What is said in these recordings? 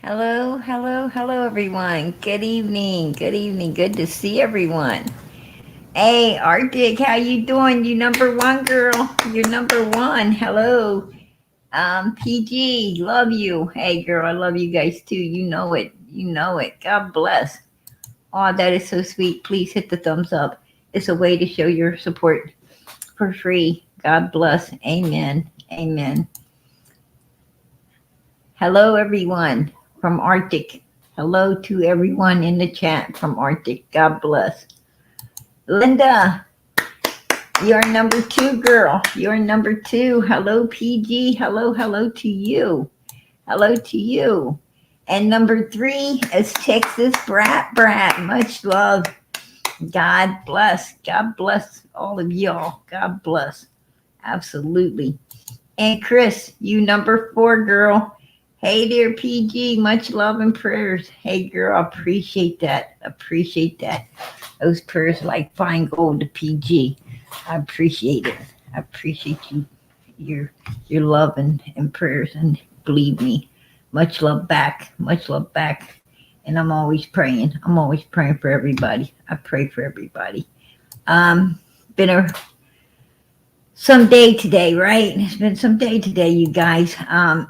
Hello, hello, hello, everyone. Good evening. Good evening. Good to see everyone. Hey, Arctic, how you doing? You number one, girl. You're number one. Hello. PG, love you. Hey, girl, I love you guys too. You know it. You know it. God bless. Oh, that is so sweet. Please hit the thumbs up. It's a way to show your support for free. God bless. Amen. Amen. Hello, everyone from Arctic. Hello to everyone in the chat from Arctic. God bless. Linda, you're number two, girl. You're number two. Hello, PG. Hello, hello to you. Hello to you. And number three is Texas Brat Brat. Much love. God bless. God bless all of y'all. God bless. Absolutely. And Chris, you number four, girl. Hey there, PG. Much love and prayers. Hey, girl, appreciate that. Appreciate that. Those prayers like fine gold to PG. I appreciate it. I appreciate you, your love and prayers. And believe me, much love back. Much love back. And I'm always praying. I'm always praying for everybody. I pray for everybody. Been a some day today, right? It's been some day today, you guys.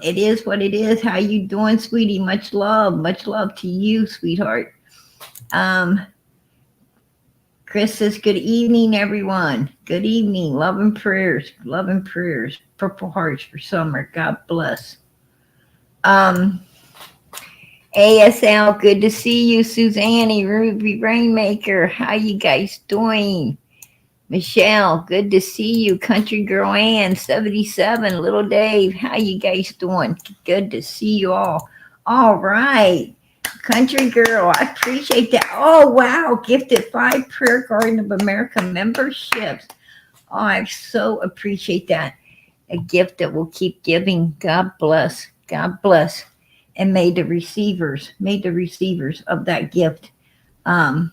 It is what it is. How you doing, sweetie? Much love to you, sweetheart. Um, Chris says, "Good evening, everyone. Good evening. Love and prayers. Love and prayers. Purple hearts for summer. God bless." Um, ASL, good to see you, Suzanne, Ruby Rainmaker. How you guys doing? Michelle, good to see you. Country Girl Ann, 77. Little Dave, how you guys doing? Good to see you all. All right. Country Girl, I appreciate that. Oh, wow. Gifted 5 Prayer Garden of America memberships. Oh, I so appreciate that. A gift that will keep giving. God bless. God bless. And may the receivers of that gift um,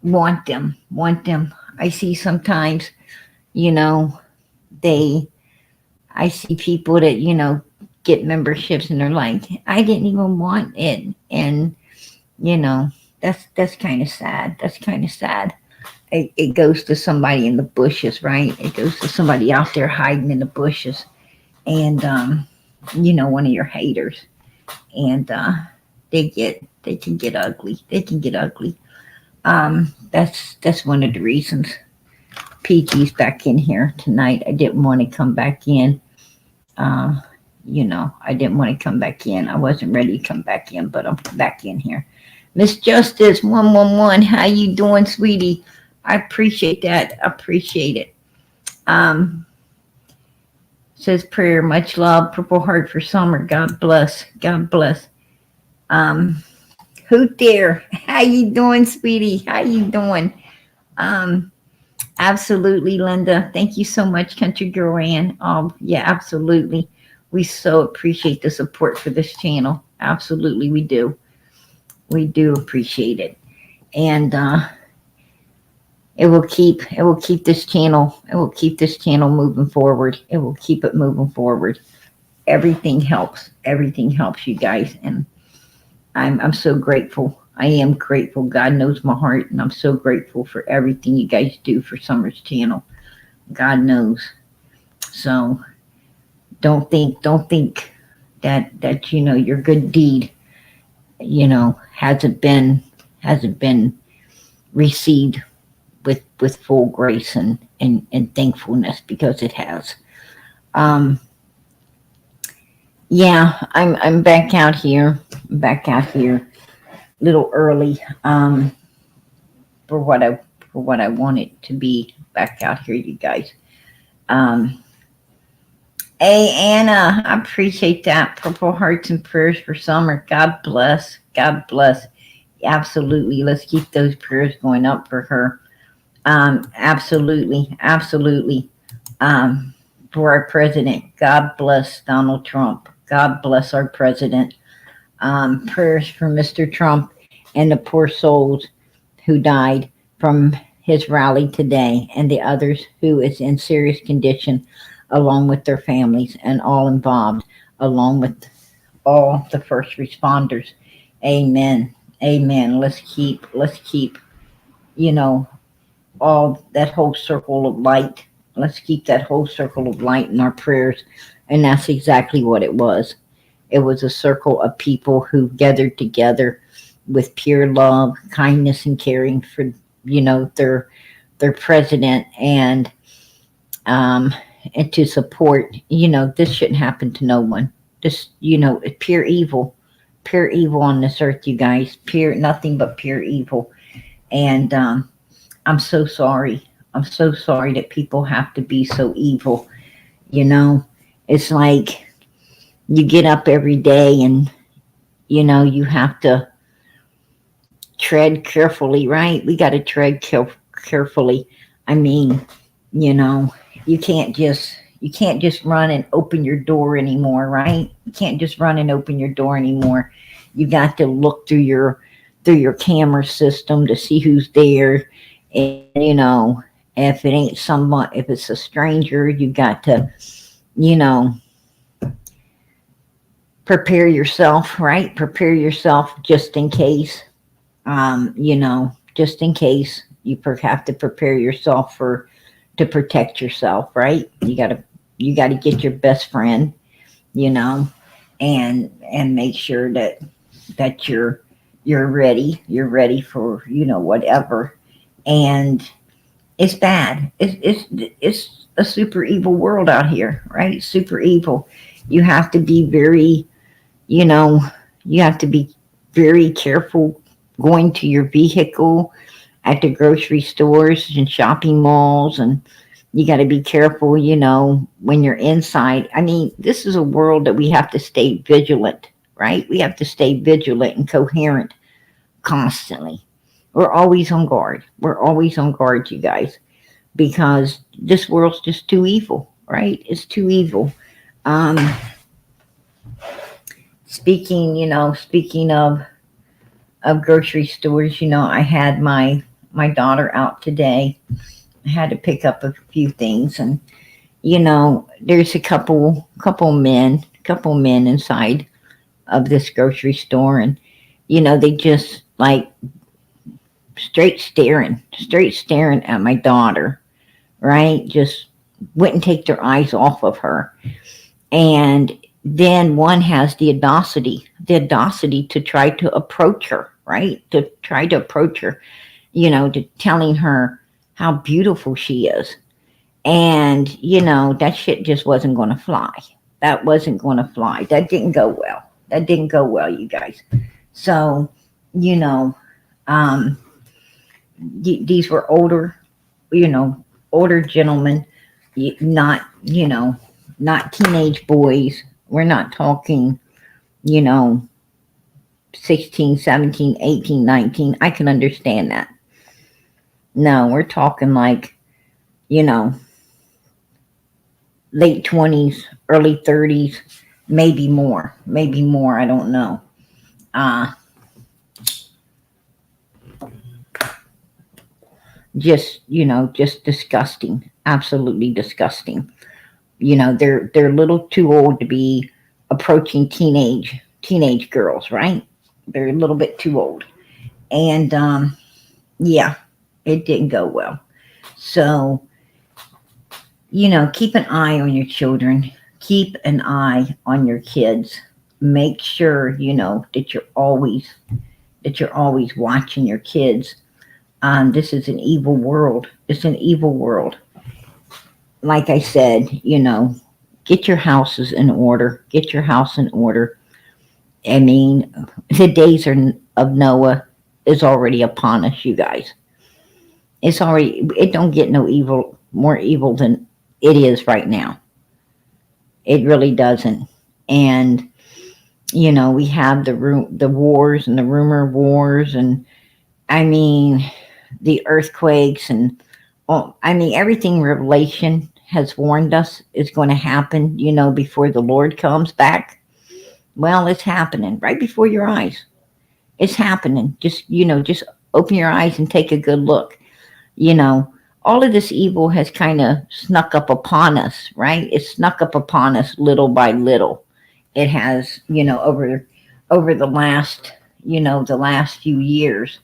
want them. I see sometimes, you know, they, I see people that, get memberships and they're like, I didn't even want it. And, you know, that's kind of sad. That's kind of sad. It goes to somebody in the bushes, right? It goes to somebody out there hiding in the bushes. And, one of your haters. And, they can get ugly. They can get ugly. That's one of the reasons PG's back in here tonight. I didn't want to come back in. Uh, I didn't want to come back in. I wasn't ready to come back in, but I'm back in here. Miss Justice 111, how you doing, sweetie? I appreciate that. I appreciate it. Um, says prayer, much love, Purple Heart for summer. God bless. God bless. Um, Hoot there. How you doing, sweetie? How you doing? Um, Absolutely, Linda. Thank you so much, Country Girl Ann. Yeah, absolutely. We so appreciate the support for this channel. Absolutely, we do. We do appreciate it, and it will keep this channel moving forward. It will keep it moving forward. Everything helps. Everything helps, you guys, and I'm so grateful. I am grateful. God knows my heart, and I'm so grateful for everything you guys do for Summer's channel. God knows. So don't think that your good deed hasn't been received with full grace and thankfulness, because it has. Um, yeah, I'm back out here. Back out here a little early. For what I want it to be back out here, you guys. Um, hey Anna, I appreciate that. Purple hearts and prayers for summer. God bless. God bless. Absolutely. Let's keep those prayers going up for her. Absolutely, absolutely. For our president, God bless Donald Trump. God bless our president. Prayers for Mr. Trump and the poor souls who died from his rally today, and the others who is in serious condition, along with their families and all involved, along with all the first responders. Amen. Amen. Let's keep, you know, all that whole circle of light. Let's keep that whole circle of light in our prayers. And that's exactly what it was. It was a circle of people who gathered together with pure love, kindness, and caring for, their president, um, and to support. This shouldn't happen to no one. This, pure evil on this earth, you guys. Pure, nothing but pure evil. And I'm so sorry. I'm so sorry that people have to be so evil. You know, it's like you get up every day and you have to tread carefully, right? We got to tread carefully. I mean, you know, you can't just run and open your door anymore, right? You can't just run and open your door anymore. You got to look through your camera system to see who's there. And if it ain't someone, if it's a stranger, you got to, you know, prepare yourself, right? Prepare yourself just in case. Just in case have to prepare yourself to protect yourself, right? You got to get your best friend, you know, and make sure that you're ready. You're ready for whatever. And it's bad. It's a super evil world out here, right? Super evil. You have to be very, you know, you have to be very careful going to your vehicle at the grocery stores and shopping malls, and you got to be careful, when you're inside. I mean, this is a world that we have to stay vigilant, right? We have to stay vigilant and coherent constantly. We're always on guard. We're always on guard, you guys, because this world's just too evil, right? It's too evil. Um, speaking of grocery stores, I had my daughter out today. I had to pick up a few things, and there's a couple men inside of this grocery store, and they just like straight staring at my daughter, right? Just wouldn't take their eyes off of her. And then one has the audacity to try to approach her, right? To try to approach her, to telling her how beautiful she is. And, that shit just wasn't going to fly. That wasn't going to fly. That didn't go well. You guys. So, um, these were older gentlemen, not teenage boys. We're not talking, 16, 17, 18, 19. I can understand that. No, we're talking like, late 20s, early 30s, maybe more. I don't know. Just disgusting, absolutely disgusting. They're a little too old to be approaching teenage girls, right? They're a little bit too old. And yeah, it didn't go well. So, keep an eye on your children. Keep an eye on your kids. Make sure, that you're always watching your kids. This is an evil world. It's an evil world. Like I said, get your houses in order. Get your house in order. I mean, the days of Noah is already upon us, you guys. It don't get more evil than it is right now. It really doesn't. And, we have the wars and the rumor wars, and I mean, the earthquakes, and everything Revelation has warned us is going to happen, before the Lord comes back. Well, it's happening right before your eyes. It's happening. Just open your eyes and take a good look. All of this evil has kind of snuck up upon us, right? It snuck up upon us little by little. it has, over the last, the last few years,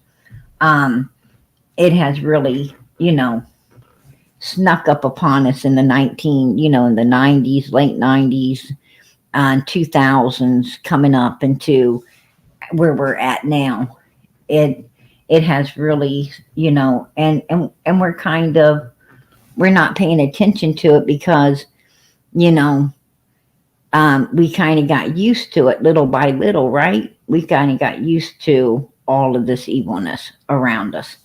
um, it has really, snuck up upon us in the in the 90s, late 90s, 2000s, coming up into where we're at now. It it has really, and we're not paying attention to it because, you know, we kind of got used to it little by little, right? We kind of got used to all of this evilness around us.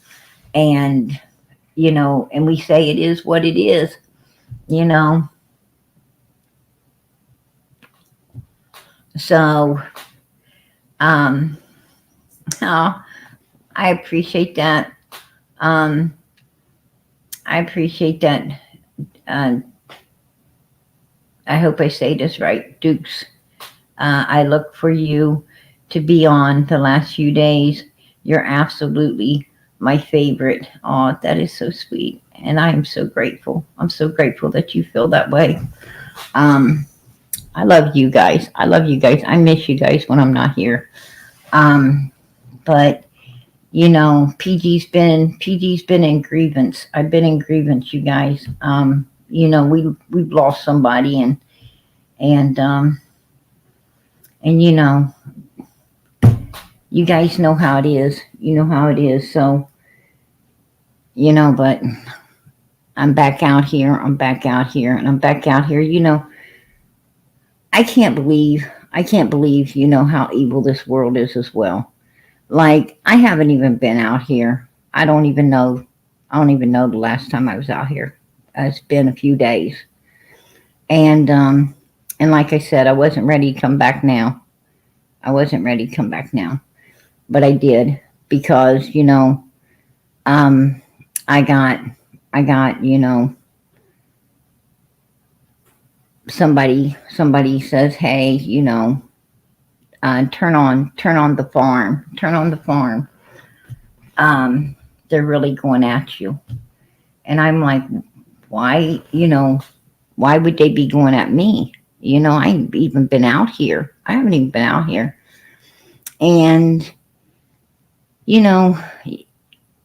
And, and we say it is what it is, you know. So, um, oh, I appreciate that. Um, I appreciate that. Uh, I hope I say this right, Dukes. I look for you to be on the last few days. You're absolutely my favorite. Oh, that is so sweet. And I am so grateful. I'm so grateful that you feel that way. Um, I love you guys. I love you guys. I miss you guys when I'm not here. But PG's been in grievance. I've been in grievance, you guys. We've lost somebody, and and you guys know how it is. You know how it is. So, but I'm back out here. I'm back out here, and I'm back out here. I can't believe, how evil this world is as well. Like, I haven't even been out here. I don't even know the last time I was out here. It's been a few days. And like I said, I wasn't ready to come back now. I wasn't ready to come back now. But I did because, um, I got, somebody says, hey, turn on the farm, turn on the farm. They're really going at you. And I'm like, why, why would they be going at me? I ain't even been out here. I haven't even been out here. And,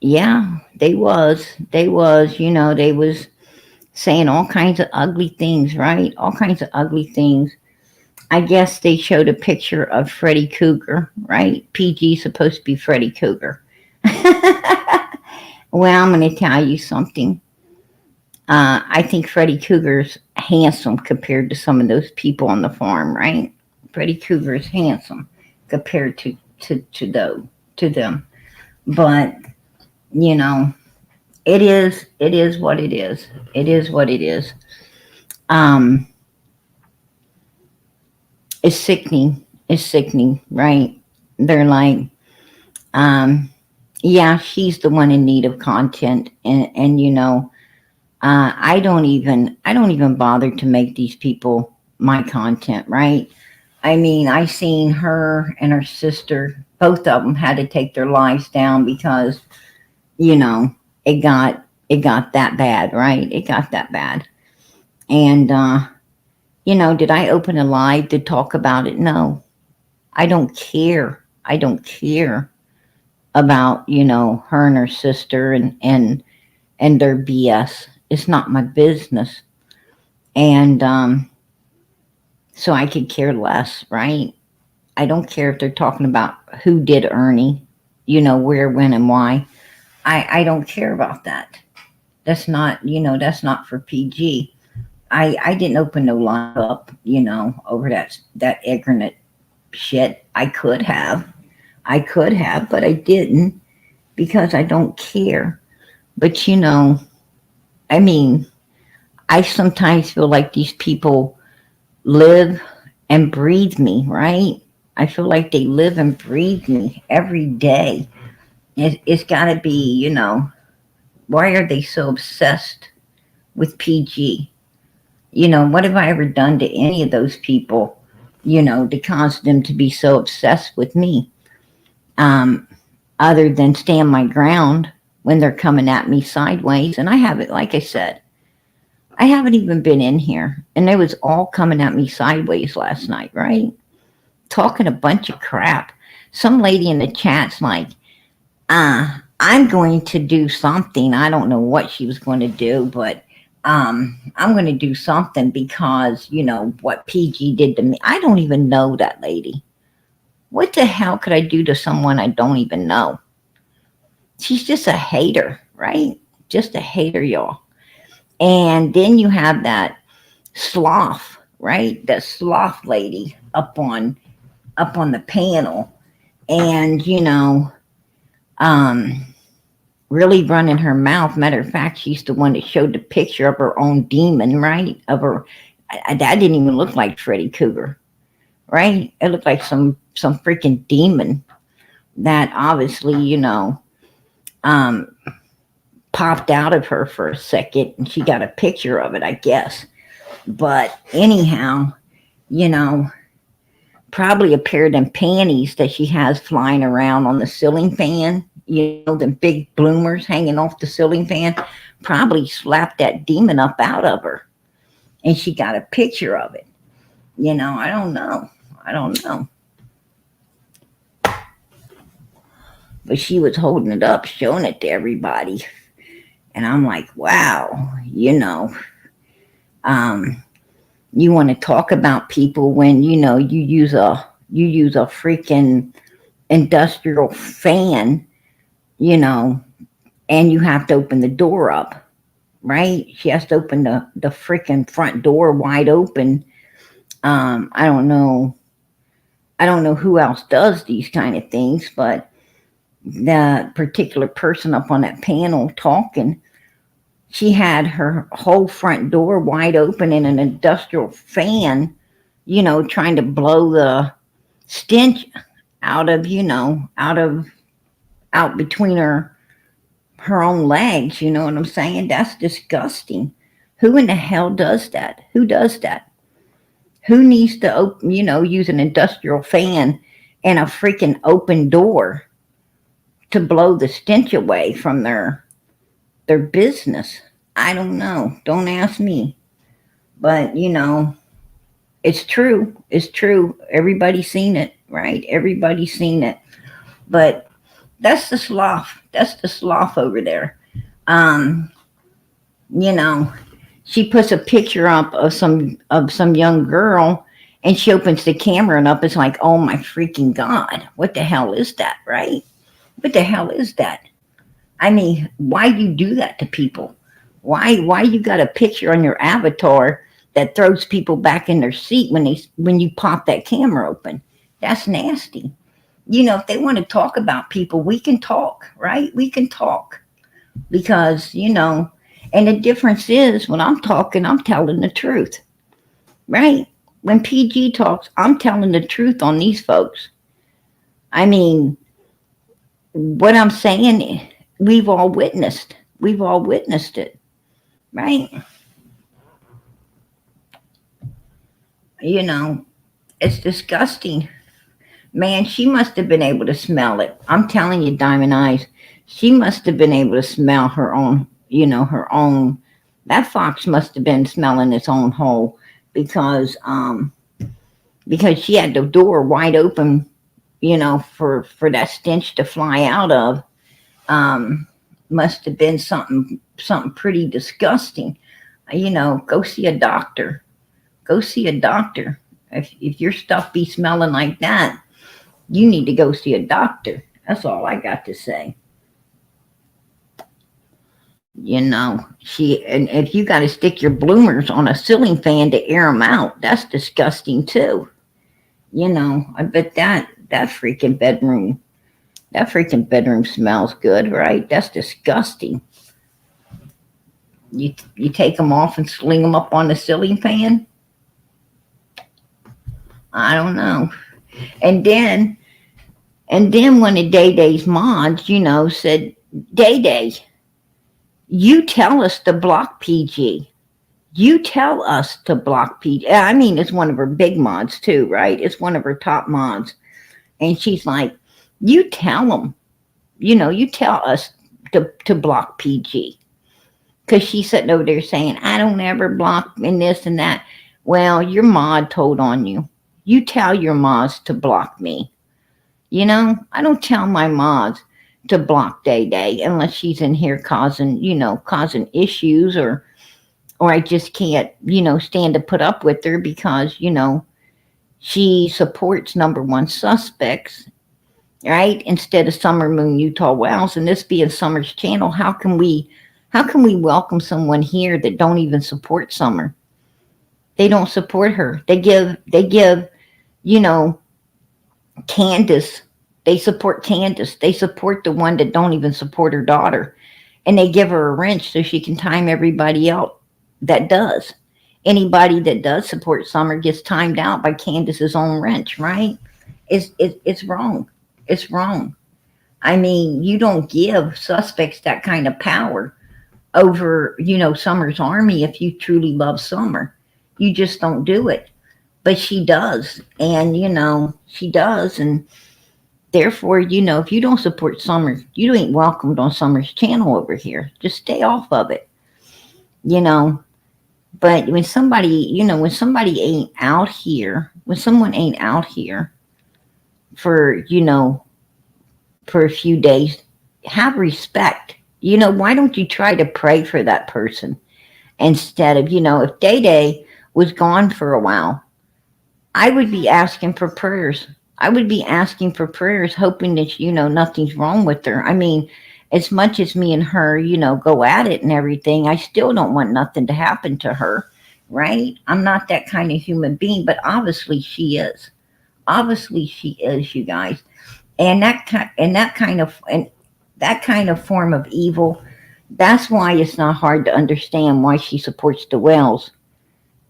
yeah, they was, they was saying all kinds of ugly things, right? All kinds of ugly things. I guess they showed a picture of Freddy Cougar, right? PG supposed to be Freddy Cougar. Well, I'm going to tell you something. I think Freddy Cougar's handsome compared to some of those people on the farm, right? Freddy Cougar's handsome compared to them. But, it is what it is. It is what it is. Um, it's sickening. It's sickening, right? They're like, yeah, she's the one in need of content, and I don't even bother to make these people my content, right? I mean, I seen her and her sister, both of them had to take their lives down because, you know, it got that bad, right? It got that bad. And did I open a live to talk about it? No. I don't care. I don't care about, her and her sister and their BS. It's not my business. And so I could care less, right? I don't care if they're talking about who did Ernie, where, when, and why. I don't care about that. That's not, that's not for PG. I didn't open no line up, over that ignorant shit. I could have, but I didn't because I don't care. But I mean, I sometimes feel like these people live and breathe me, right? I feel like they live and breathe me every day. It's got to be, why are they so obsessed with PG? What have I ever done to any of those people, to cause them to be so obsessed with me? Other than stand my ground when they're coming at me sideways. And I have it, like I said, I haven't even been in here, and they was all coming at me sideways last night, right? Talking a bunch of crap. Some lady in the chat's like, I'm going to do something. I don't know what she was going to do, but I'm going to do something because, what PG did to me. I don't even know that lady. What the hell could I do to someone I don't even know? She's just a hater, right? Just a hater, y'all. And then you have that sloth, right? That sloth lady up on the panel, and um, really running her mouth. Matter of fact, she's the one that showed the picture of her own demon, right? Of her, that didn't even look like Freddy Cougar, right? It looked like some freaking demon that obviously, um, popped out of her for a second, and she got a picture of it, I guess. But anyhow, you know, probably a pair of them panties that she has flying around on the ceiling fan, the big bloomers hanging off the ceiling fan, probably slapped that demon up out of her. And she got a picture of it. I don't know. I don't know. But she was holding it up, showing it to everybody. And I'm like, wow, you want to talk about people when, you use a freaking industrial fan, and you have to open the door up, right? She has to open the freaking front door wide open. I don't know. I don't know who else does these kind of things, but the particular person up on that panel talking, she had her whole front door wide open in an industrial fan, trying to blow the stench out of, out between her own legs. You know what I'm saying? That's disgusting. Who in the hell does that? Who does that? Who needs to open, use an industrial fan and a freaking open door to blow the stench away from their business? I don't know. Don't ask me. But it's true. It's true. Everybody's seen it, right? Everybody's seen it. But that's the sloth. That's the sloth over there. Um, you know, she puts a picture up of some young girl, and she opens the camera and up. It's like, oh my freaking god, what the hell is that, right? What the hell is that? I mean, why do you do that to people? Why you got a picture on your avatar that throws people back in their seat when you pop that camera open? That's nasty. If they want to talk about people, we can talk, right? We can talk because, and the difference is when I'm talking, I'm telling the truth, right? When PG talks, I'm telling the truth on these folks. I mean, what I'm saying, we've all witnessed. We've all witnessed it, right? It's disgusting. Man, she must have been able to smell it. I'm telling you, Diamond Eyes, she must have been able to smell her own, her own. That fox must have been smelling its own hole because she had the door wide open, for that stench to fly out of. Must have been something pretty disgusting. Go see a doctor. Go see a doctor. If your stuff be smelling like that, you need to go see a doctor. That's all I got to say. And if you got to stick your bloomers on a ceiling fan to air them out, that's disgusting too. I bet that freaking bedroom smells good, right? That's disgusting. You take them off and sling them up on the ceiling fan? I don't know. And then one of Day Day's mods, said, Day Day, you tell us to block PG. You tell us to block PG. I mean, it's one of her big mods too, right? It's one of her top mods. And she's like, you tell them, you tell us to block PG. Because she's sitting over there saying, I don't ever block and this and that. Well, your mod told on you. You tell your mods to block me. You know, I don't tell my mods to block Day Day unless she's in here causing, causing issues, or I just can't, stand to put up with her because, she supports number one suspects, right? Instead of Summer Moon Utah Wells, and this being Summer's channel, how can we welcome someone here that don't even support Summer? They don't support her. They give, you know, Candus. They support Candus. They support the one that don't even support her daughter. And they give her a wrench so she can time everybody out that does. Anybody that does support Summer gets timed out by Candace's own wrench, right? It's wrong. It's wrong. I mean, you don't give suspects that kind of power over, Summer's army if you truly love Summer. You just don't do it. But she does. And, she does. And therefore, if you don't support Summer, you ain't welcomed on Summer's channel over here. Just stay off of it. But when somebody ain't out here, when someone ain't out here for, for a few days, have respect. Why don't you try to pray for that person instead of, if Day Day was gone for a while, I would be asking for prayers. I would be asking for prayers, hoping that, nothing's wrong with her. I mean, as much as me and her, go at it and everything, I still don't want nothing to happen to her, right? I'm not that kind of human being, but obviously she is. Obviously she is, you guys. And that kind of form of evil, that's why it's not hard to understand why she supports the Wells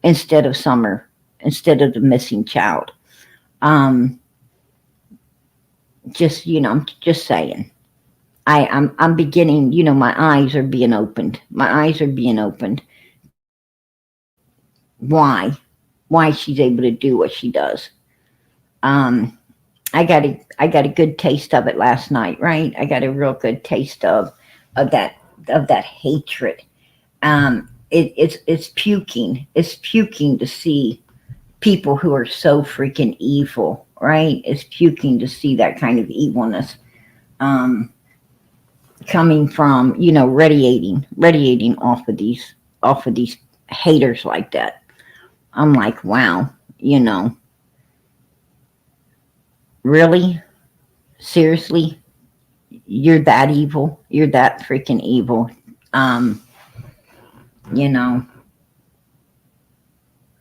instead of Summer, instead of the missing child. Just saying. I'm beginning, my eyes are being opened. My eyes are being opened. Why she's able to do what she does. I got a good taste of it last night, right? I got a real good taste of that hatred. It's puking. It's puking to see people who are so freaking evil, right? It's puking to see that kind of evilness coming from, radiating off of these haters like that. I'm like, wow, really? Seriously? You're that evil? You're that freaking evil? I'm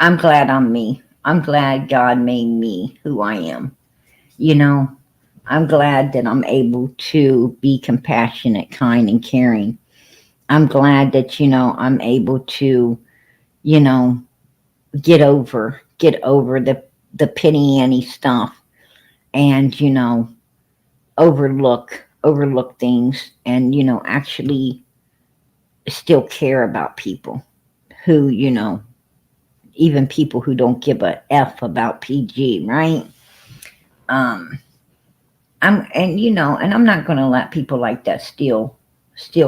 glad I'm me. I'm glad God made me who I am. I'm glad that I'm able to be compassionate, kind, and caring. I'm glad that, I'm able to, get over the penny ante stuff and, overlook things and, actually still care about people who, even people who don't give a F about PG, right? I'm not going to let people like that steal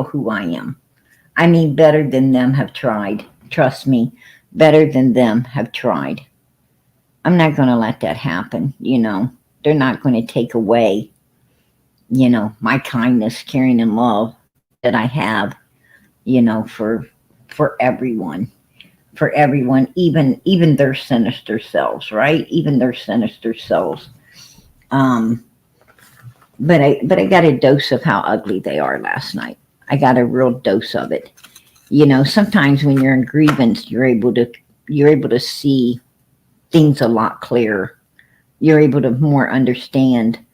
who I am. I mean, better than them have tried. Trust me, better than them have tried. I'm not going to let that happen. They're not going to take away, my kindness, caring, and love that I have, for everyone. For everyone, even their sinister selves, right? Even their sinister selves. But I got a dose of how ugly they are last night. I got a real dose of it. Sometimes when you're in grievance, you're able to see things a lot clearer. You're able to more understand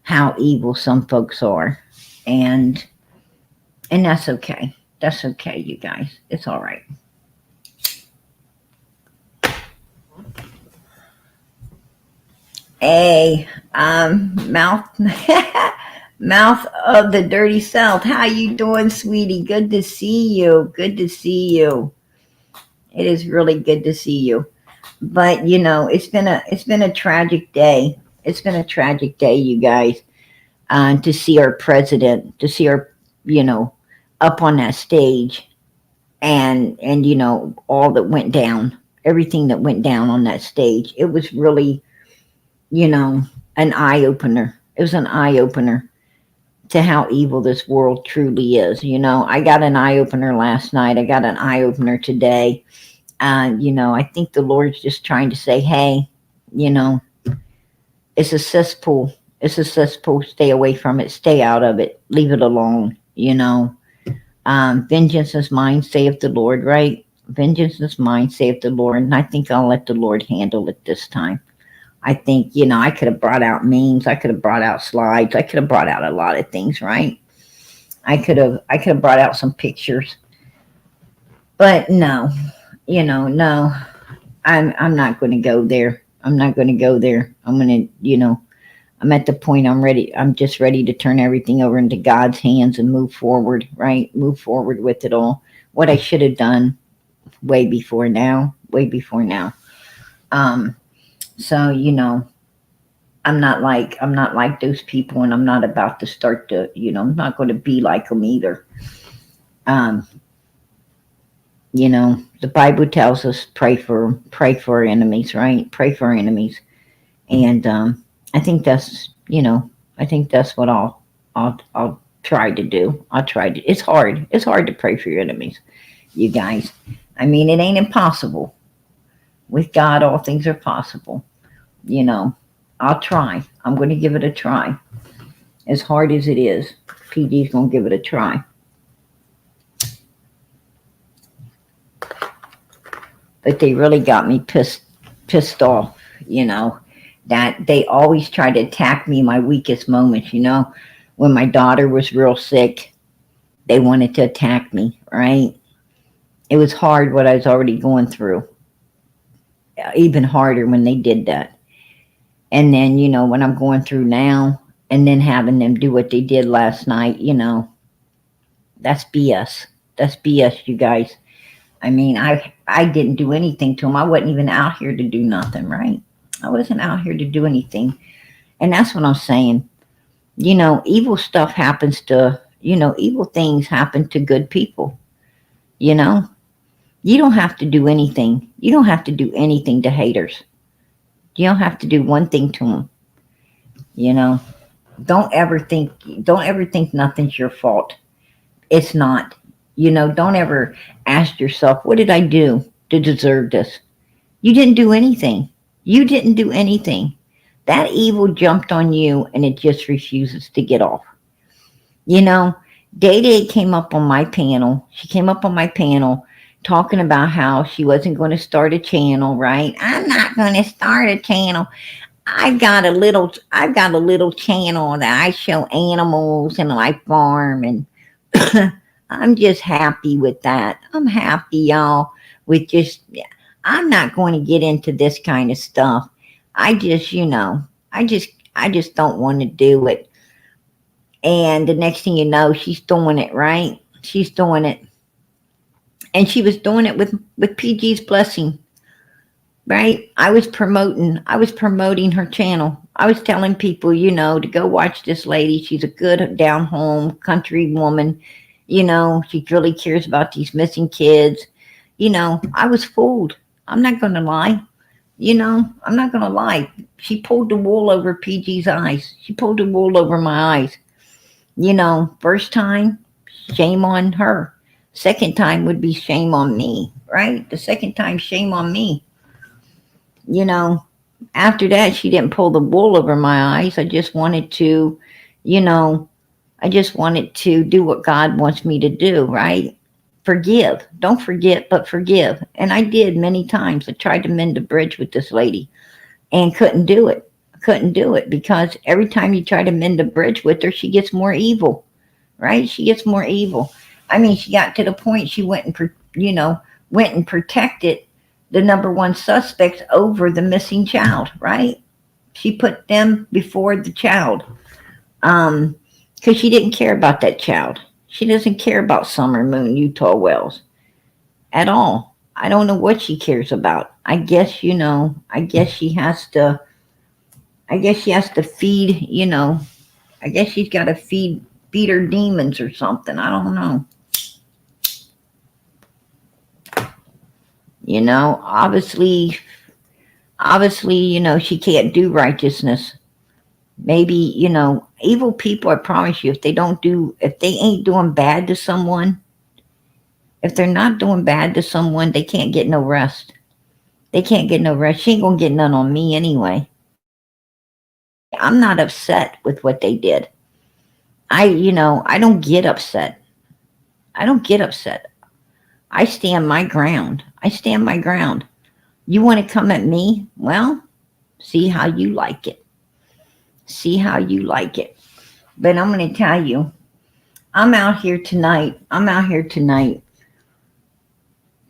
how evil some folks are, and that's okay. That's okay, you guys. It's all right. Hey, mouth, mouth of the dirty South. How you doing, sweetie? Good to see you. Good to see you. It is really good to see you. But it's been a tragic day. It's been a tragic day, you guys. To see our president, to see our, up on that stage, and you know, all that went down, everything that went down on that stage. It was really, you know, an eye opener. It was an eye opener to how evil this world truly is. You know, I got an eye opener last night. I got an eye opener today. You know, I think the Lord's just trying to say, hey, you know, it's a cesspool. It's a cesspool. Stay away from it. Stay out of it. Leave it alone. You know, vengeance is mine, saith the Lord, right? Vengeance is mine, saith the Lord. And I think I'll let the Lord handle it this time. I think, you know, I could have brought out memes. I could have brought out slides. I could have brought out a lot of things, right? I could have brought out some pictures. But no, you know, no. I'm not going to go there. I'm not going to go there. I'm going to, you know, I'm at the point I'm ready. I'm just ready to turn everything over into God's hands and move forward, right? Move forward with it all. What I should have done way before now, way before now. So, you know, I'm not like those people, and I'm not about to start to, you know, I'm not going to be like them either. Um, you know, the Bible tells us pray for our enemies, right? Pray for our enemies. And I think that's, you know, I think that's what I'll try to do. I'll try to. It's hard. It's hard to pray for your enemies, you guys. I mean, it ain't impossible. With God, all things are possible. You know, I'll try. I'm going to give it a try. As hard as it is, PG's going to give it a try. But they really got me pissed off, you know, that they always try to attack me my weakest moments, you know. When my daughter was real sick, they wanted to attack me, right? It was hard what I was already going through. Even harder when they did that. And then, you know, when I'm going through now, and then having them do what they did last night, you know, that's BS. That's BS, you guys. I mean, I didn't do anything to them. I wasn't even out here to do nothing, right? I wasn't out here to do anything. And that's what I'm saying. You know, evil stuff happens to, you know, evil things happen to good people. You know, you don't have to do anything. You don't have to do anything to haters. You don't have to do one thing to them. You know, don't ever think nothing's your fault. It's not. You know, don't ever ask yourself, what did I do to deserve this? You didn't do anything. You didn't do anything. That evil jumped on you and it just refuses to get off. You know, Day Day came up on my panel. She came up on my panel talking about how she wasn't going to start a channel, right? I'm not going to start a channel. I've got a little channel that I show animals and I farm, and I'm just happy with that. I'm happy, y'all, with just, I'm not going to get into this kind of stuff. I just, you know, I just don't want to do it. And the next thing you know, she's doing it, right? She's doing it. And she was doing it with PG's blessing, right? I was promoting her channel. I was telling people, you know, to go watch this lady. She's a good down home country woman. You know, she really cares about these missing kids. You know, I was fooled. I'm not going to lie. You know, I'm not going to lie. She pulled the wool over PG's eyes. She pulled the wool over my eyes. You know, first time, shame on her. Second time would be shame on me, right? The second time, shame on me. You know, after that, she didn't pull the wool over my eyes. I just wanted to, you know, I just wanted to do what God wants me to do, right? Forgive. Don't forget, but forgive. And I did many times. I tried to mend a bridge with this lady and couldn't do it. Couldn't do it because every time you try to mend a bridge with her, she gets more evil, right? She gets more evil. I mean, she got to the point she went and protected the number one suspects over the missing child, right? She put them before the child. Because she didn't care about that child. She doesn't care about Summer Moon Utah Wells at all. I don't know what she cares about. I guess, you know, I guess she has to feed, you know, I guess she's got to feed her demons or something. I don't know. Obviously, she can't do righteousness. Maybe, evil people, I promise you, if they ain't doing bad to someone, if they're not doing bad to someone, they can't get no rest. They can't get no rest. She ain't gonna get none on me anyway. I'm not upset with what they did. I don't get upset. I don't get upset. I stand my ground. I stand my ground. You want to come at me? Well, see how you like it. See how you like it. But I'm going to tell you, I'm out here tonight. I'm out here tonight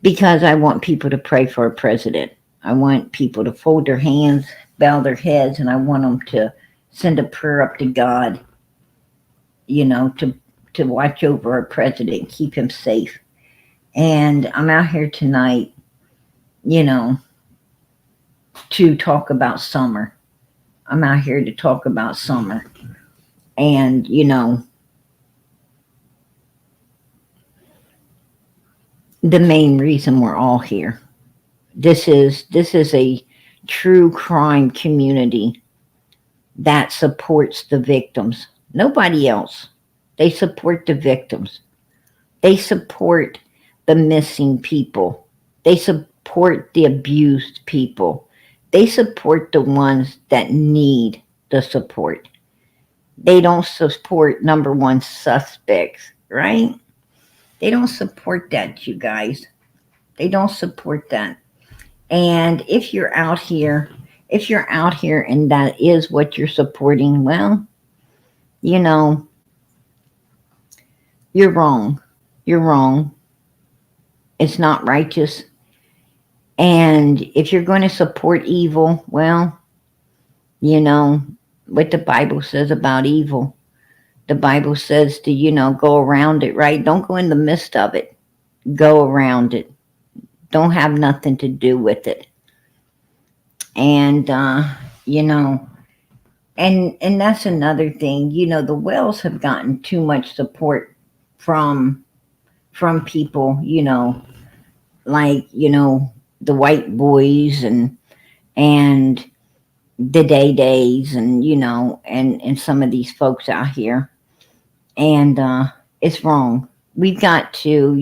because I want people to pray for a president. I want people to fold their hands, bow their heads, and I want them to send a prayer up to God, to watch over our president, keep him safe. And I'm out here tonight, to talk about summer. I'm out here to talk about summer. And, the main reason we're all here. This is a true crime community that supports the victims. Nobody else. They support the victims. They support the missing people. They support the abused people. They support the ones that need the support. They don't support number one suspects, right? They don't support that, you guys. They don't support that. And if you're out here and that is what you're supporting, well, you're wrong. You're wrong. It's not righteous. And if you're going to support evil, well, what the Bible says about evil. The Bible says to, go around it, right? Don't go in the midst of it. Go around it. Don't have nothing to do with it. And, and that's another thing. The Wells have gotten too much support from people, like, the white boys and the Day-Days and, and some of these folks out here. And it's wrong. We've got to,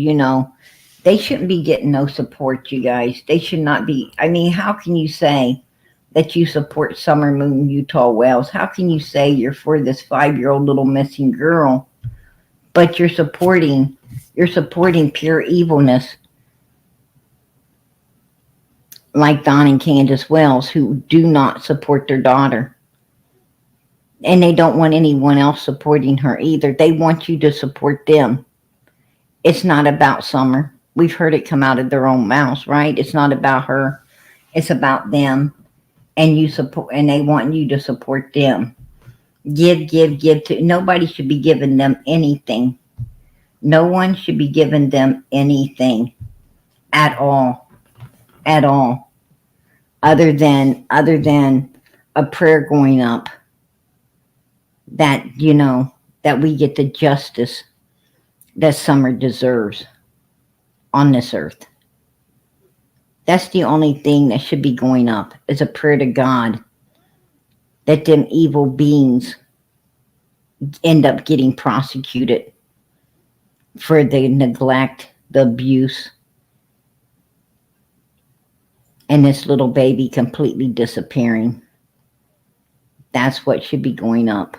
they shouldn't be getting no support, you guys. They should not be. I mean, how can you say that you support Summer Moon Utah Wells? How can you say you're for this 5-year-old little missing girl, but you're supporting pure evilness like Don and Candus Wells, who do not support their daughter? And they don't want anyone else supporting her either. They want you to support them. It's not about Summer. We've heard it come out of their own mouths, right? It's not about her. It's about them. And they want you to support them. Give to. Nobody should be giving them anything. No one should be giving them anything at all. At all. Other than a prayer going up that, that we get the justice that Summer deserves on this earth. That's the only thing that should be going up, is a prayer to God that them evil beings end up getting prosecuted for the neglect, the abuse, and this little baby completely disappearing. That's what should be going up.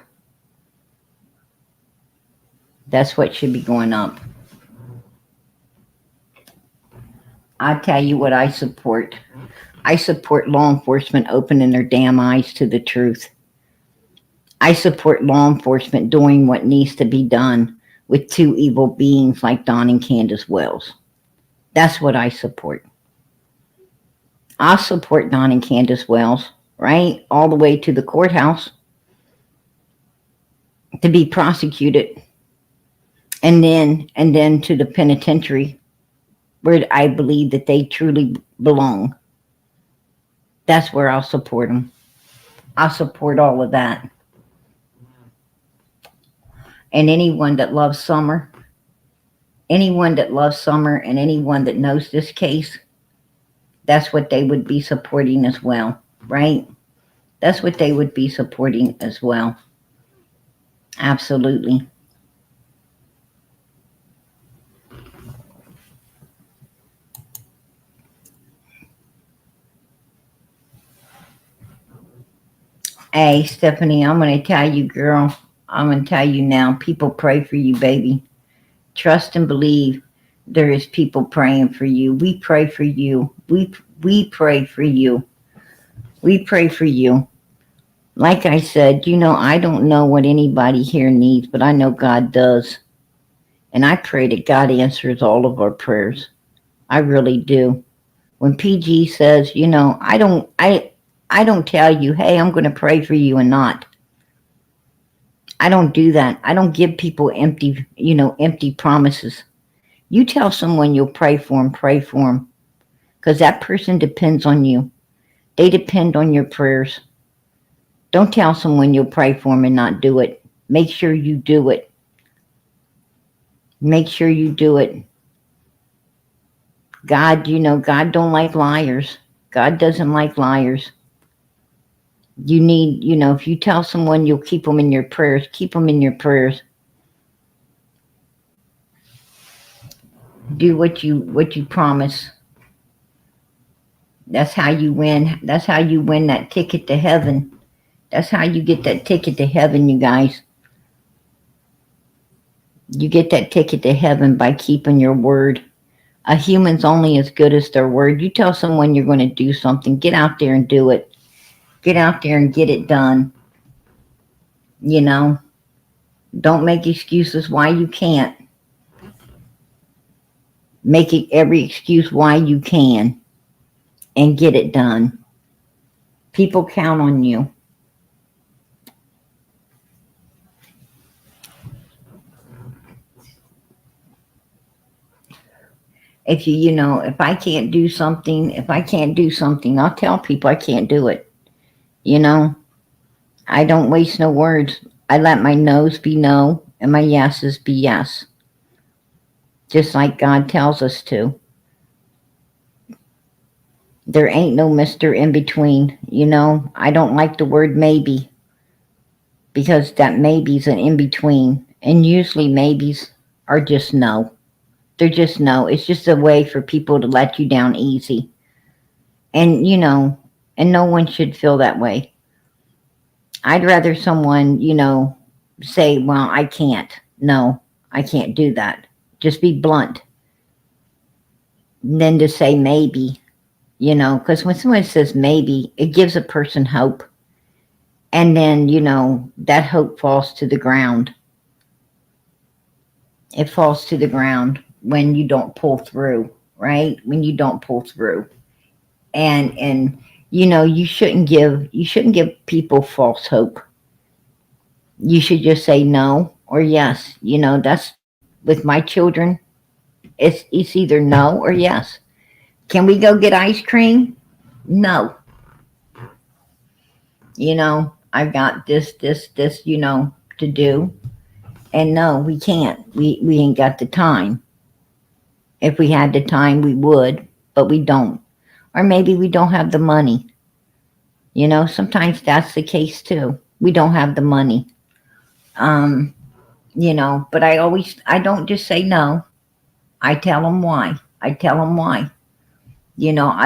That's what should be going up. I'll tell you what I support. I support law enforcement opening their damn eyes to the truth. I support law enforcement doing what needs to be done with two evil beings like Don and Candus Wells. That's what I support. I'll support Don and Candus Wells, right? All the way to the courthouse to be prosecuted. And then to the penitentiary where I believe that they truly belong. That's where I'll support them. I'll support all of that. And anyone that loves Summer, and anyone that knows this case, that's what they would be supporting as well, right? That's what they would be supporting as well. Absolutely. Hey, Stephanie, I'm going to tell you, girl, I'm going to tell you now, people pray for you, baby. Trust and believe there is people praying for you. We pray for you. We pray for you. We pray for you. Like I said, I don't know what anybody here needs, but I know God does. And I pray that God answers all of our prayers. I really do. When PG says, I don't tell you, hey, I'm going to pray for you and not. I don't do that. I don't give people empty promises. You tell someone you'll pray for them, because that person depends on you. They depend on your prayers. Don't tell someone you'll pray for them and not do it. Make sure you do it. Make sure you do it. God, God don't like liars. God doesn't like liars. You need, if you tell someone you'll keep them in your prayers, keep them in your prayers. Do what you promise. That's how you win. That's how you win that ticket to heaven. That's how you get that ticket to heaven, you guys. You get that ticket to heaven by keeping your word. A human's only as good as their word. You tell someone you're going to do something, get out there and do it. Get out there and get it done. Don't make excuses why you can't. Make it every excuse why you can and get it done. People count on you. If if I can't do something, I'll tell people I can't do it. I don't waste no words. I let my no's be no and my yeses be yes. Just like God tells us to. There ain't no Mr. in between. I don't like the word maybe, because that maybe's an in between. And usually maybes are just no. They're just no. It's just a way for people to let you down easy. And and no one should feel that way. I'd rather someone, say, well, I can't. No, I can't do that. Just be blunt. Than to say maybe, because when someone says maybe, it gives a person hope. And then, that hope falls to the ground. It falls to the ground when you don't pull through, right? When you don't pull through. And you shouldn't give people false hope. You should just say no or yes. That's with my children. It's either no or yes. Can we go get ice cream? No. I've got this, to do. And no, we can't. We ain't got the time. If we had the time, we would, but we don't. Or maybe we don't have the money. Sometimes that's the case too. We don't have the money. But I don't just say no. I tell them why. I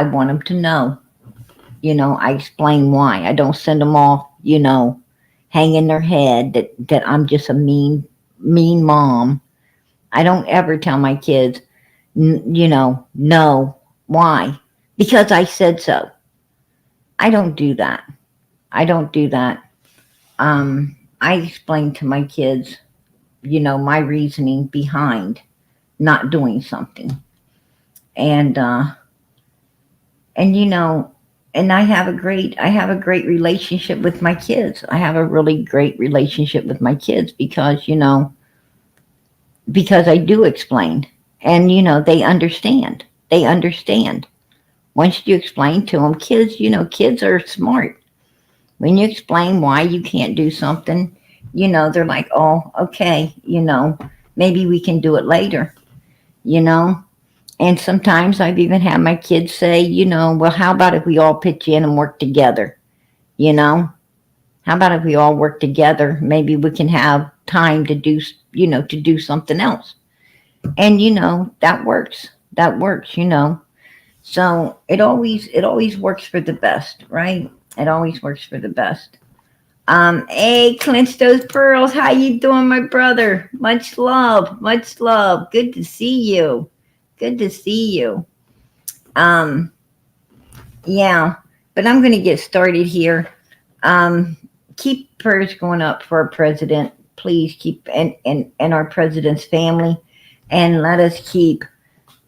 want them to know. I explain why. I don't send them off, hanging their head that I'm just a mean mom. I don't ever tell my kids, no. Why? Because I said so. I don't do that. I explain to my kids, my reasoning behind not doing something. And I have a great relationship with my kids. I have a really great relationship with my kids because I do explain, and they understand. Once you explain to them, kids are smart. When you explain why you can't do something, they're like, oh, okay, maybe we can do it later, And sometimes I've even had my kids say, well, how about if we all pitch in and work together? You know, how about if we all work together? Maybe we can have time to do something else. And that works. That works. So it always works for the best, right? It always works for the best. Hey, clench those pearls. How you doing, my brother? Much love, much love. Good to see you. Good to see you. Um, yeah, but I'm going to get started here. Um, keep prayers going up for our president. Please keep and our president's family, and let us keep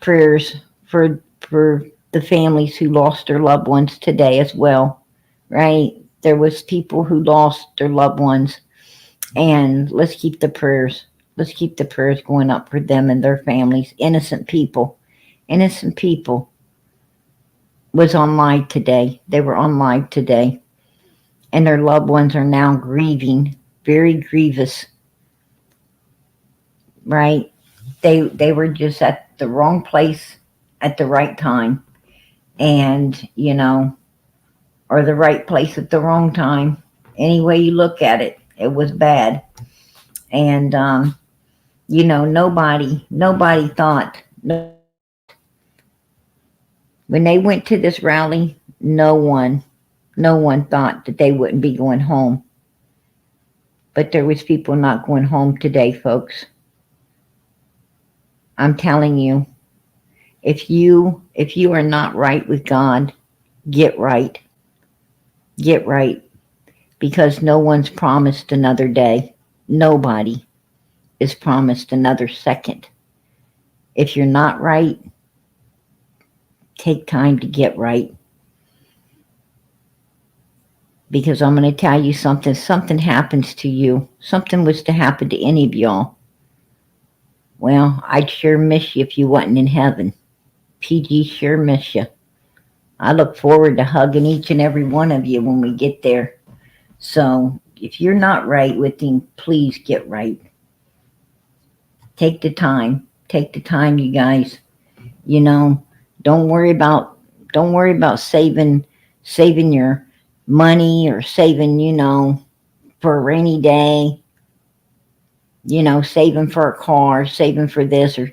prayers for the families who lost their loved ones today as well. Right? There was people who lost their loved ones, and let's keep the prayers. Let's keep the prayers going up for them and their families. Innocent people. Innocent people was on live today. They were on live today. And their loved ones are now grieving. Very grievous. Right? They were just at the wrong place at the right time. And, or the right place at the wrong time. Any way you look at it, it was bad. And nobody thought, when they went to this rally, no one thought that they wouldn't be going home. But there was people not going home today, folks. I'm telling you, if you are not right with God, get right. Get right. Because no one's promised another day. Nobody is promised another second. If you're not right, take time to get right. Because I'm going to tell you something. Something happens to you. Something was to happen to any of y'all. Well, I'd sure miss you if you wasn't in heaven. PG sure miss you. I look forward to hugging each and every one of you when we get there. So if you're not right with him, please get right. Take the time. Take the time, you guys. Don't worry about saving your money or saving, for a rainy day. Saving for a car, saving for this, or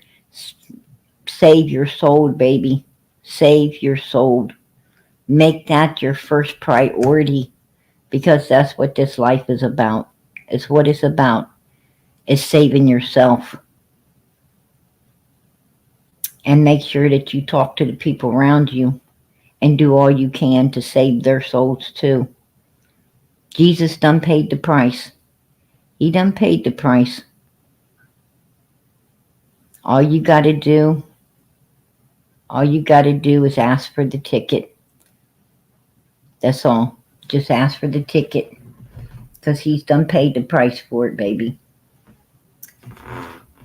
save your soul, baby. Save your soul. Make that your first priority, because that's what this life is about. It's what it's about, is saving yourself. And make sure that you talk to the people around you and do all you can to save their souls too. Jesus done paid the price. He done paid the price. All you got to do is ask for the ticket. That's all. Just ask for the ticket, because he's done paid the price for it, baby.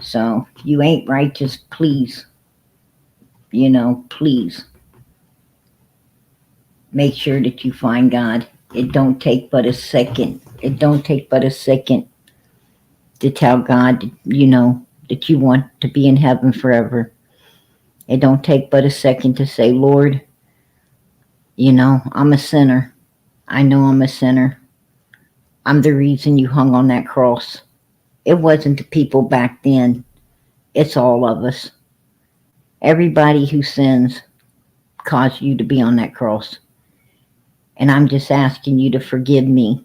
So if you ain't righteous, please, please make sure that you find God. It don't take but a second. It don't take but a second to tell God, that you want to be in heaven forever. It don't take but a second to say, Lord, I'm a sinner. I know I'm a sinner. I'm the reason you hung on that cross. It wasn't the people back then. It's all of us. Everybody who sins caused you to be on that cross. And I'm just asking you to forgive me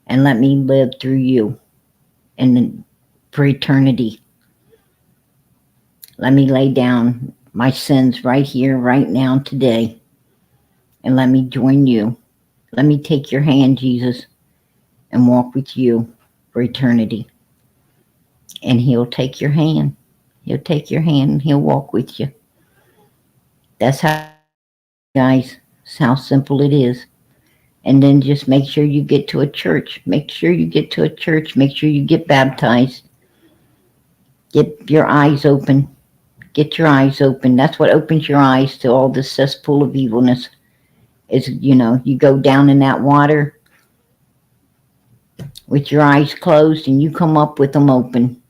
and let me live through you and for eternity. Let me lay down my sins right here, right now, today, and let me join you. Let me take your hand, Jesus, and walk with you for eternity. And he'll take your hand. He'll take your hand and he'll walk with you. That's how, guys, that's how simple it is. And then just make sure you get to a church. Make sure you get to a church. Make sure you get baptized. Get your eyes open. Get your eyes open. That's what opens your eyes to all this cesspool of evilness. Is, you go down in that water with your eyes closed and you come up with them open.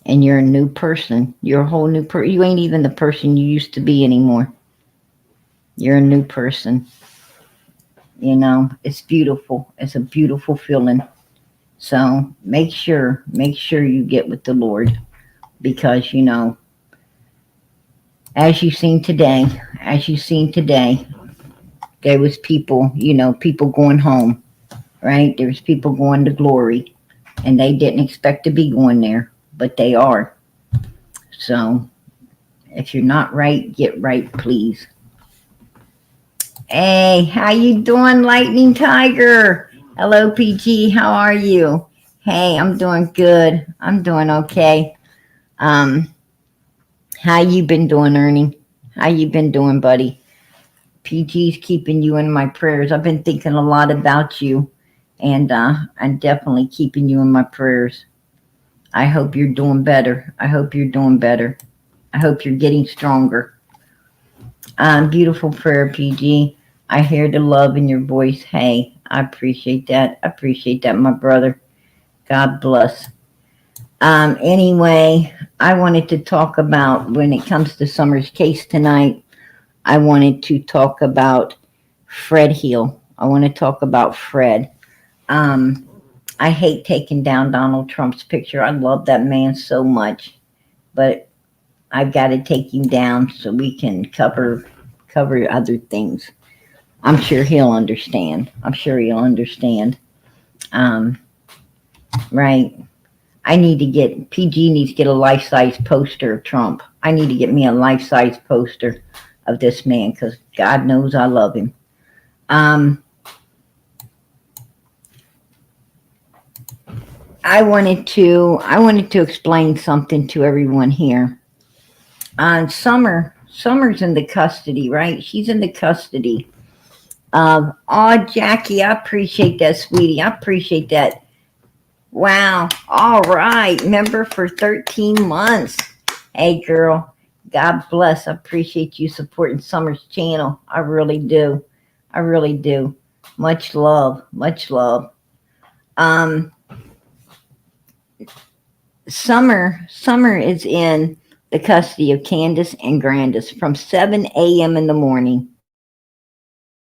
And you're a new person. You're a whole new person. You ain't even the person you used to be anymore. You're a new person. You know, it's beautiful. It's a beautiful feeling. So make sure you get with the Lord, because, you know, as you seen today, there was people, you know, people going home, right? There's people going to glory, and they didn't expect to be going there, but they are. So if you're not right, get right, please. Hey, how you doing, Lightning Tiger? Hello, PG. How are you? Hey, I'm doing good. I'm doing okay. Um, how you been doing, Ernie? How you been doing, buddy? PG's keeping you in my prayers. I've been thinking a lot about you, and I'm definitely keeping you in my prayers. I hope you're doing better. I hope you're doing better. I hope you're getting stronger. Beautiful prayer, PG. I hear the love in your voice. Hey, I appreciate that. I appreciate that, my brother. God bless. Anyway, I wanted to talk about, when it comes to Summer's case tonight, I wanted to talk about Fred Hill. I want to talk about Fred. I hate taking down Donald Trump's picture. I love that man so much, but I've got to take him down so we can cover other things. I'm sure he'll understand. Right. PG needs to get a life-size poster of Trump. I need to get me a life-size poster of this man, because God knows I love him. I wanted to explain something to everyone here. Summer's in the custody, right? She's in the custody of, Jackie, I appreciate that, sweetie. I appreciate that. Wow. All right. Member for 13 months. Hey, girl. God bless. I appreciate you supporting Summer's channel. I really do. I really do. Much love. Much love. Summer is in the custody of Candus and Grandis from 7 a.m. in the morning.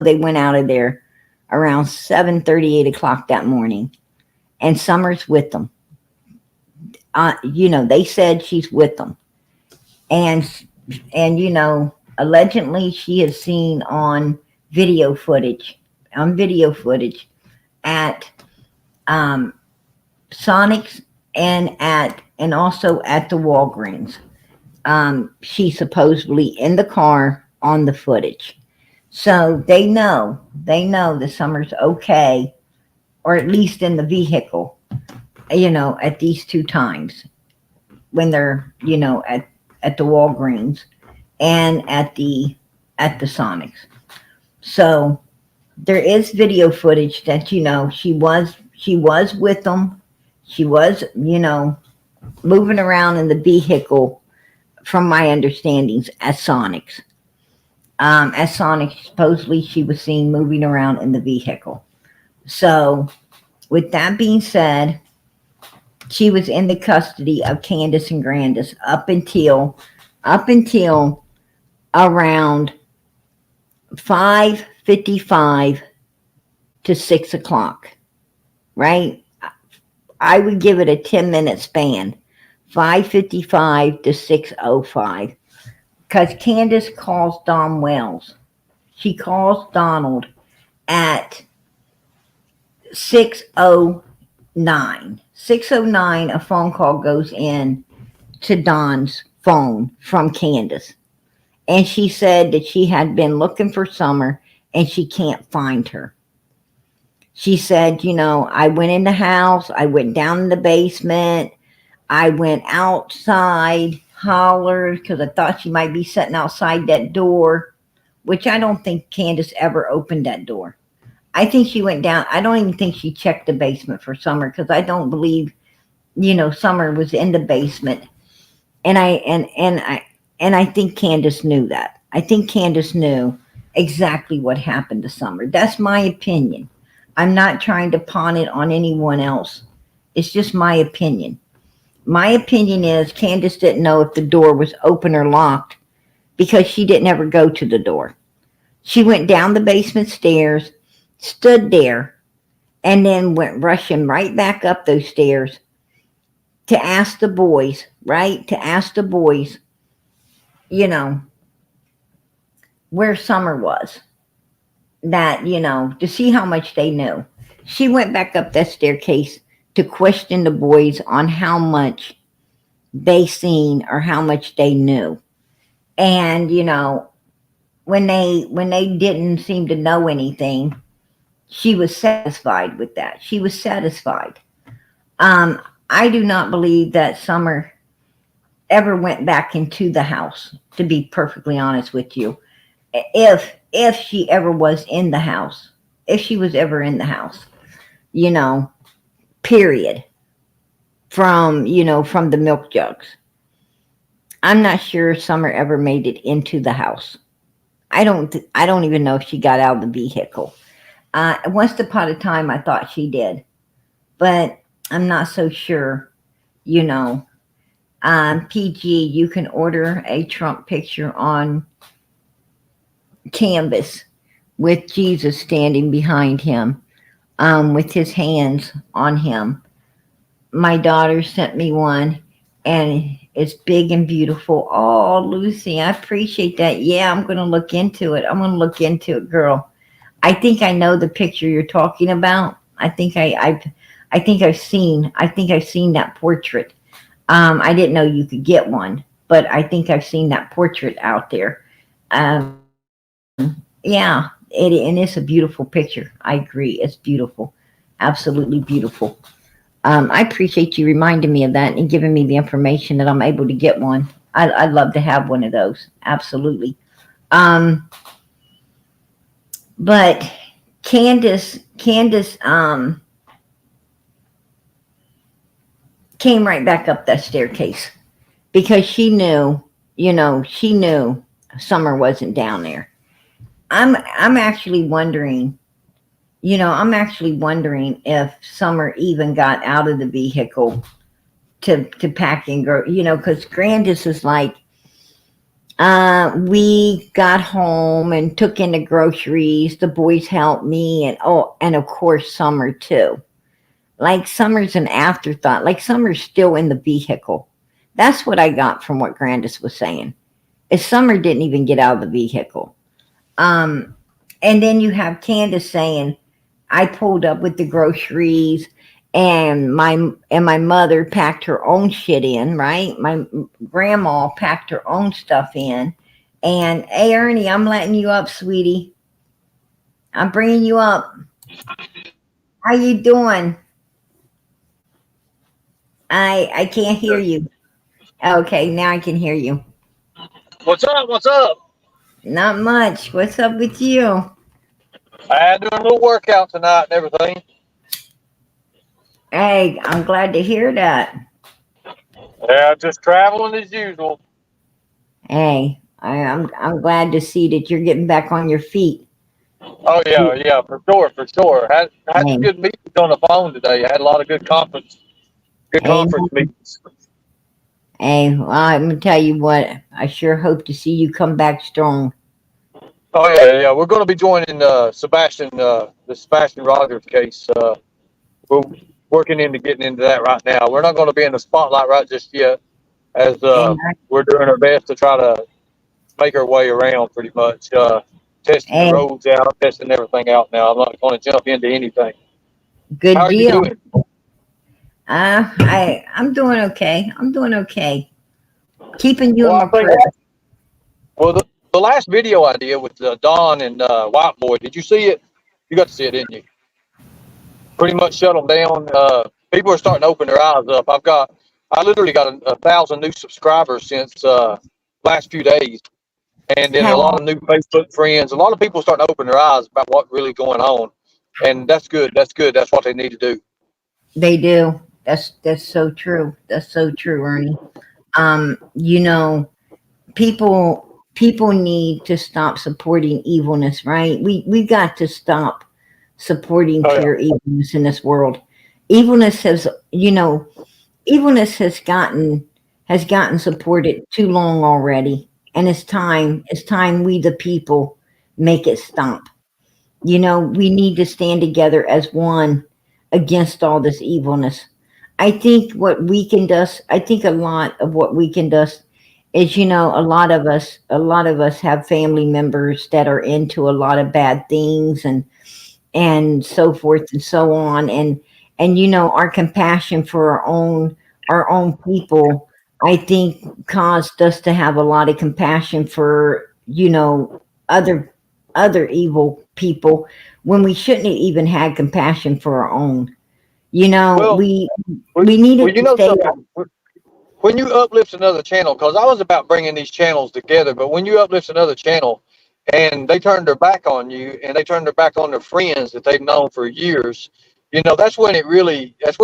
They went out of there around 7:30, 8 o'clock that morning. And Summer's with them. You know, they said she's with them. And you know, allegedly she is seen on video footage at Sonic's and also at the Walgreens. She's supposedly in the car on the footage. So they know that Summer's okay, or at least in the vehicle, you know, at these two times when they're, you know, at the Walgreens and at the Sonics. So there is video footage that, you know, she was with them. She was, you know, moving around in the vehicle, from my understandings, at Sonics. At Sonics, supposedly she was seen moving around in the vehicle. So with that being said, she was in the custody of Candus and Grandis up until around 5:55 to 6 o'clock, right? I would give it a 10-minute span, 5:55 to 6:05, because Candus calls Don Wells. She calls Donald at 6:09. 6:09, a phone call goes in to Don's phone from Candus. And she said that she had been looking for Summer and she can't find her. She said, you know, I went in the house, I went down in the basement, I went outside, hollered, because I thought she might be sitting outside that door, which I don't think Candus ever opened that door. I think she went down. I don't even think she checked the basement for Summer, because I don't believe, you know, Summer was in the basement. And I think Candus knew that. I think Candus knew exactly what happened to Summer. That's my opinion. I'm not trying to pawn it on anyone else. It's just my opinion. My opinion is Candus didn't know if the door was open or locked because she didn't ever go to the door. She went down the basement stairs, stood there, and then went rushing right back up those stairs to ask the boys, right? To ask the boys, you know, where Summer was. That, to see how much they knew. She went back up that staircase to question the boys on how much they seen or how much they knew. And, when they didn't seem to know anything, she was satisfied with that. She was satisfied. I do not believe that Summer ever went back into the house, to be perfectly honest with you. If she ever was in the house, if she was ever in the house, period. From the milk jugs. I'm not sure Summer ever made it into the house. I don't even know if she got out of the vehicle. Once upon a time, I thought she did, but I'm not so sure. PG, you can order a Trump picture on canvas with Jesus standing behind him, with his hands on him. My daughter sent me one, and it's big and beautiful. Oh, Lucy, I appreciate that. Yeah, I'm going to look into it. I'm going to look into it, girl. I think I know the picture you're talking about. I think I've seen that portrait. I didn't know you could get one, but I think I've seen that portrait out there. Yeah, and it's a beautiful picture. I agree. It's beautiful. Absolutely beautiful. I appreciate you reminding me of that and giving me the information that I'm able to get one. I'd love to have one of those. Absolutely. But Candus came right back up that staircase because she knew Summer wasn't down there. I'm actually wondering if Summer even got out of the vehicle to pack and go, because Grandis is like, we got home and took in the groceries. The boys helped me, and of course Summer too. Like Summer's an afterthought. Like Summer's still in the vehicle. That's what I got from what Grandis was saying. Is Summer didn't even get out of the vehicle. And then you have Candus saying, I pulled up with the groceries and my mother packed her own shit in, right? My grandma packed her own stuff in. And hey, Ernie, I'm letting you up, sweetie. I'm bringing you up. How you doing? I can't hear you. Okay, now I can hear you. What's up? What's up? Not much. What's up with you? I doing a little workout tonight and everything. Hey, I'm glad to hear that. Yeah, just traveling as usual. Hey, I'm glad to see that you're getting back on your feet. Oh yeah, for sure. Had Hey, some good meetings on the phone today. I had a lot of good conference hey, meetings. hey. Well, I'm gonna tell you what. I sure hope to see you come back strong. Oh yeah. We're going to be joining the Sebastian Rogers case. We're working into getting into that right now. We're not going to be in the spotlight right just yet, as And we're doing our best to try to make our way around pretty much. Testing the hey, roads out, testing everything out now. I'm not going to jump into anything. How good are you deal. doing? I'm doing okay. I'm doing okay. Keeping you in Well, my I think prayer. the last video I did with Don and White Boy, did you see it? You got to see it, didn't you? Pretty much shut them down. People are starting to open their eyes up. I literally got 1,000 new subscribers since last few days, and then a lot How of new Facebook friends. A lot of people starting to open their eyes about what's really going on, and that's good. That's good. That's what they need to do. they do. That's so true. That's so true, Ernie. You know, people need to stop supporting evilness, right? We got to stop supporting Oh yeah. pure evilness in this world. Evilness has, evilness has gotten supported too long already, and it's time we the people make it stop. We need to stand together as one against all this evilness. I think what weakened us, I think a lot of what weakened us is, a lot of us have family members that are into a lot of bad things, and so forth and so on, and our compassion for our own people, I think, caused us to have a lot of compassion for other evil people, when we shouldn't have even had compassion for our own. Well, We well, needed you to know stay up. something. When you uplift another channel, because I was about bringing these channels together, but when you uplift another channel and they turn their back on you and they turn their back on their friends that they've known for years, that's when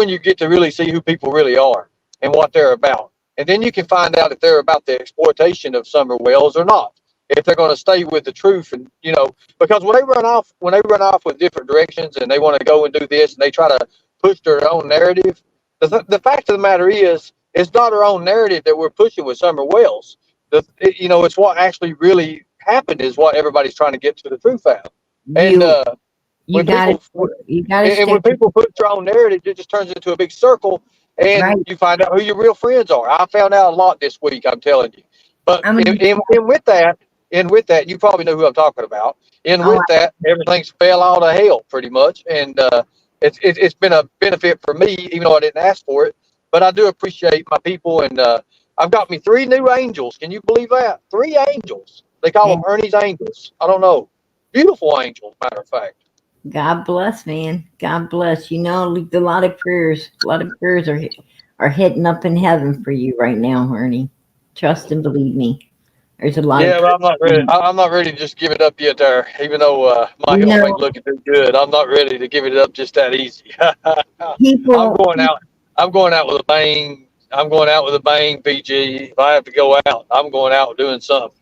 you get to really see who people really are and what they're about. And then you can find out if they're about the exploitation of Summer Wells or not. If they're going to stay with the truth, and because when they run off with different directions and they want to go and do this and they try to push their own narrative, the fact of the matter is, it's not our own narrative that we're pushing with Summer Wells. It's what actually really happened is what everybody's trying to get to the truth out. And You you when gotta people you gotta and stay when people put their own narrative, it just turns into a big circle, right. and you find out who your real friends are. I found out a lot this week, I'm telling you. But I'm gonna and with that, you probably know who I'm talking about. And oh with that, everything's fell out of hell pretty much, and it's been a benefit for me, even though I didn't ask for it. But I do appreciate my people, and I've got me 3 new angels. Can you believe that? 3 angels. They call them and Ernie's angels. I don't know. Beautiful angels, matter of fact. God bless, man. God bless. A lot of prayers are hitting up in heaven for you right now, Ernie. Trust and believe me. There's a lot of Yeah, but I'm not ready. prayers. I'm not ready to just give it up yet. There, even though my You health know, ain't looking too good, I'm not ready to give it up just that easy. I'm people. going out. I'm going out with a bang. I'm going out with a bang, PG. If I have to go out, I'm going out doing something.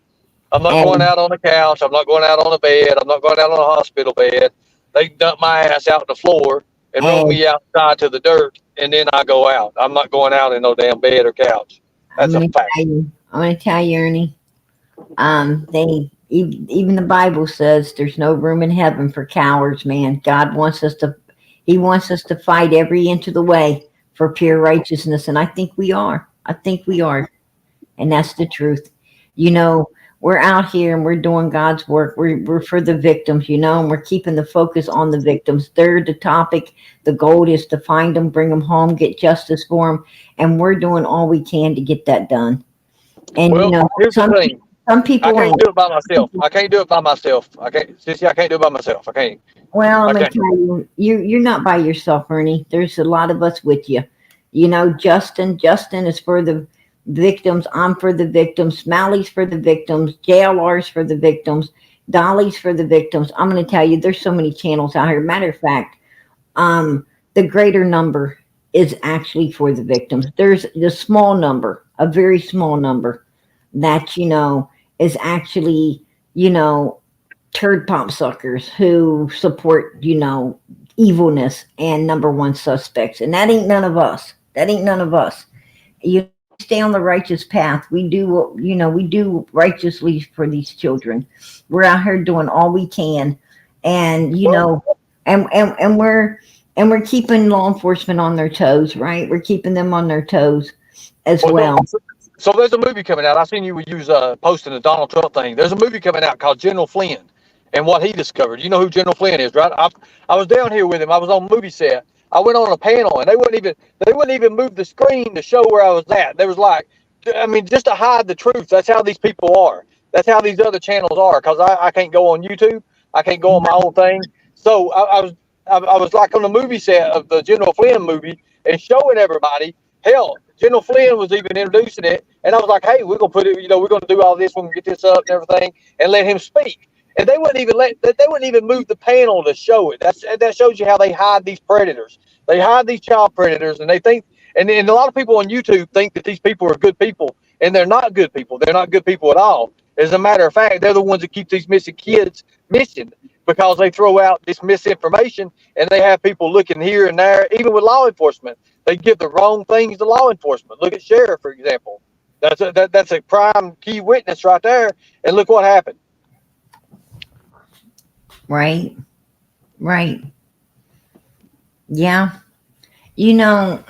I'm not going And out on the couch. I'm not going out on the bed. I'm not going out on a hospital bed. They dump my ass out on the floor and roll and me outside to the dirt, and then I go out. I'm not going out in no damn bed or couch. I'm That's a gonna fact. tell you. I'm gonna tell you, Ernie. Even the Bible says there's no room in heaven for cowards, man. God wants us to. He wants us to fight every inch of the way for pure righteousness, and I think we are. I think we are, and that's the truth. You know, we're out here and we're doing God's work. We're for the victims, and we're keeping the focus on the victims. They're the topic. The goal is to find them, bring them home, get justice for them, and we're doing all we can to get that done. And Well, here's the some thing. some I people can't ain't. do it by myself. I can't do it by myself. I can't, Sissy. I can't do it by myself. I can't. Well, I'm I gonna can't. tell you, you're not by yourself, Ernie. There's a lot of us with you. Justin is for the victims. I'm for the victims. Smalley's for the victims. JLR's for the victims. Dolly's for the victims. I'm gonna tell you, there's so many channels out here. Matter of fact, um, the greater number is actually for the victims. There's the small number, a very small number, that is actually you know turd pop suckers who support, evilness and number one suspects. And that ain't none of us. That ain't none of us. We stay on the righteous path. We do we do righteously for these children. We're out here doing all we can. And, Well, and we're keeping law enforcement on their toes, right? We're keeping them on their toes as well, well. so there's a movie coming out. I seen you would use posting the Donald Trump thing. There's a movie coming out called General Flynn, and what he discovered. You know who General Flynn is, right? I was down here with him. I was on movie set. I went on a panel, and they wouldn't even move the screen to show where I was at. There was like, I mean, just to hide the truth. That's how these people are. That's how these other channels are. Because I can't go on YouTube. I can't go on my own thing. So I was like on the movie set of the General Flynn movie and showing everybody. Hell, General Flynn was even introducing it, and I was like, "Hey, we're gonna put it. We're gonna do all this. We're gonna get this up and everything, and let him speak." And they wouldn't even move the panel to show it. That shows you how they hide these predators. They hide these child predators, and they think, and a lot of people on YouTube think that these people are good people, and they're not good people. They're not good people at all. As a matter of fact, they're the ones that keep these missing kids missing. because they throw out this misinformation and they have people looking here and there. Even with law enforcement, they give the wrong things to law enforcement. Look at sheriff, for example. That's a prime key witness right there. And look what happened. Right. Right. Yeah. You know,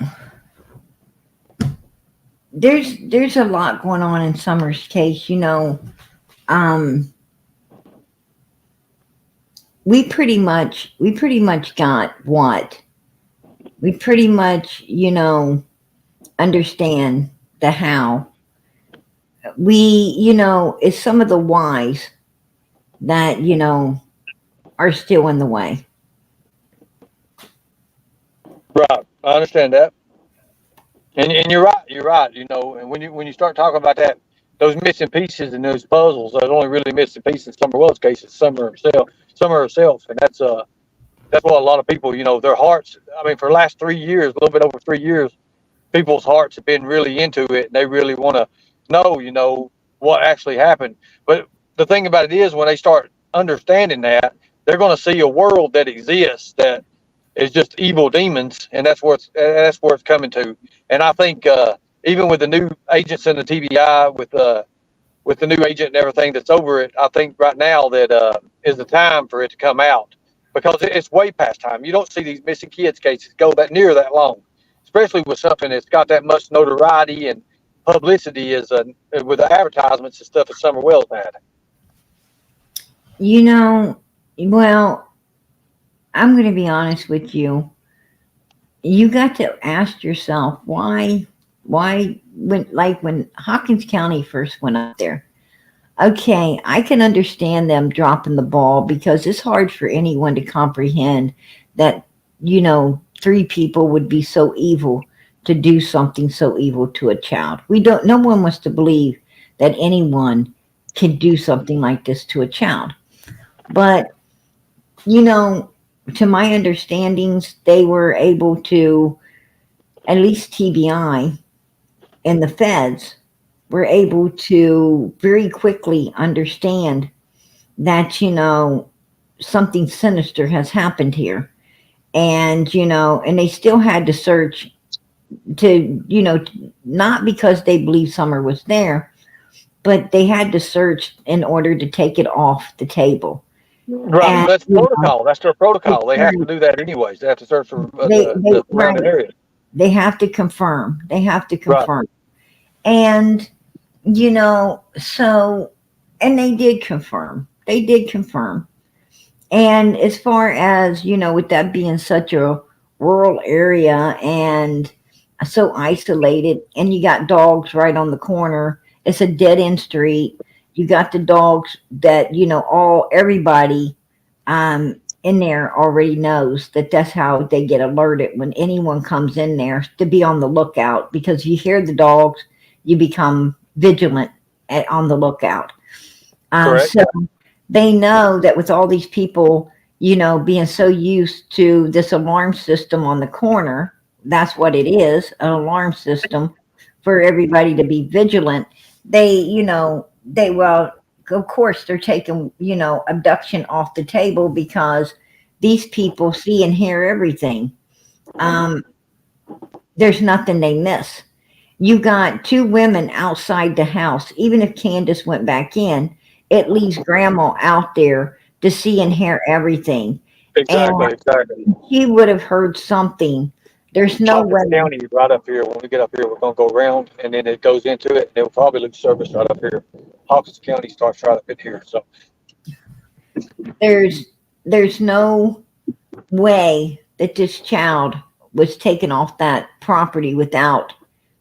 there's a lot going on in Summer's case. You know, um, we pretty much got what we pretty much, you know, understand the how. We, you know, it's some of the whys that, you know, are still in the way. Right. I understand that. And you're right. You're right. You know, and when you start talking about that, those missing pieces and those puzzles, there's only really missing pieces in Summer Wells' case is Summer herself, and that's what a lot of people, you know, their hearts. I mean, for the last 3 years, a little bit over 3 years, people's hearts have been really into it, and they really want to know, you know, what actually happened. But the thing about it is, when they start understanding that, they're going to see a world that exists that is just evil demons, and that's where it's coming to. And I think even with the new agents in the TBI, with the new agent and everything that's over it, I think right now that is the time for it to come out, because it's way past time. You don't see these missing kids cases go that long, especially with something that's got that much notoriety and publicity as with the advertisements and stuff that Summer Wells had. You know, well, I'm going to be honest with you. You got to ask yourself when Hawkins County first went up there. Okay, I can understand them dropping the ball because it's hard for anyone to comprehend that, you know, three people would be so evil to do something so evil to a child. No one wants to believe that anyone can do something like this to a child. But, you know, to my understandings, they were able to, at least TBI and the feds were able to very quickly understand that, you know, something sinister has happened here. And, you know, and they still had to search to, you know, not because they believed Summer was there, but they had to search in order to take it off the table. Right, And that's protocol. That's their protocol. They have to do that anyways. They have to search for the surrounding right, area. they have to confirm. They have to Right. confirm. And, you know, so, and they did confirm. They did confirm. And as far as, you know, with that being such a rural area and so isolated, and you got dogs right on the corner, it's a dead end street. You got the dogs that, you know, everybody in there already knows that that's how they get alerted when anyone comes in there, to be on the lookout, because you hear the dogs, you become vigilant on the lookout. Correct. So they know that with all these people, you know, being so used to this alarm system on the corner, that's what it is, an alarm system for everybody to be vigilant. They, you know, well, of course, they're taking, you know, abduction off the table because these people see and hear everything. There's nothing they miss. You got two women outside the house. Even if Candus went back in, it leaves grandma out there to see and hear everything. Exactly. And Exactly. she would have heard something. There's no way. Hawkins County is right up here. When we get up here, we're going to go around, and then it goes into it, and it'll probably lose service right up here. Hawkins County starts right up in here. So There's no way that this child was taken off that property without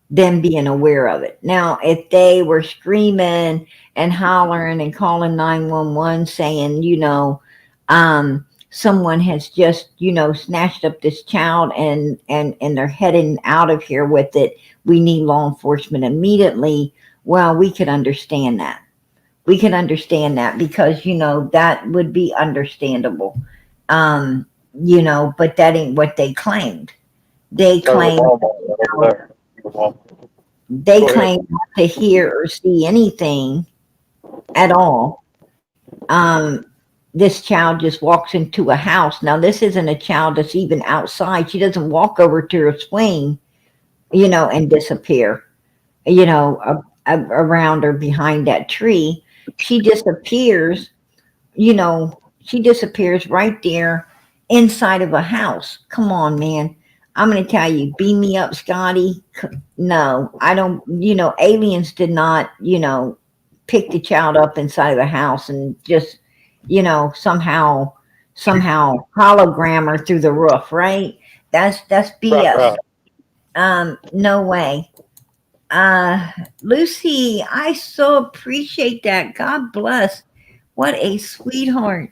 them being aware of it. Now, if they were screaming and hollering and calling 911 saying, you know, someone has just, you know, snatched up this child and they're heading out of here with it, we need law enforcement immediately. Well, we could understand that. We can understand that because, you know, that would be understandable. You know, but that ain't what they claimed. They claimed not to hear or see anything at all. this child just walks into a house. Now, this isn't a child that's even outside. She doesn't walk over to her swing, and disappear, around or behind that tree. She disappears, she disappears right there inside of a house. Come on, man. I'm going to tell you, beam me up, Scotty. No, I don't, aliens did not, pick the child up inside of a house and just, somehow hologram her through the roof, right? That's BS. Right. No way. Lucy, I so appreciate that. God bless. What a sweetheart.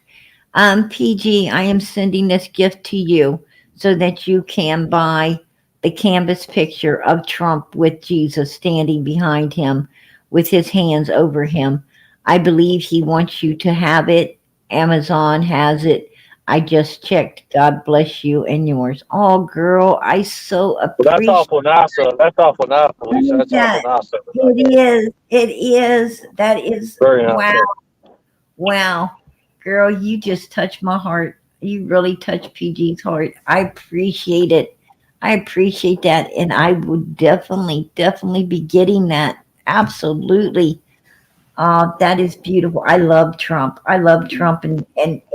PG, I am sending this gift to you so that you can buy the canvas picture of Trump with Jesus standing behind him with his hands over him. I believe he wants you to have it. Amazon has it. I just checked. God bless you and yours. Oh, girl, I so Well, that's appreciate awful nice. That's awful nice, Lisa. That's awful that. nice of her. It is. It is. That is. Very nice. Wow. Wow. Girl, you just touched my heart. You really touched PG's heart. I appreciate it. I appreciate that. And I would definitely be getting that. Absolutely. That is beautiful. I love Trump. I love Trump, and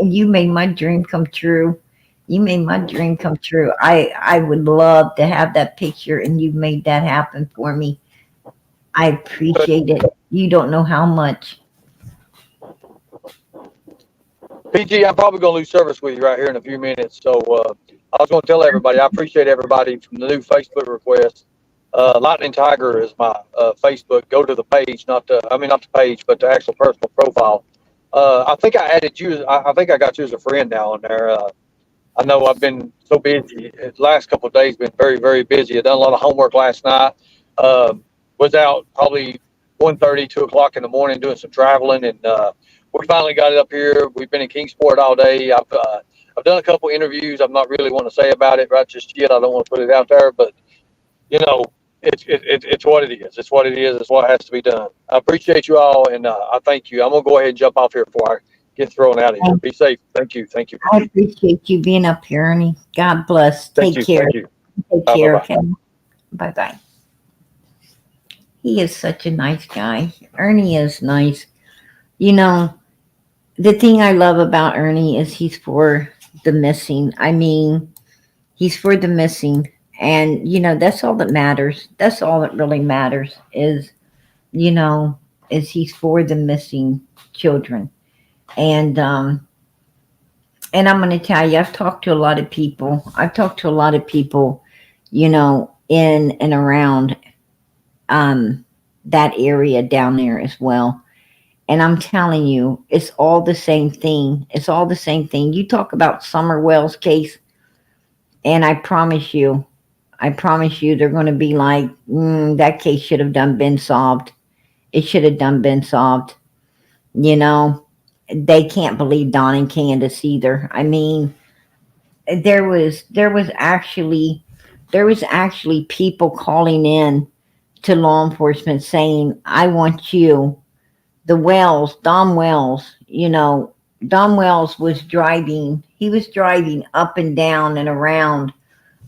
you made my dream come true. You made my dream come true. I would love to have that picture, and you made that happen for me. I appreciate it. You don't know how much. PG, I'm probably going to lose service with you right here in a few minutes. So I was going to tell everybody, I appreciate everybody from the new Facebook request. Lightning Tiger is my Facebook. Go to the page, not the page, but the actual personal profile. I think I added you. I think I got you as a friend now on there. I know I've been so busy. The last couple of days been very, very busy. I done a lot of homework last night. Was out probably 1:30, 2 o'clock in the morning doing some traveling, and we finally got it up here. We've been in Kingsport all day. I've done a couple interviews. I'm not really want to say about it right just yet. I don't want to put it out there, but it's what it is. It's what it is. It's what has to be done. I appreciate you all, and I thank you. I'm gonna go ahead and jump off here before I get thrown out of here. Be safe. Thank you. Thank you. I appreciate you being up here, Ernie. God bless. Thank Take you. care. Thank you. Take Bye, care. bye-bye. Okay. Bye bye. He is such a nice guy. Ernie is nice. The thing I love about Ernie is he's for the missing. I mean, he's for the missing. And, that's all that matters. That's all that really matters is he's for the missing children. And I'm going to tell you, I've talked to a lot of people. In and around that area down there as well. And I'm telling you, it's all the same thing. It's all the same thing. You talk about Summerwell's case, and I promise you, they're going to be like, that case should have been solved. It should have been solved. They can't believe Don and Candus either. I mean, there was actually people calling in to law enforcement saying, I want you. Don Wells, Don Wells was driving up and down and around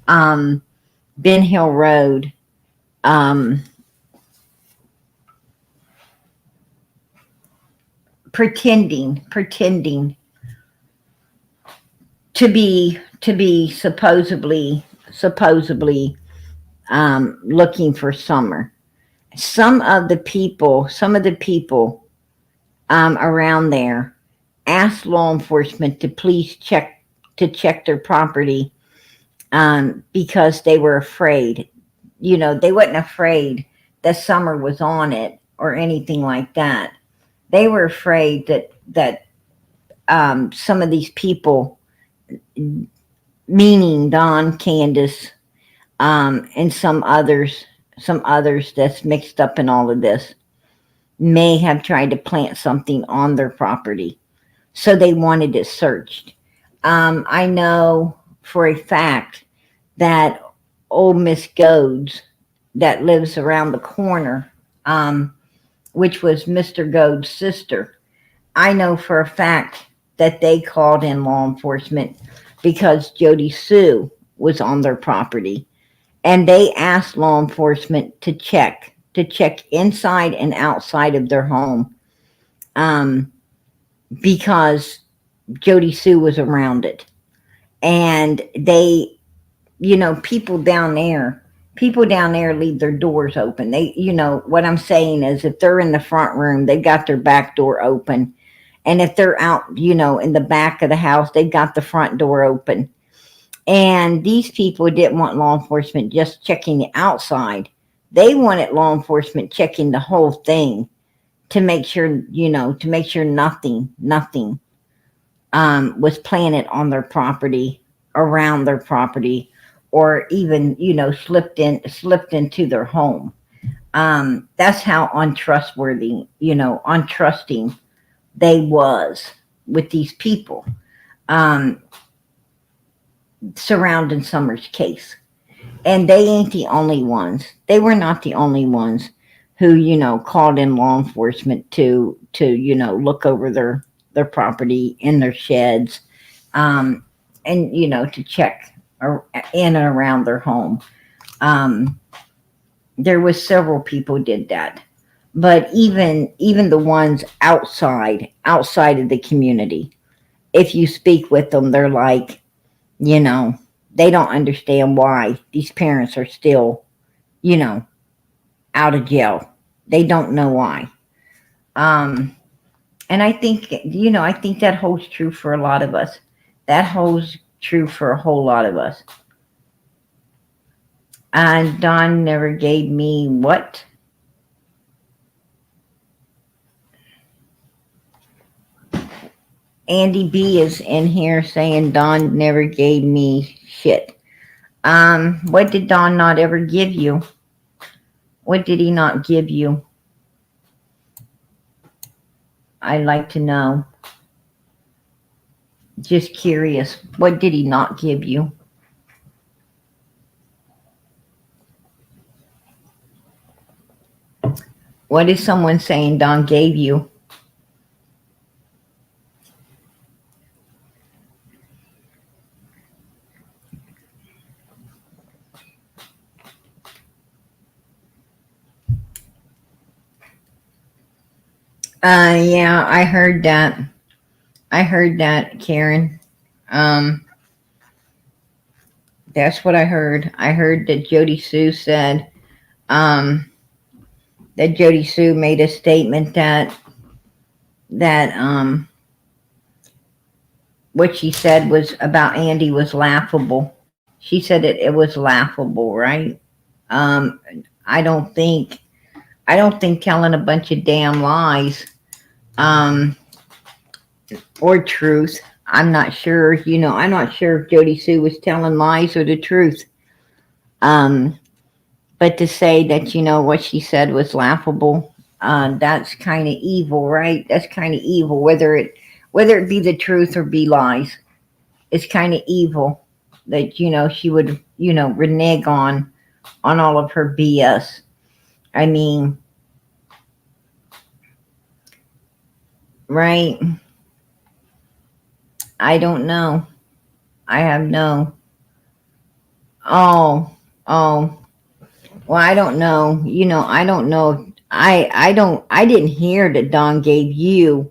Ben Hill Road, pretending to be supposedly looking for Summer. Some of the people around there asked law enforcement to please check their property because they were afraid. They wasn't afraid that Summer was on it or anything like that. They were afraid that some of these people, meaning Don, Candus, and some others that's mixed up in all of this, may have tried to plant something on their property. So they wanted it searched. I know for a fact that old Miss Goads that lives around the corner, which was Mr. Goads' sister, I know for a fact that they called in law enforcement because Jody Sue was on their property. And they asked law enforcement to check inside and outside of their home, because Jody Sue was around it. And they, people down there leave their doors open. They, what I'm saying is if they're in the front room, they've got their back door open. And if they're out, in the back of the house, they've got the front door open. And these people didn't want law enforcement just checking the outside. They wanted law enforcement checking the whole thing to make sure, nothing was planted on their property, around their property, or even, slipped into their home. That's how untrustworthy, untrusting they was with these people. Surrounding Summers' case. And they ain't the only ones. They were not the only ones who, called in law enforcement to look over their property in their sheds, and, to check in and around their home. There was several people did that. But even the ones outside of the community, if you speak with them, they're like, they don't understand why these parents are still, out of jail. They don't know why. And I think, I think that holds true for a lot of us. That holds true for a whole lot of us. And Don never gave me what? Andy B is in here saying Don never gave me shit. What did Don not ever give you? What did he not give you? I'd like to know. Just curious. What did he not give you? What is someone saying Don gave you? Yeah, I heard that. Karen. That's what I heard. I heard that Jody Sue said, that Jody Sue made a statement that what she said was about Andy was laughable. She said it was laughable, right? I don't think telling a bunch of damn lies, or truth. I'm not sure, I'm not sure if Jody Sue was telling lies or the truth. But to say that, what she said was laughable, that's kind of evil, right? That's kind of evil, whether it be the truth or be lies. It's kind of evil that, she would, renege on all of her BS. I mean, right? I don't know. I have no. Oh. Well, I don't know. I don't know. I didn't hear that Don gave you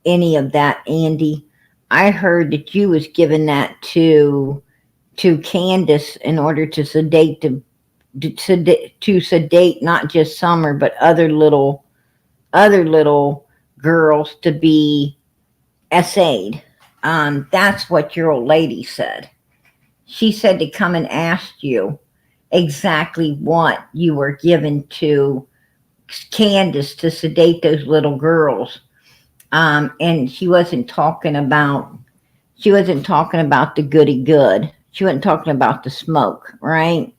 any of that, Andy. I heard that you was giving that to Candus in order to sedate not just Summer but other little girls to be essayed. That's what your old lady said. She said to come and ask you exactly what you were given to Candus to sedate those little girls. And she wasn't talking about the goody good. She wasn't talking about the smoke, right?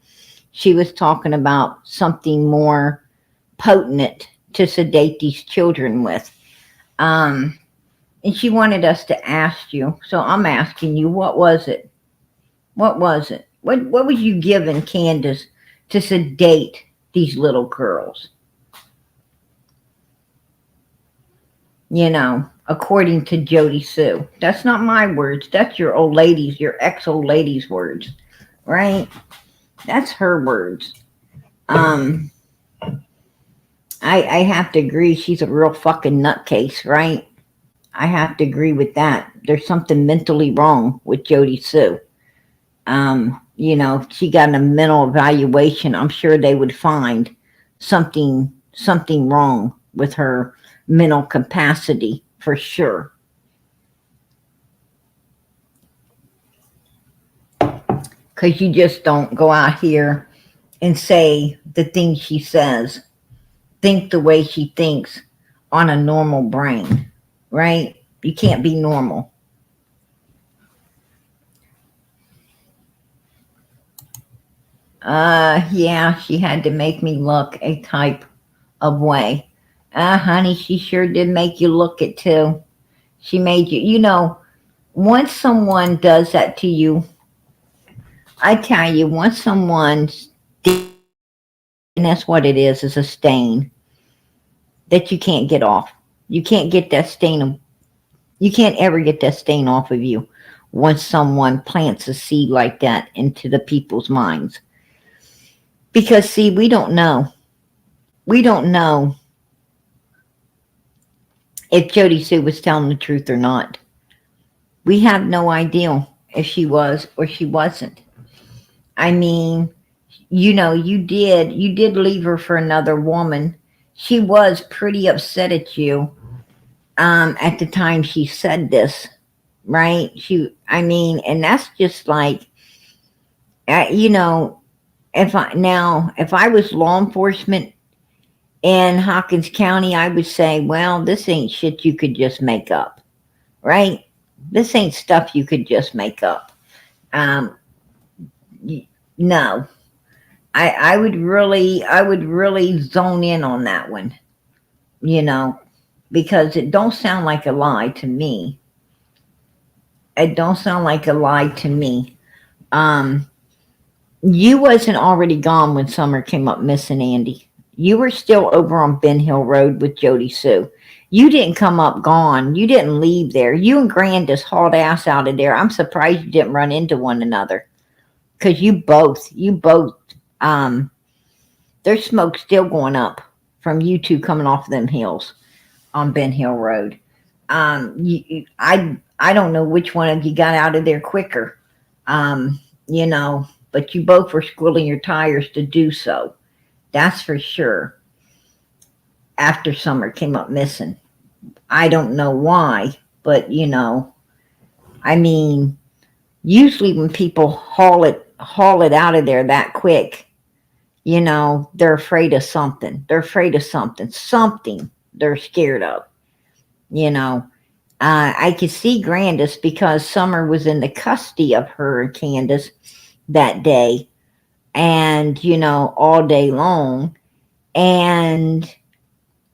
She was talking about something more potent to sedate these children with. And she wanted us to ask you. So I'm asking you, what was it? What was it? What was you giving Candus to sedate these little girls? according to Jody Sue. That's not my words. That's your old lady's, your ex-old lady's words, right? That's her words. I have to agree she's a real fucking nutcase, right? I have to agree with that. There's something mentally wrong with Jody Sue. If she got a mental evaluation, I'm sure they would find something wrong with her mental capacity for sure. Because you just don't go out here and say the things she says, think the way she thinks on a normal brain, right? You can't be normal. Yeah, she had to make me look a type of way. Honey, she sure did make you look it too. She made you, once someone does that to you, I tell you, once someone's, and that's what it is a stain that you can't get off. You can't get that stain. You can't ever get that stain off of you once someone plants a seed like that into the people's minds. Because, see, we don't know. We don't know if Jody Sue was telling the truth or not. We have no idea if she was or she wasn't. I mean, you did leave her for another woman. She was pretty upset at you at the time she said this, right? And that's just like, if I was law enforcement in Hawkins County, I would say, well, this ain't shit you could just make up, right? This ain't stuff you could just make up. No, I would really zone in on that one, because it don't sound like a lie to me. It don't sound like a lie to me. You wasn't already gone when Summer came up missing, Andy. You were still over on Ben Hill Road with Jody Sue. You didn't come up gone. You didn't leave there. You and Grandis hauled ass out of there. I'm surprised you didn't run into one another. Because you both, there's smoke still going up from you two coming off them hills on Ben Hill Road. I don't know which one of you got out of there quicker, but you both were squealing your tires to do so. That's for sure. After Summer came up missing. I don't know why, but usually when people haul it out of there that quick, they're afraid of something. They're afraid of something. Something they're scared of. I could see Grandis because Summer was in the custody of her and Candus that day, and all day long. And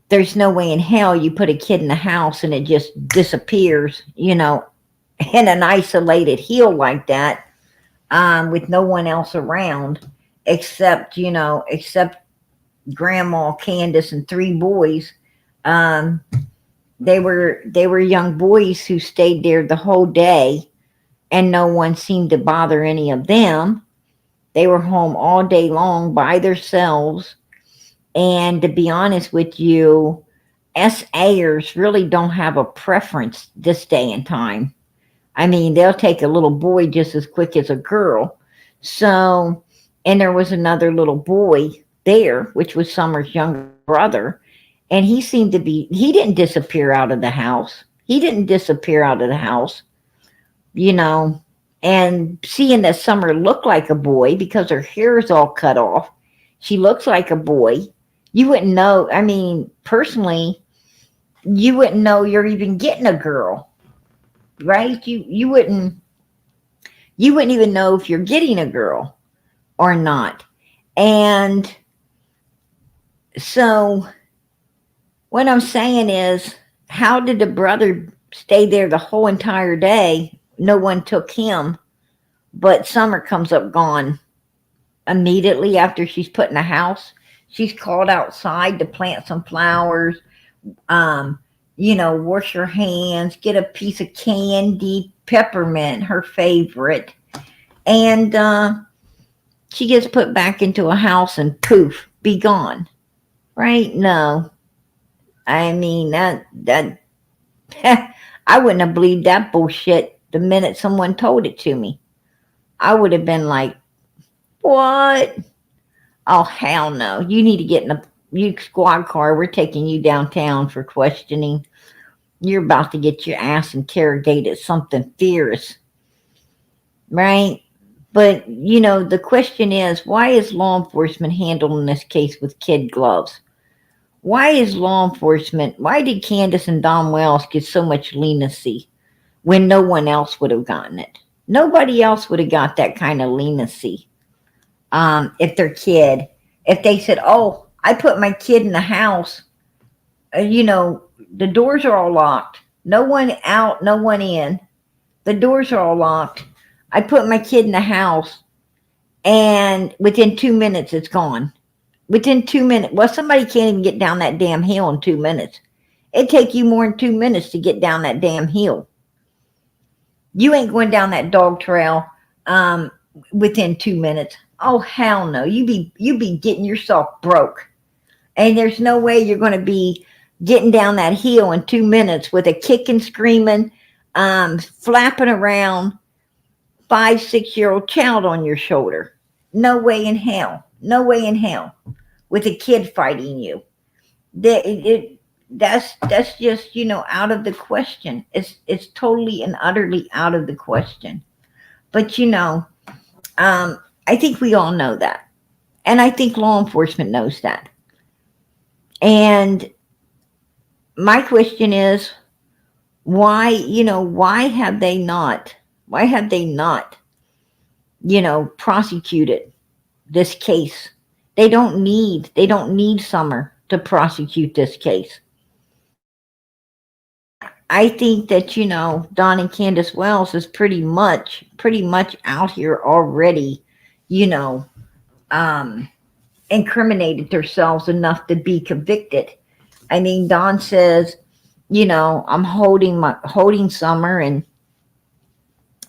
there's no way in hell you put a kid in the house and it just disappears, in an isolated hill like that, with no one else around except Grandma, Candus, and three boys. They were young boys who stayed there the whole day, and no one seemed to bother any of them. They were home all day long by themselves. And to be honest with you, SAers really don't have a preference this day and time. They'll take a little boy just as quick as a girl. So, and there was another little boy there, which was Summer's younger brother. And he didn't disappear out of the house. And seeing that Summer looked like a boy because her hair is all cut off. She looks like a boy. You wouldn't know. Personally, you wouldn't know you're even getting a girl, right? You wouldn't even know if you're getting a girl or not. And so what I'm saying is, how did the brother stay there the whole entire day? No one took him, but Summer comes up gone immediately after she's put in the house. She's called outside to plant some flowers. wash your hands, get a piece of candy, peppermint, her favorite. And she gets put back into a house and poof, be gone. Right? No. I mean, that I wouldn't have believed that bullshit the minute someone told it to me. I would have been like, what? Oh, hell no. You need to get in a squad car. We're taking you downtown for questioning. You're about to get your ass interrogated, something fierce. Right? But, the question is, why is law enforcement handling this case with kid gloves? Why did Candus and Don Wells get so much leniency when no one else would have gotten it? Nobody else would have got that kind of leniency. If they said, oh, I put my kid in the house, the doors are all locked. No one out, no one in. The doors are all locked. I put my kid in the house, and within 2 minutes, it's gone. Within 2 minutes. Well, somebody can't even get down that damn hill in 2 minutes. It'd take you more than 2 minutes to get down that damn hill. You ain't going down that dog trail within 2 minutes. Oh, hell no. You be getting yourself broke. And there's no way you're going to be getting down that hill in 2 minutes with a kicking, screaming, flapping around 5-6-year-old child on your shoulder. No way in hell. No way in hell. With a kid fighting you. That's just, out of the question. It's totally and utterly out of the question. But, I think we all know that. And I think law enforcement knows that. And my question is, why have they not prosecuted this case? They don't need Summer to prosecute this case. I think that, Don and Candus Wells is pretty much out here already, incriminated themselves enough to be convicted. I mean, Don says, I'm holding Summer, and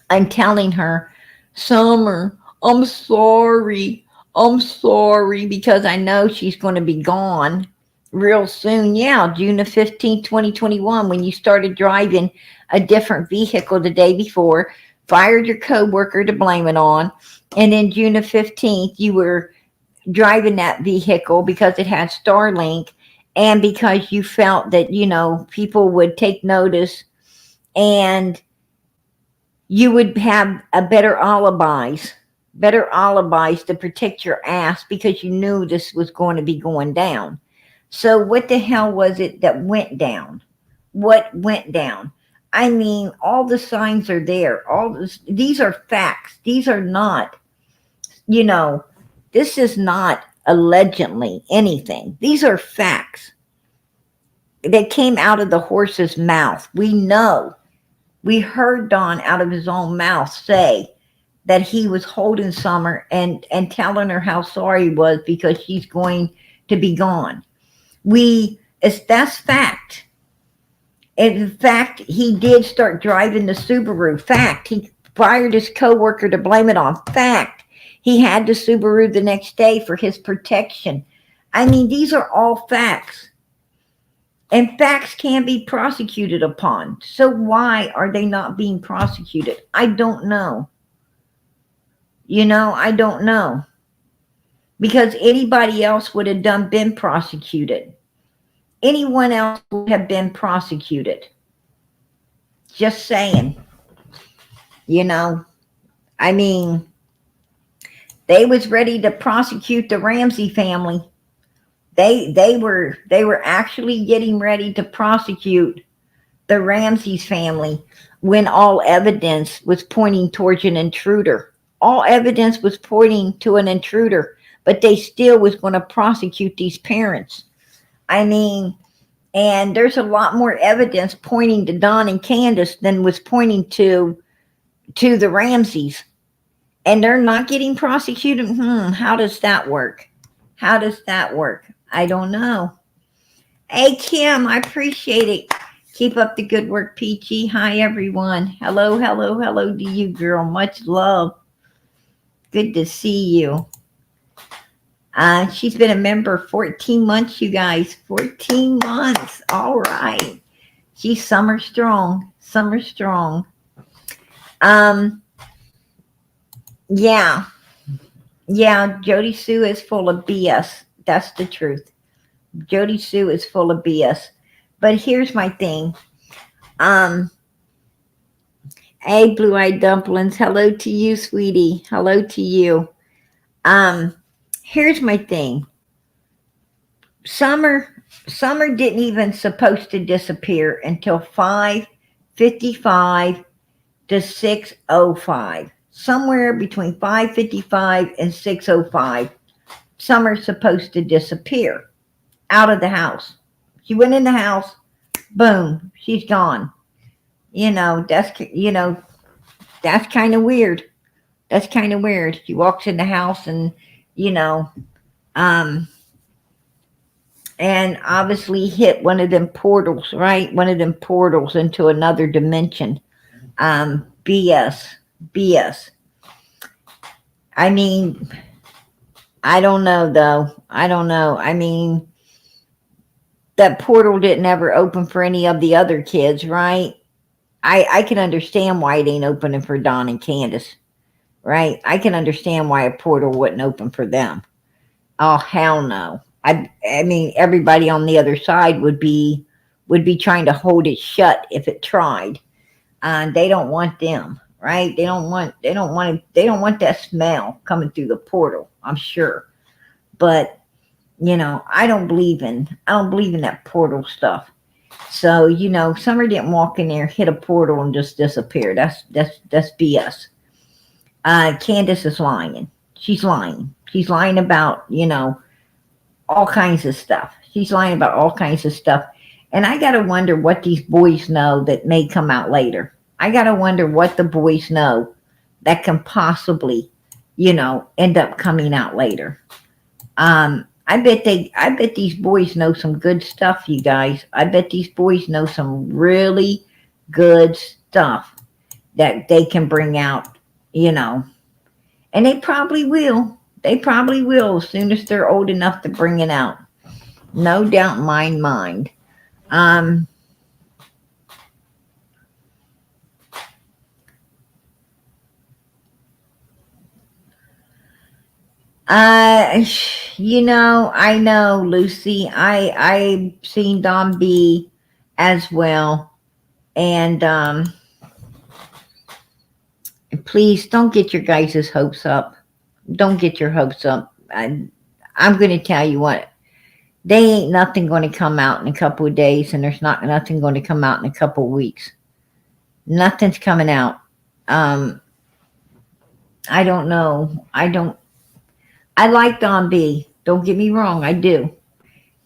I'm telling her, Summer, I'm sorry, because I know she's going to be gone real soon. Yeah, June the 15th, 2021, when you started driving a different vehicle the day before, fired your coworker to blame it on, and then June the 15th, you were driving that vehicle because it had Starlink, and because you felt that, people would take notice and you would have a better alibis to protect your ass because you knew this was going to be going down. So what the hell was it that went down? What went down? I mean, all the signs are there. These are facts. These are not, this is not allegedly anything. These are facts that came out of the horse's mouth. We know. We heard Don out of his own mouth say that he was holding Summer and telling her how sorry he was because she's going to be gone. That's fact. In fact, he did start driving the Subaru. Fact, he fired his coworker to blame it on. Fact, he had the Subaru the next day for his protection. I mean, these are all facts. And facts can be prosecuted upon. So why are they not being prosecuted? I don't know. I don't know. Because anybody else would have been prosecuted. Anyone else would have been prosecuted. Just saying. I mean, they was ready to prosecute the Ramsey family. They were actually getting ready to prosecute the Ramsey's family when all evidence was pointing towards an intruder. All evidence was pointing to an intruder, but they still was going to prosecute these parents. I mean, and there's a lot more evidence pointing to Don and Candus than was pointing to the Ramseys. And they're not getting prosecuted? How does that work? I don't know. Hey, Kim, I appreciate it. Keep up the good work, Peachy. Hi, everyone. Hello, hello, hello to you, girl. Much love. Good to see you. She's been a member 14 months, you guys. 14 months. All right. She's summer strong. Summer strong. Yeah. Yeah, Jody Sue is full of BS. That's the truth. Jody Sue is full of BS. But here's my thing. Hey, blue-eyed dumplings. Hello to you, sweetie. Hello to you. Here's my thing. Summer didn't even supposed to disappear until 5:55 to 6:05. Somewhere between 5:55 and 6:05. Summer's supposed to disappear out of the house. She went in the house, boom, she's gone. That's kind of weird. That's kind of weird. She walks in the house and and obviously hit one of them portals, right? One of them portals into another dimension. BS. I mean, I don't know though. I don't know. I mean, that portal didn't ever open for any of the other kids, right? I can understand why it ain't opening for Don and Candus, right? I can understand why a portal wouldn't open for them. Oh, hell no. I mean, everybody on the other side would be trying to hold it shut if it tried. They don't want them, right? They don't want that smell coming through the portal, I'm sure. But I don't believe in that portal stuff. So, Summer didn't walk in there, hit a portal, and just disappear. That's BS. Candus is lying. She's lying. She's lying about, all kinds of stuff. She's lying about all kinds of stuff. And I got to wonder what these boys know that may come out later. I got to wonder what the boys know that can possibly, end up coming out later. I bet these boys know some good stuff, you guys. I bet these boys know some really good stuff that they can bring out, and they probably will. They probably will as soon as they're old enough to bring it out. No doubt in my mind. I know, Lucy. I've seen Don B as well. And please don't get your guys' hopes up. Don't get your hopes up. I'm going to tell you what. They ain't nothing going to come out in a couple of days, and there's nothing going to come out in a couple of weeks. Nothing's coming out. I don't know. I like Don B. Don't get me wrong, I do.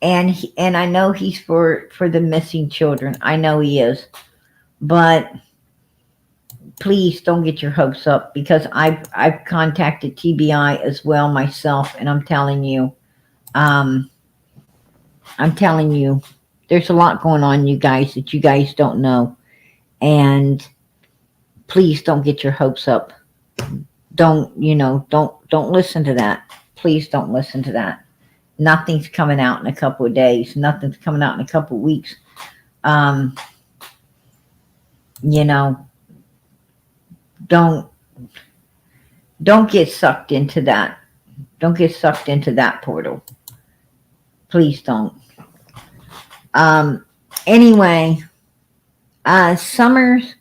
And I know he's for the missing children. I know he is. But please don't get your hopes up, because I've contacted TBI as well myself, and I'm telling you, there's a lot going on, you guys, that you guys don't know. And please don't get your hopes up. Don't listen to that. Please don't listen to that. Nothing's coming out in a couple of days. Nothing's coming out in a couple of weeks. Don't get sucked into that. Don't get sucked into that portal. Please don't. Anyway, Summers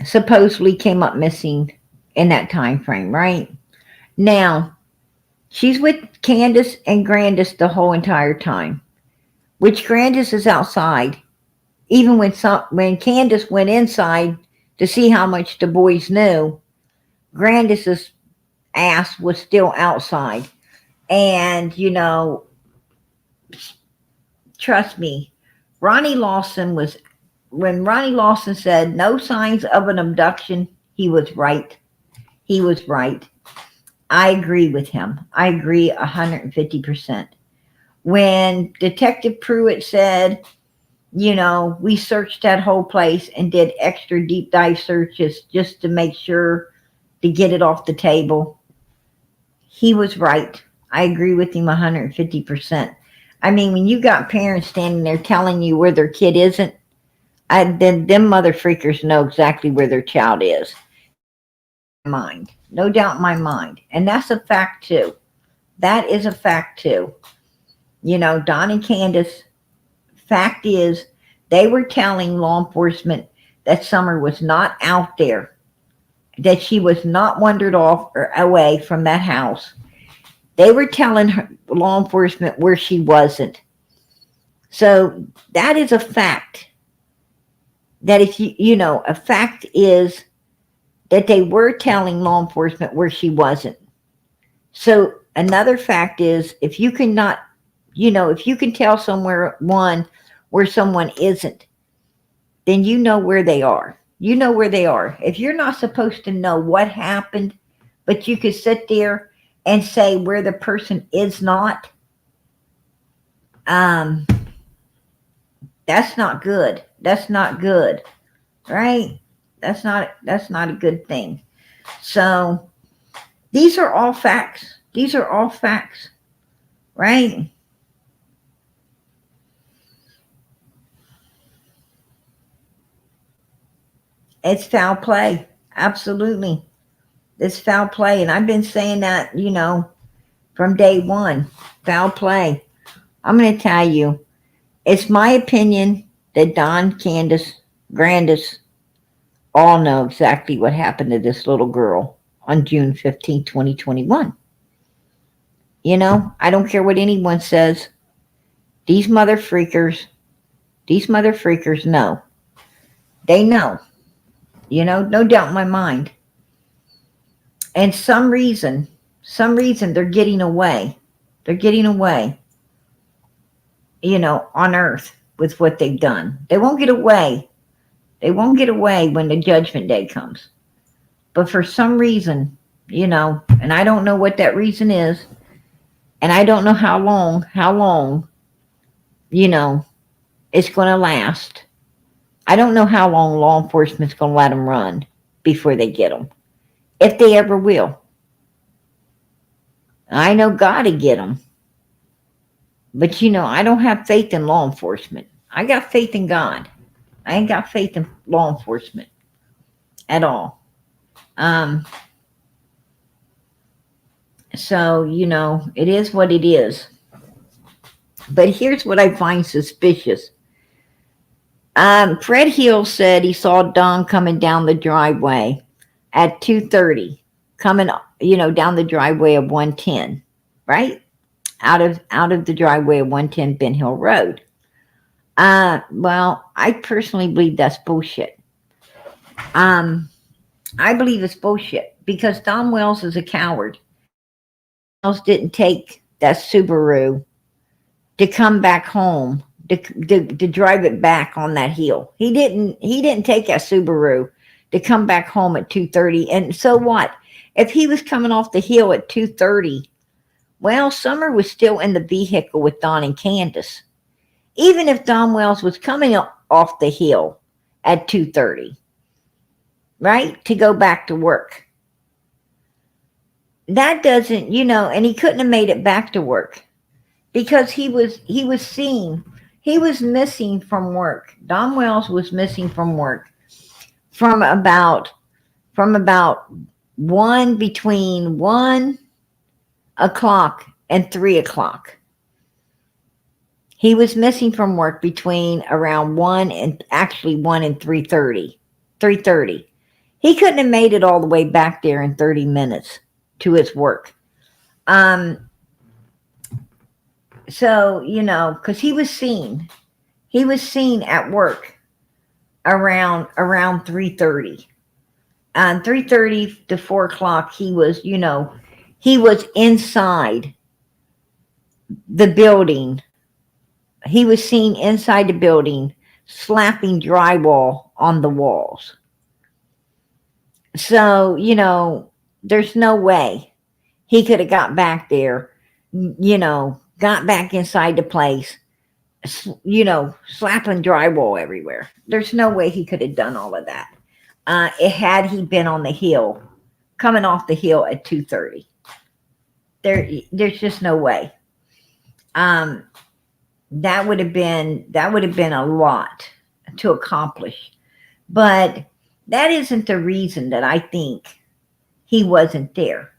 supposedly came up missing in that time frame, right? Now, she's with Candus and Grandis the whole entire time, which Grandis is outside. Even when Candus went inside to see how much the boys knew, Grandis's ass was still outside. And, trust me, when Ronnie Lawson said no signs of an abduction, he was right. He was right. I agree with him. I agree 150%. When Detective Pruitt said You know, we searched that whole place and did extra deep dive searches just to make sure to get it off the table. He was right. I agree with him 150%. I mean, when you got parents standing there telling you where their kid isn't, then them mother freakers know exactly where their child is. Mind. No doubt in my mind. And that's a fact too. That is a fact too. You know, Don and Candus, fact is, they were telling law enforcement that Summer was not out there, that she was not wandered off or away from that house. They were telling law enforcement where she wasn't. So that is a fact. That if you know, a fact is that they were telling law enforcement where she wasn't. So another fact is, if you cannot, you know, if you can tell somewhere where someone isn't, then you know where they are. You know where they are. If you're not supposed to know what happened, but you could sit there and say where the person is not, that's not good. That's not good, right? That's not a good thing. So these are all facts. These are all facts, right? It's foul play. Absolutely. It's foul play. And I've been saying that, you know, from day one. Foul play. I'm going to tell you, it's my opinion that Don, Candus, Grandis all know exactly what happened to this little girl on June 15, 2021. You know, I don't care what anyone says. These mother freakers know. They know. You know, no doubt in my mind. And some reason they're getting away. They're getting away, you know, on earth with what they've done. They won't get away. They won't get away when the judgment day comes. But for some reason, you know, and I don't know what that reason is, and I don't know how long, you know, it's going to last. I don't know how long law enforcement's going to let them run before they get them, if they ever will. I know God to get them. But, you know, I don't have faith in law enforcement. I got faith in God. I ain't got faith in law enforcement at all. So, you know, it is what it is. But here's what I find suspicious. Fred Hill said he saw Don coming down the driveway at 2:30, coming, you know, down the driveway of 110, right? Out of the driveway of 110 Ben Hill Road. Well, I personally believe that's bullshit. I believe it's bullshit because Don Wells is a coward. Wells didn't take that Subaru to come back home to drive it back on that hill. He didn't take that Subaru to come back home at 2:30. And so what? If he was coming off the hill at 2:30, well, Summer was still in the vehicle with Don and Candus. Even if Don Wells was coming off the hill at 2:30, right, to go back to work, that doesn't, you know, and he couldn't have made it back to work because he was missing from work. Don Wells was missing from work from about between 1 o'clock and 3 o'clock. He was missing from work between around 1 and 3:30. 3:30. He couldn't have made it all the way back there in 30 minutes to his work. So, you know, because he was seen at work around 3:30. 3:30 to 4 o'clock, he was, you know, he was inside the building. He was seen inside the building slapping drywall on the walls. So, you know, there's no way he could have got back there, you know, got back inside the place slapping drywall everywhere. There's no way he could have done all of that. It had he been on the hill, coming off the hill at 2:30. There's just no way. Um, that would have been a lot to accomplish. But that isn't the reason that I think he wasn't there.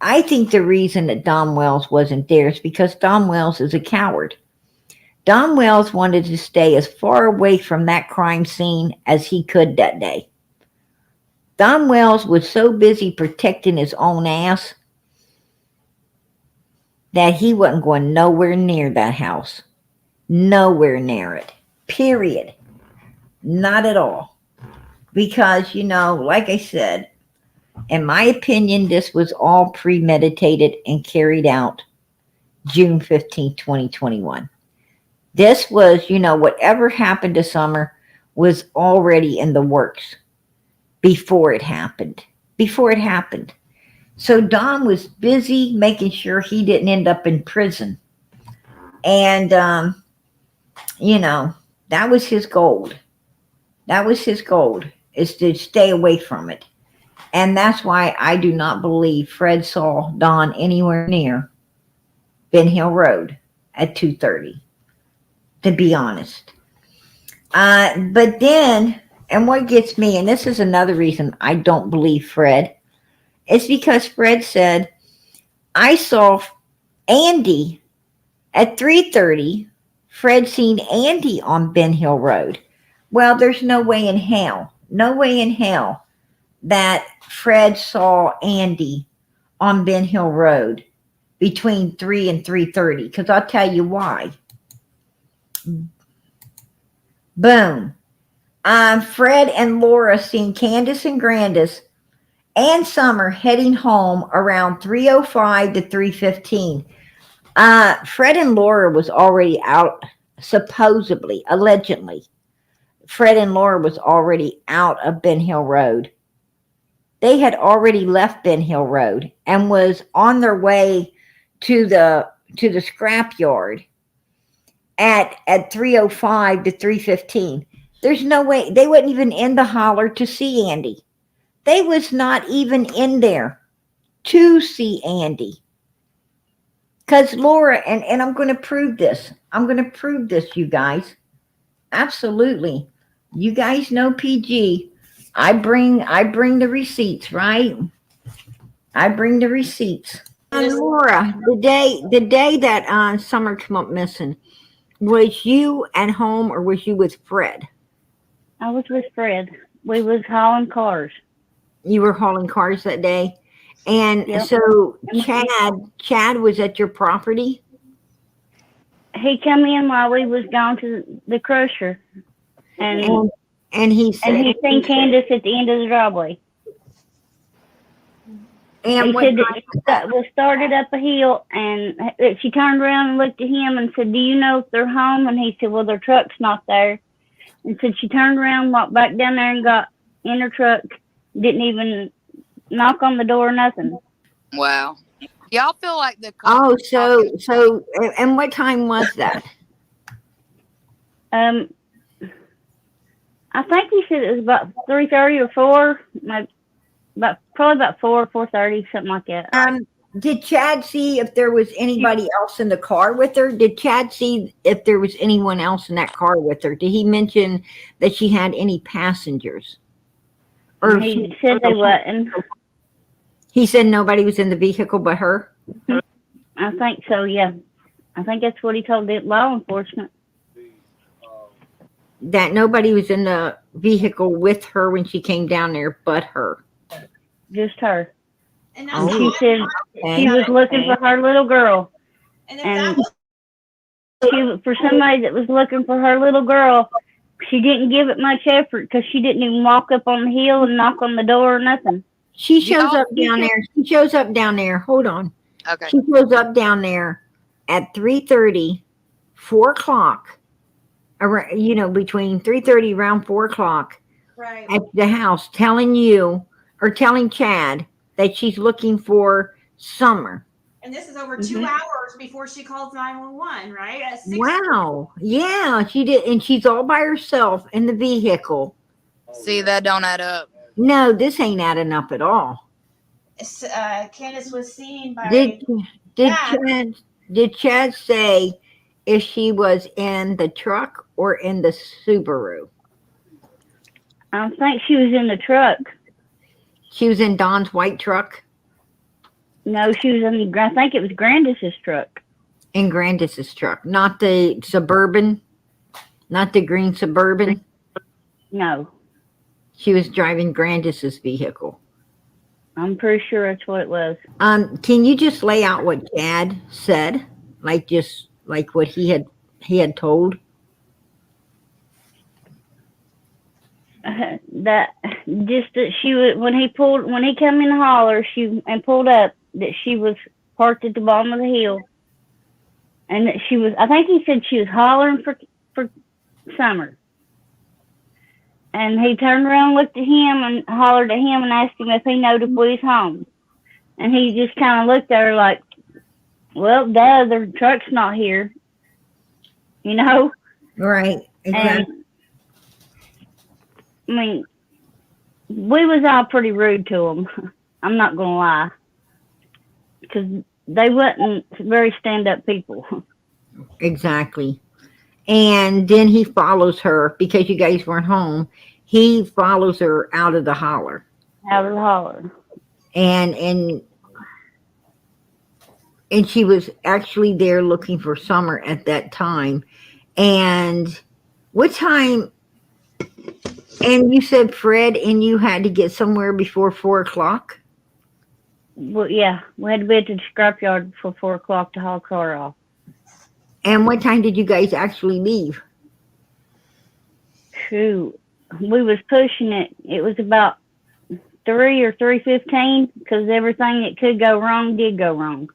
I think the reason that Don Wells wasn't there is because Don Wells is a coward. Don Wells wanted to stay as far away from that crime scene as he could that day. Don Wells was so busy protecting his own ass that he wasn't going nowhere near that house. Nowhere near it. Period. Not at all. Because, like I said, in my opinion, this was all premeditated and carried out June 15th, 2021. This was, whatever happened to Summer was already in the works before it happened. So Don was busy making sure he didn't end up in prison. And, that was his goal. Is to stay away from it. And that's why I do not believe Fred saw Don anywhere near Ben Hill Road at 2:30, to be honest. But then, and what gets me, and this is another reason I don't believe Fred, it's because Fred said, I saw Andy at 3:30. Fred seen Andy on Ben Hill Road. Well, there's no way in hell that Fred saw Andy on Ben Hill Road between 3 and 3:30, because I'll tell you why. Boom. Fred and Laura seen Candus and Grandis and Summer heading home around 3:05 to 3:15. Fred and Laura was already out, supposedly, allegedly. Fred and Laura was already out of Ben Hill Road. They had already left Ben Hill Road and was on their way to the scrap yard at 3:05 to 3:15. There's no way they wasn't even in the holler to see Andy. They was not even in there to see Andy. Because Laura, and I'm going to prove this. You guys. Absolutely. You guys know PG. I bring the receipts, right? I bring the receipts. And Laura, the day that Summer came up missing, was you at home or was you with Fred? I was with Fred. We was hauling cars. You were hauling cars that day? And yep. So Chad was at your property? He come in while we was gone to the crusher. And he said, and he seen Candus at the end of the driveway. And he said we started up a hill, and she turned around and looked at him and said, "Do you know if they're home?" And he said, "Well, their truck's not there." And said she turned around, walked back down there, and got in her truck. Didn't even knock on the door, nothing. Wow. Y'all feel like the so and what time was that? I think he said it was about 3:30 or 4, probably about 4:30, something like that. Did Chad see if there was anybody else in the car with her? Did Chad see if there was anyone else in that car with her? Did he mention that she had any passengers? Or he said they wasn't. He said nobody was in the vehicle but her? I think so, yeah. I think that's what he told the law enforcement. That nobody was in the vehicle with her when she came down there but her. Just her. And she said she was looking for her little girl. And for somebody that was looking for her little girl, she didn't give it much effort because she didn't even walk up on the hill and knock on the door or nothing. She shows up down there. She shows up down there. Hold on. Okay. She shows up down there at 3:30, 4 o'clock. Around, between 3:30 around 4 o'clock, right, at the house, telling Chad that she's looking for Summer. And this is over 2 hours before she calls 911, right? At 6. Wow. Yeah, she did. And she's all by herself in the vehicle. See, that don't add up. No, this ain't adding up at all. Candus was seen by Did Chad. did Chad say if she was in the truck or in the Subaru? I think she was in the truck. She was in Don's white truck? No, she was in I think it was Grandis's truck. In Grandis's truck, not the Suburban, not the green Suburban. No, She was driving Grandis's vehicle. I'm pretty sure that's what it was. Can you just lay out what Chad said, like what he had told? That she was when he came in the holler and pulled up, that she was parked at the bottom of the hill, and that she was, I think he said she was hollering for Summer, and he turned around, looked at him, and hollered at him and asked him if he knowed if we was home, and he just kind of looked at her like, well, duh, the truck's not here, you know. Right. Exactly. And I mean, we was all pretty rude to them. I'm not gonna lie, because they wasn't very stand-up people. Exactly. And then he follows her because you guys weren't home. He follows her out of the holler. Out of the holler. And she was actually there looking for Summer at that time. And what time? And you said Fred and you had to get somewhere before 4 o'clock? Well, yeah, we had to be at the scrapyard before 4 o'clock to haul car off. And what time did you guys actually leave? Shoot, we was pushing it. It was about 3 or 3:15, because everything that could go wrong did go wrong.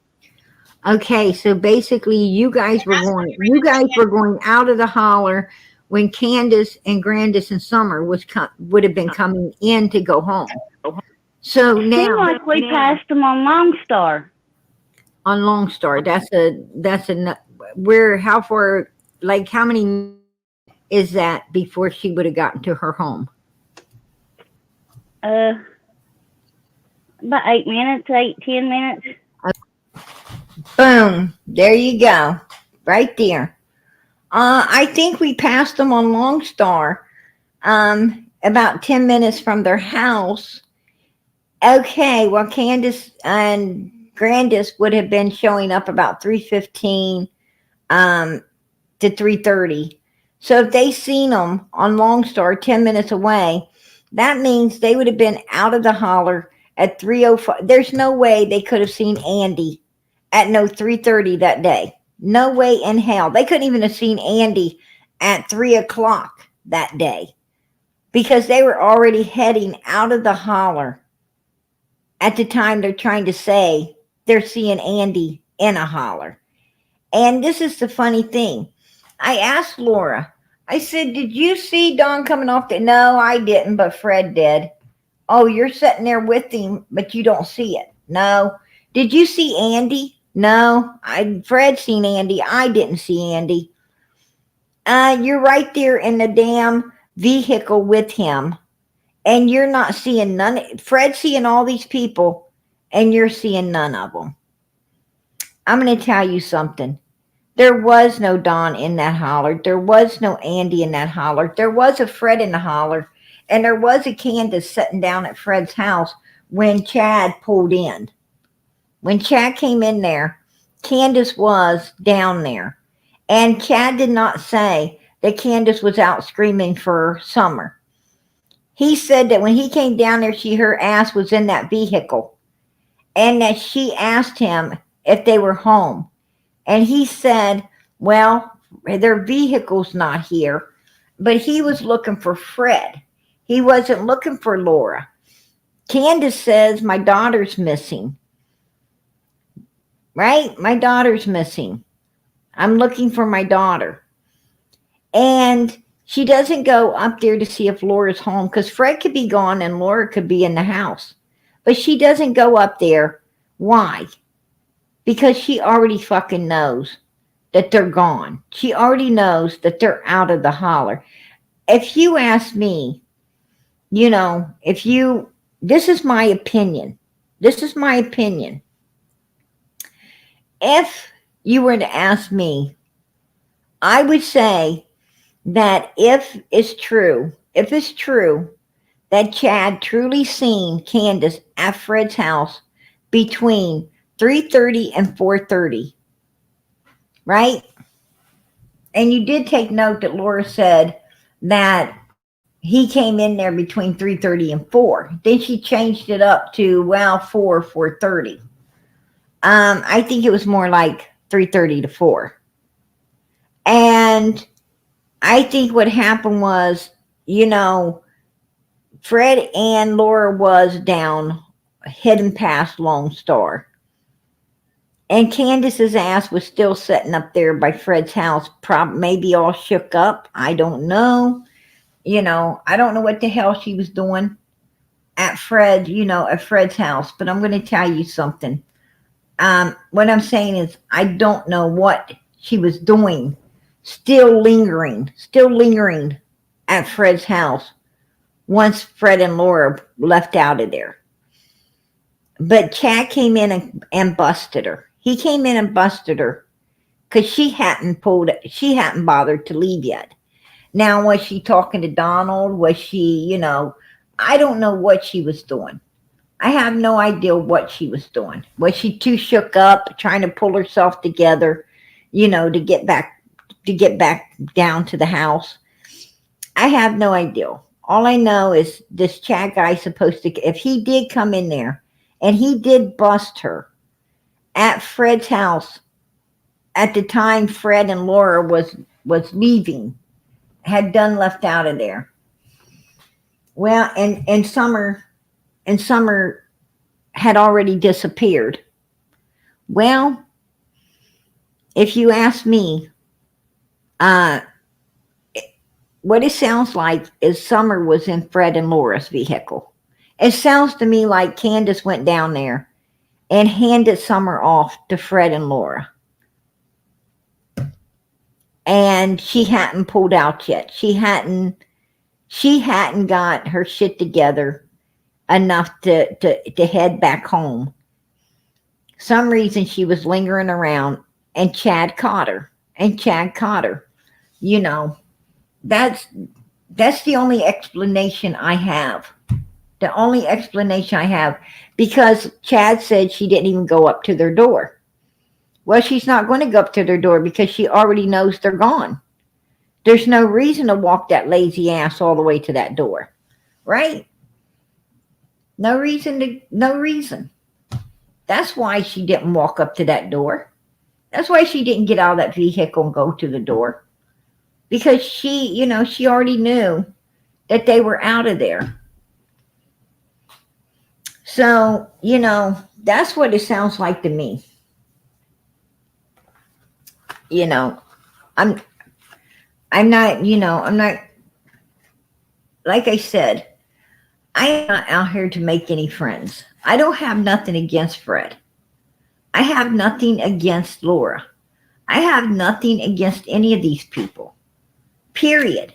Okay, so basically you guys were going out of the holler when Candus and Grandis and Summer would have been coming in to go home. So Seemed now like we passed them on Long Star. on Long Star, that's how far, like how many is that before she would have gotten to her home? About 8 minutes, 10 minutes. Boom, there you go, right there. I think we passed them on Long Star, about 10 minutes from their house. Okay, well, Candus and Grandis would have been showing up about 3:15 to 3:30. So if they seen them on Long Star 10 minutes away, that means they would have been out of the holler at 3:05. There's no way they could have seen Andy at 3:30 that day. No way in hell. They couldn't even have seen Andy at 3 o'clock that day, because they were already heading out of the holler at the time they're trying to say they're seeing Andy in a holler. And this is the funny thing. I asked Laura, I said, did you see Don coming off the... No, I didn't, but Fred did. Oh, you're sitting there with him, but you don't see it. No. Did you see Andy? No, Fred seen Andy. I didn't see Andy. You're right there in the damn vehicle with him, and you're not seeing none. Fred's seeing all these people, and you're seeing none of them. I'm going to tell you something. There was no Don in that holler. There was no Andy in that holler. There was a Fred in the holler, and there was a Candus sitting down at Fred's house when Chad pulled in. When Chad came in there, Candus was down there. And Chad did not say that Candus was out screaming for Summer. He said that when he came down there, her ass was in that vehicle. And that she asked him if they were home. And he said, well, their vehicle's not here. But he was looking for Fred. He wasn't looking for Laura. Candus says, my daughter's missing. Right? My daughter's missing. I'm looking for my daughter. And she doesn't go up there to see if Laura's home, because Fred could be gone and Laura could be in the house. But she doesn't go up there. Why? because she already fucking knows that they're gone. She already knows that they're out of the holler. If you ask me, you know, this is my opinion. This is my opinion. If you were to ask me, I would say that if it's true that Chad truly seen Candus at Fred's house between 3:30 and 4:30, right? And you did take note that Laura said that he came in there between 3:30 and 4. Then she changed it up to, well, 4:30. I think it was more like 3:30 to 4. And I think what happened was, you know, Fred and Laura was down heading past Lone Star. And Candus's ass was still sitting up there by Fred's house, maybe all shook up. I don't know. You know, I don't know what the hell she was doing at Fred's house. But I'm going to tell you something. What I'm saying is I don't know what she was doing. Still lingering at Fred's house once Fred and Laura left out of there. But Chad came in and busted her. He came in and busted her because she hadn't bothered to leave yet. Now, was she talking to Donald? Was she, you know, I don't know what she was doing. I have no idea what she was doing. Was she too shook up, trying to pull herself together, you know, to get back down to the house? I have no idea. All I know is this Chad guy's supposed to, if he did come in there and he did bust her at Fred's house at the time Fred and Laura was leaving, had done left out of there. Well, and Summer had already disappeared. Well, if you ask me, what it sounds like is Summer was in Fred and Laura's vehicle. It sounds to me like Candus went down there and handed Summer off to Fred and Laura. And she hadn't pulled out yet. She hadn't got her shit together enough to head back home. Some reason she was lingering around and Chad caught her. You know, that's the only explanation I have. The only explanation I have, because Chad said she didn't even go up to their door. Well, she's not going to go up to their door because she already knows they're gone. There's no reason to walk that lazy ass all the way to that door, right? No reason. That's why she didn't walk up to that door. That's why she didn't get out of that vehicle and go to the door. Because she already knew that they were out of there. So, you know, that's what it sounds like to me. You know, I'm not, like I said, I am not out here to make any friends. I don't have nothing against Fred. I have nothing against Laura. I have nothing against any of these people. Period.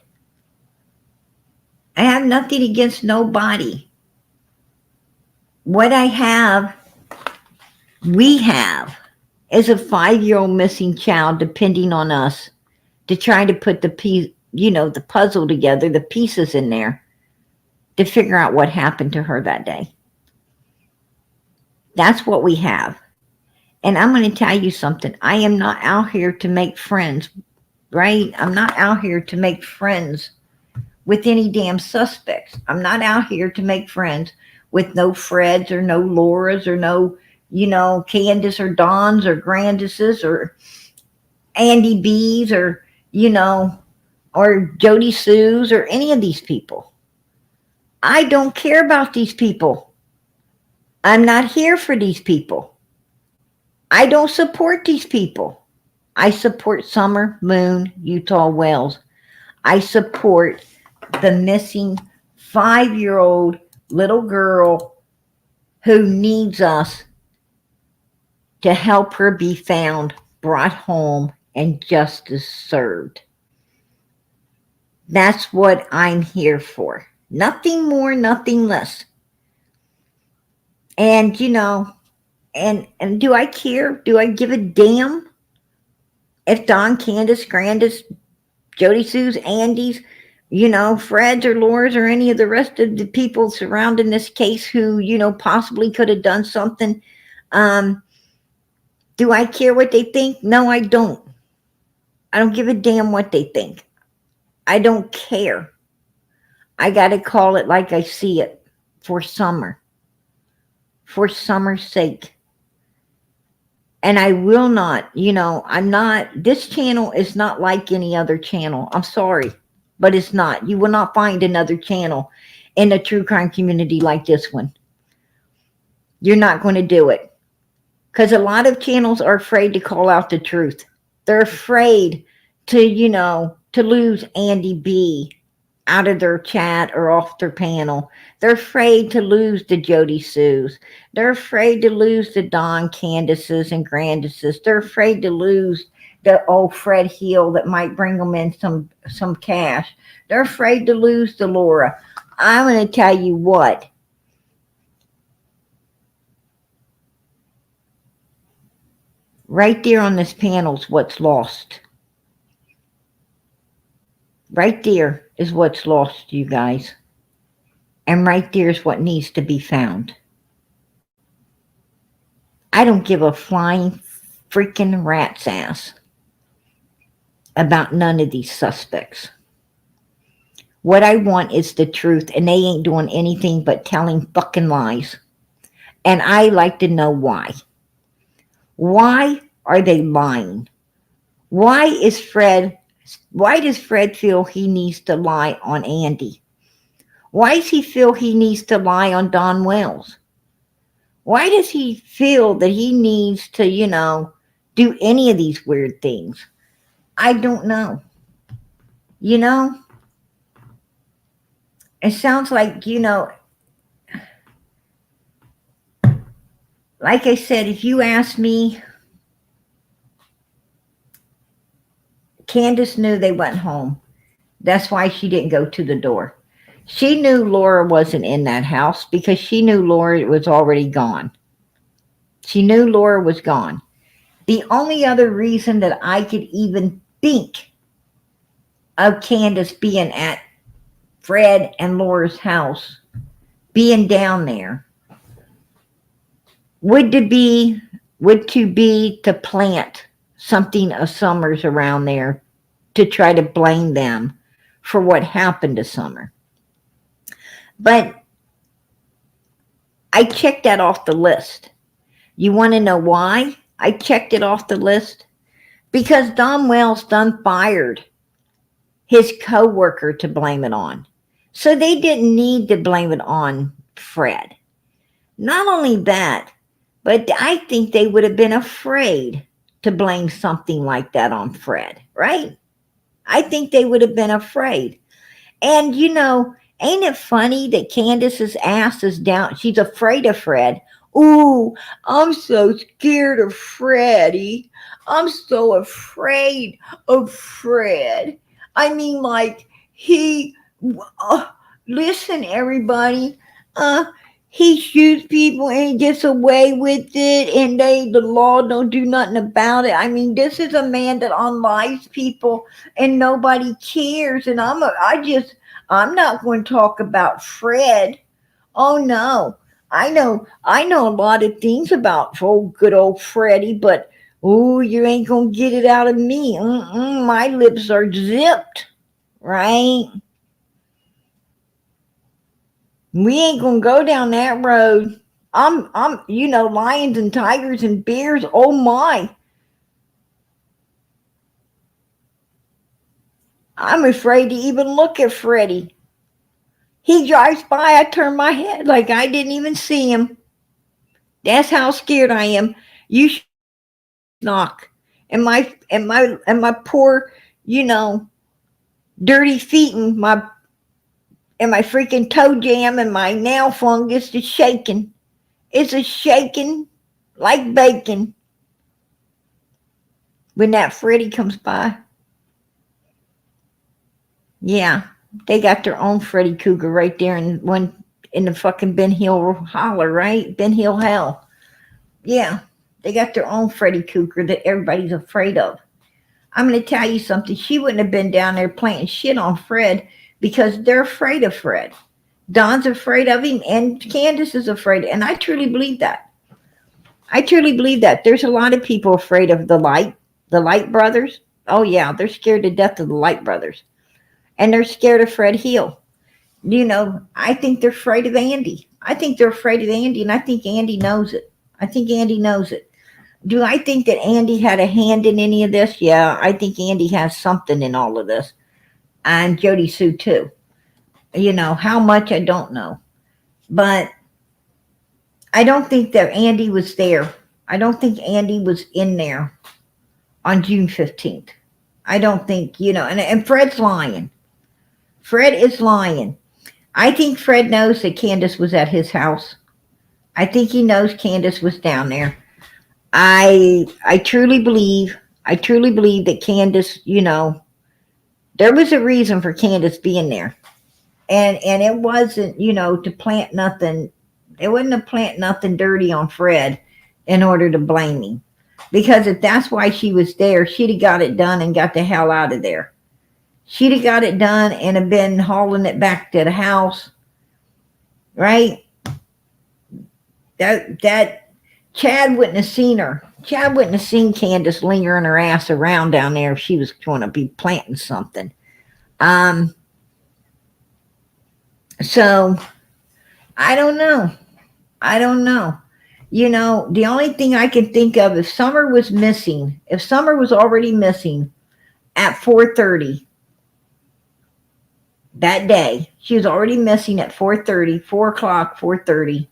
I have nothing against nobody. What we have is a 5-year-old missing child depending on us to try to put the puzzle together, the pieces in there, to figure out what happened to her that day. That's what we have. And I'm going to tell you something. I am not out here to make friends, right? I'm not out here to make friends with any damn suspects. I'm not out here to make friends with no Freds or no Lauras or no, Candus or Dons or Granduses or Andy B's or, or Jody Sue's or any of these people. I don't care about these people. I'm not here for these people. I don't support these people. I support Summer, Moon, Utah Wells. I support the missing 5-year-old little girl who needs us to help her be found, brought home, and justice served. That's what I'm here for. Nothing more, nothing less. And and do I care? Do I give a damn if Don, Candus, Grandis, Jody Sue's, Andy's, Fred's or Laura's or any of the rest of the people surrounding this case who, possibly could have done something? Do I care what they think? No, I don't. I don't give a damn what they think. I don't care. I got to call it like I see it for summer. For summer's sake. And I will not, this channel is not like any other channel. I'm sorry, but it's not. You will not find another channel in the true crime community like this one. You're not going to do it. Because a lot of channels are afraid to call out the truth. They're afraid to, to lose Andy B out of their chat or off their panel. They're afraid to lose the Jody Sues. They're afraid to lose the Don Candaces and Grandises. They're afraid to lose the old Fred Hill that might bring them in some cash. They're afraid to lose the Laura. I'm going to tell you what. Right there on this panel is what's lost. Right there is what's lost, you guys. And right there is what needs to be found. I don't give a flying freaking rat's ass about none of these suspects. What I want is the truth, and they ain't doing anything but telling fucking lies. And I like to know why. Why are they lying? Why does Fred feel he needs to lie on Andy? Why does he feel he needs to lie on Don Wells? Why does he feel that he needs to, do any of these weird things? I don't know. It sounds like, like I said, if you ask me, Candus knew they went home. That's why she didn't go to the door. She knew Laura wasn't in that house because she knew Laura was already gone. She knew Laura was gone. The only other reason that I could even think of Candus being at Fred and Laura's house, being down there, would to be to plant something of Summer's around there to try to blame them for what happened to Summer. But I checked that off the list. You want to know why I checked it off the list? Because Don Wells done fired his co-worker to blame it on. So they didn't need to blame it on Fred. Not only that, but I think they would have been afraid to blame something like that on Fred, right? I think they would have been afraid. And, ain't it funny that Candus's ass is down? She's afraid of Fred. Ooh, I'm so scared of Freddie. I'm so afraid of Fred. I mean, like, listen, everybody, he shoots people and he gets away with it, and the law don't do nothing about it. I mean, this is a man that unlives people and nobody cares. And I'm not going to talk about Fred. Oh no, I know a lot of things about good old Freddie, but you ain't gonna get it out of me. My lips are zipped, right? We ain't gonna go down that road. I'm lions and tigers and bears. Oh my. I'm afraid to even look at Freddie. He drives by, I turn my head like I didn't even see him. That's how scared I am. You knock. And my poor, dirty feet and my freaking toe jam and my nail fungus is shaking. It's a shaking like bacon. when that Freddie comes by. Yeah, they got their own Freddy Cougar right there in the fucking Ben Hill holler, right? Ben Hill hell. Yeah, they got their own Freddy Cougar that everybody's afraid of. I'm going to tell you something. She wouldn't have been down there planting shit on Fred because they're afraid of Fred. Don's afraid of him, and Candus is afraid. And I truly believe that. I truly believe that. There's a lot of people afraid of the Light brothers. Oh, yeah, they're scared to death of the Light brothers. And they're scared of Fred Hill. You know, I think they're afraid of Andy. I think they're afraid of Andy, and I think Andy knows it. I think Andy knows it. Do I think that Andy had a hand in any of this? Yeah, I think Andy has something in all of this. And Jody Sue, too. You know, how much, I don't know. But I don't think that Andy was there. I don't think Andy was in there on June 15th. I don't think, you know, and Fred's lying. Fred is lying. I think Fred knows that Candus was at his house. I think he knows Candus was down there. I truly believe that Candus, you know, there was a reason for Candus being there. And it wasn't, you know, to plant nothing. It wasn't to plant nothing dirty on Fred in order to blame him. Because if that's why she was there, she'd have got it done and got the hell out of there. She'd have got it done and have been hauling it back to the house. Right? That Chad wouldn't have seen her. Chad wouldn't have seen Candus lingering her ass around down there if she was going to be planting something. So, I don't know. You know, the only thing I can think of, if Summer was already missing at 4:30 that day, she was already missing at 4:30, 4 o'clock, 4:30,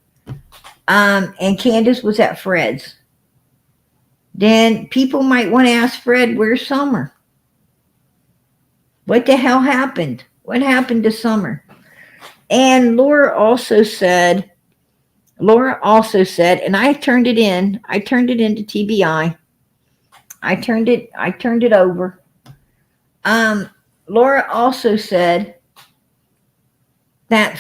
and Candus was at Fred's, then people might want to ask Fred, where's Summer? What the hell happened? What happened to Summer? And Laura also said, and I turned it into TBI. I turned it over. Laura also said that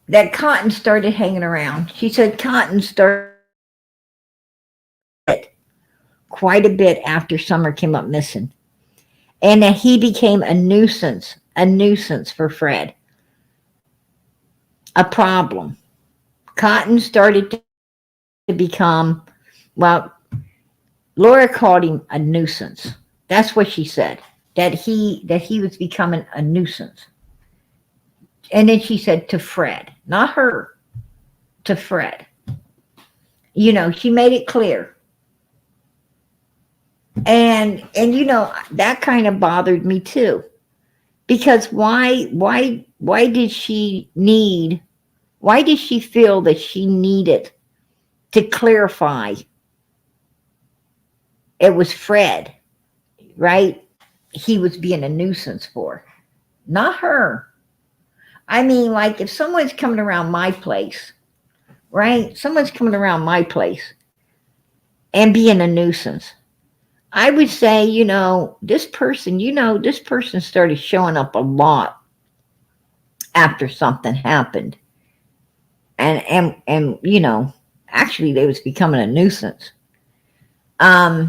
that Cotton started hanging around. She said Cotton started quite a bit after Summer came up missing. And that he became a nuisance for Fred. A problem. Cotton started to become, well, Laura called him a nuisance. That's what she said. That he was becoming a nuisance. And then she said to Fred, not her, to Fred. You know, she made it clear. And you know, that kind of bothered me too. Because why did she feel that she needed to clarify it was Fred, right? He was being a nuisance for, not her. I mean, like if someone's coming around my place, right? Someone's coming around my place and being a nuisance. I would say, you know, this person started showing up a lot after something happened. And you know, actually they was becoming a nuisance. I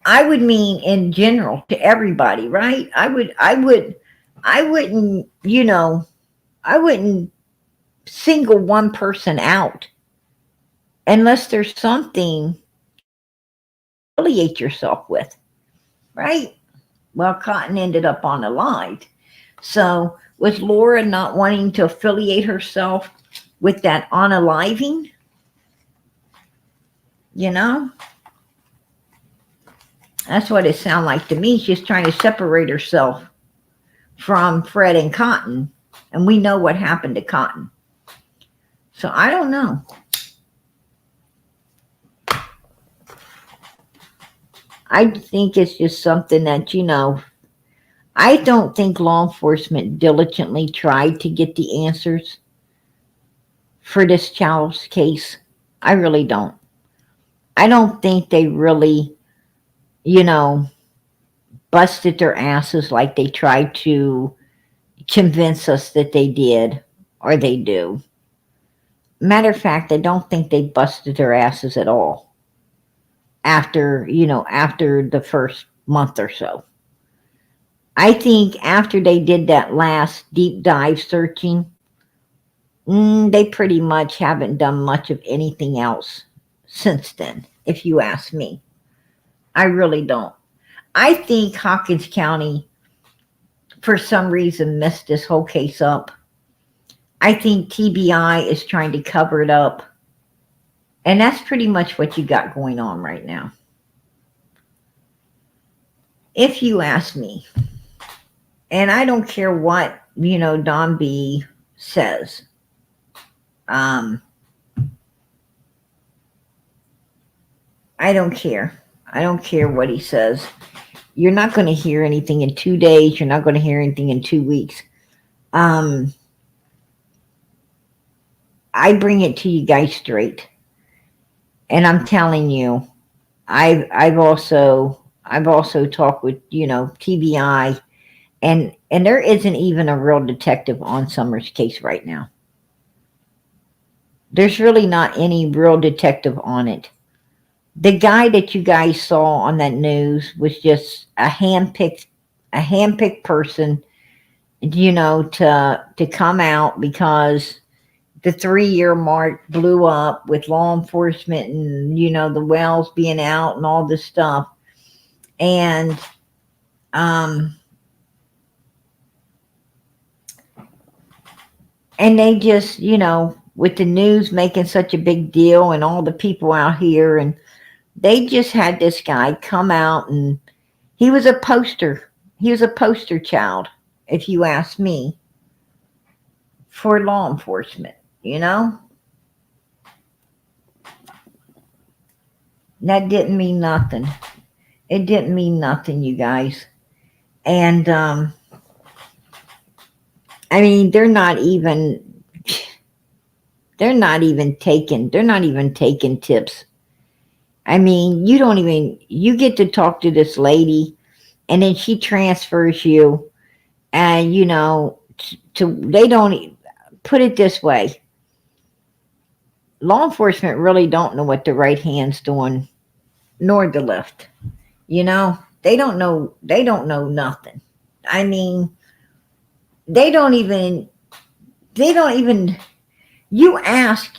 would mean in general to everybody, right? I wouldn't, you know, I wouldn't single one person out unless there's something affiliate yourself with, right? Well, Cotton ended up on the line. So was Laura not wanting to affiliate herself with that unaliving? You know? That's what it sounded like to me. She's trying to separate herself from Fred and Cotton. And we know what happened to Cotton. So I don't know. I think it's just something that, you know, I don't think law enforcement diligently tried to get the answers for this child's case. I really don't. I don't think they really, you know, busted their asses like they tried to convince us that they did or they do. Matter of fact, I don't think they busted their asses at all after, after the first month or so. I think after they did that last deep dive searching, they pretty much haven't done much of anything else since then, if you ask me. I really don't. I think Hawkins County, for some reason, messed this whole case up. I think TBI is trying to cover it up. And that's pretty much what you got going on right now. If you ask me. And I don't care what, Don B says. I don't care. I don't care what he says. You're not going to hear anything in 2 days. You're not going to hear anything in 2 weeks. I bring it to you guys straight. And I'm telling you, I've also talked with, TBI, and there isn't even a real detective on Summers' case right now. There's really not any real detective on it. The guy that you guys saw on that news was just a handpicked person, to come out because the 3-year mark blew up with law enforcement and, the wells being out and all this stuff. And, and they just, with the news making such a big deal and all the people out here, and they just had this guy come out, and he was a poster child, if you ask me, for law enforcement, That didn't mean nothing. It didn't mean nothing, you guys. And, I mean, they're not even taking tips. I mean, you get to talk to this lady, and then she transfers you, and, they don't, put it this way. Law enforcement really don't know what the right hand's doing, nor the left. They don't know nothing. I mean, they don't even, you ask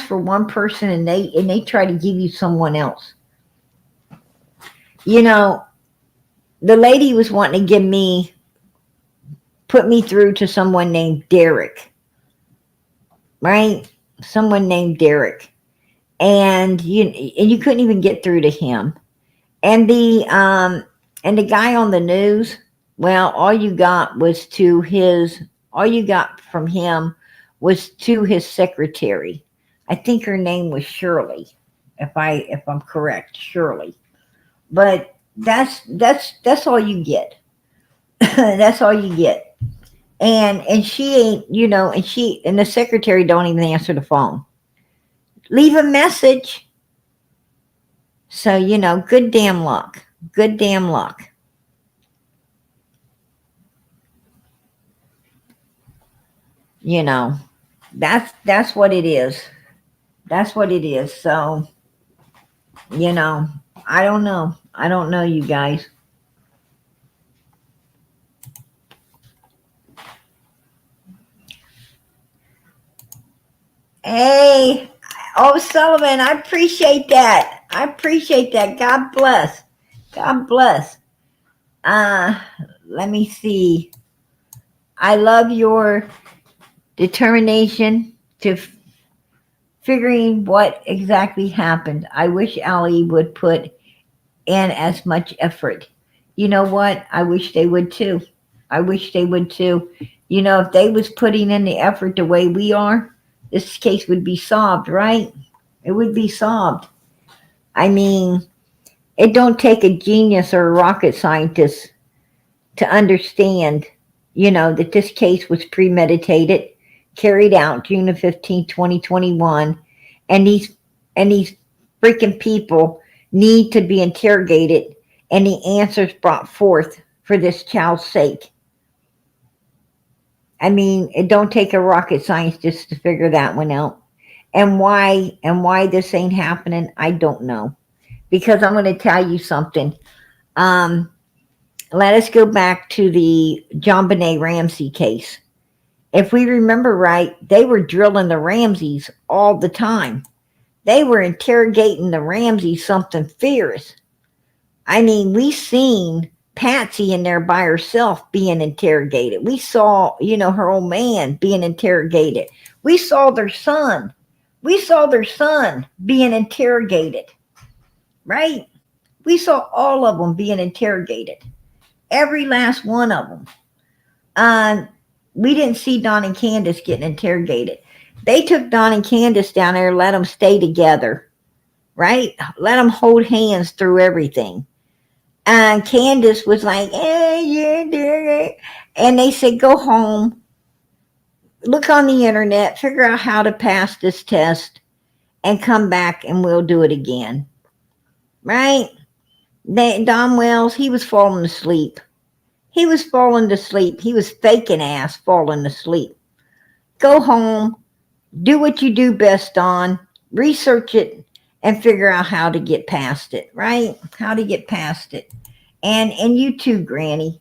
for one person, and they try to give you someone else. The lady was wanting to put me through to someone named Derek. Right? Someone named Derek. And you couldn't even get through to him. And the guy on the news, well, all you got from him was to his secretary. I think her name was Shirley, if I'm correct, Shirley. But that's all you get. That's all you get. And she ain't, and the secretary don't even answer the phone. Leave a message. So, good damn luck. Good damn luck. That's what it is. That's what it is. So, I don't know. I don't know, you guys. Hey, Sullivan, I appreciate that. God bless. God bless. Let me see. I love your determination to figuring what exactly happened. I wish Allie would put in as much effort. You know what? I wish they would too. If they was putting in the effort the way we are, this case would be solved, right? It would be solved. I mean, it don't take a genius or a rocket scientist to understand, that this case was premeditated. carried out June the 15th, 2021, and these freaking people need to be interrogated and the answers brought forth for this child's sake. I mean, it don't take a rocket science just to figure that one out. And why this ain't happening, I don't know. Because I'm going to tell you something. Let us go back to the JonBenet Ramsey case. If we remember right, they were drilling the Ramseys all the time. They were interrogating the Ramseys something fierce. I mean, we seen Patsy in there by herself being interrogated. We saw, her old man being interrogated. We saw their son. We saw their son being interrogated. Right? We saw all of them being interrogated. Every last one of them. We didn't see Don and Candus getting interrogated. They took Don and Candus down there and let them stay together. Right? Let them hold hands through everything. And Candus was like, hey, you're doing it. And they said, go home. Look on the internet. Figure out how to pass this test. And come back and we'll do it again. Right? Don Wells, he was falling asleep. He was falling asleep. He was faking ass falling asleep. Go home. Do what you do best, Don. Research it and figure out how to get past it, right? How to get past it. And you too, Granny.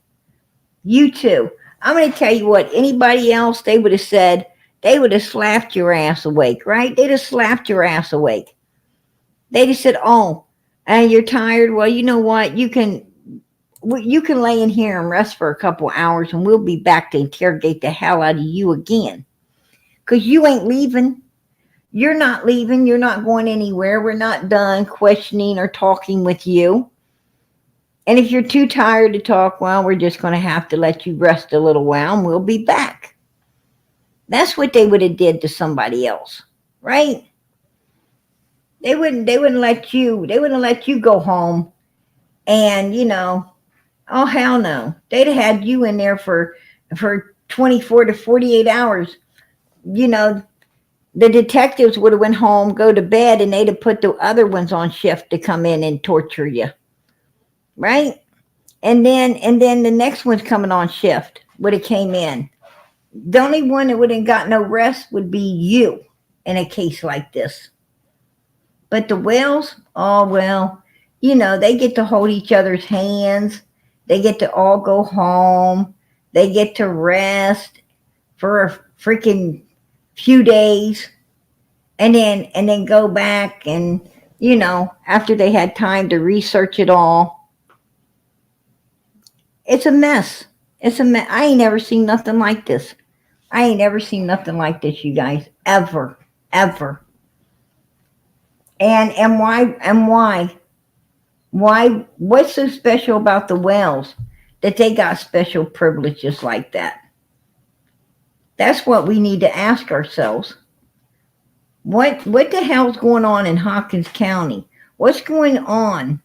You too. I'm going to tell you what, anybody else, they would have said, they would have slapped your ass awake, right? They'd have slapped your ass awake. They'd have said, oh, you're tired? Well, you know what? You can lay in here and rest for a couple hours and we'll be back to interrogate the hell out of you again. Because you ain't leaving. You're not leaving. You're not going anywhere. We're not done questioning or talking with you. And if you're too tired to talk, well, we're just going to have to let you rest a little while and we'll be back. That's what they would have did to somebody else, right? They wouldn't let you go home and, oh, hell no. They'd have had you in there for 24 to 48 hours. The detectives would have went home, go to bed, and they'd have put the other ones on shift to come in and torture you. Right? And then the next one's coming on shift would have came in. The only one that wouldn't got no rest would be you in a case like this. But the Wells, oh, well, they get to hold each other's hands. They get to all go home. They get to rest for a freaking few days. And then go back and, after they had time to research it all. It's a mess. It's a mess. I ain't never seen nothing like this. I ain't ever seen nothing like this, you guys. Ever. Ever. And why? Why? What's so special about the Wells that they got special privileges like that? That's what we need to ask ourselves. What the hell's going on in Hawkins County? What's going on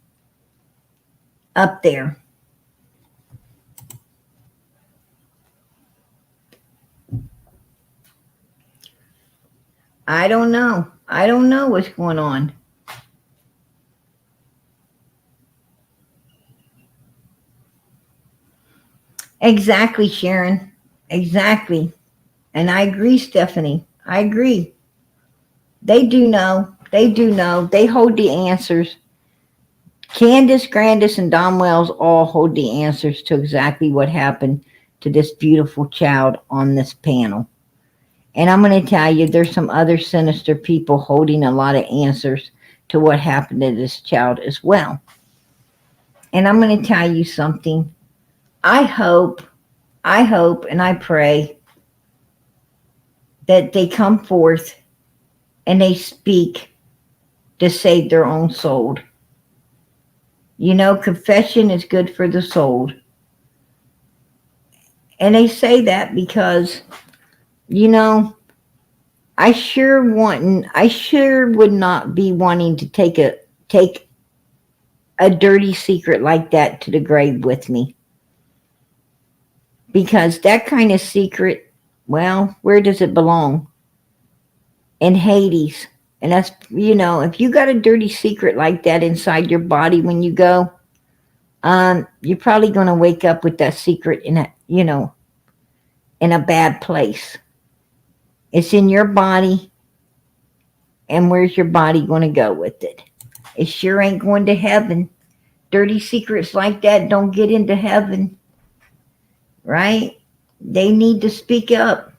up there? I don't know. I don't know what's going on. Exactly, Sharon. Exactly. And I agree, Stephanie. I agree. They do know. They do know. They hold the answers. Candus, Grandis, and Don Wells all hold the answers to exactly what happened to this beautiful child on this panel. And I'm going to tell you, there's some other sinister people holding a lot of answers to what happened to this child as well. And I'm going to tell you something. I hope, and I pray that they come forth and they speak to save their own soul. Confession is good for the soul. And they say that because, I sure would not be wanting to take a dirty secret like that to the grave with me. Because that kind of secret Well, where does it belong? In Hades. And that's, if you got a dirty secret like that inside your body when you go, you're probably going to wake up with that secret in a bad place. It's in your body, and where's your body going to go with it? It sure ain't going to heaven. Dirty secrets like that don't get into heaven, right? They need to speak up.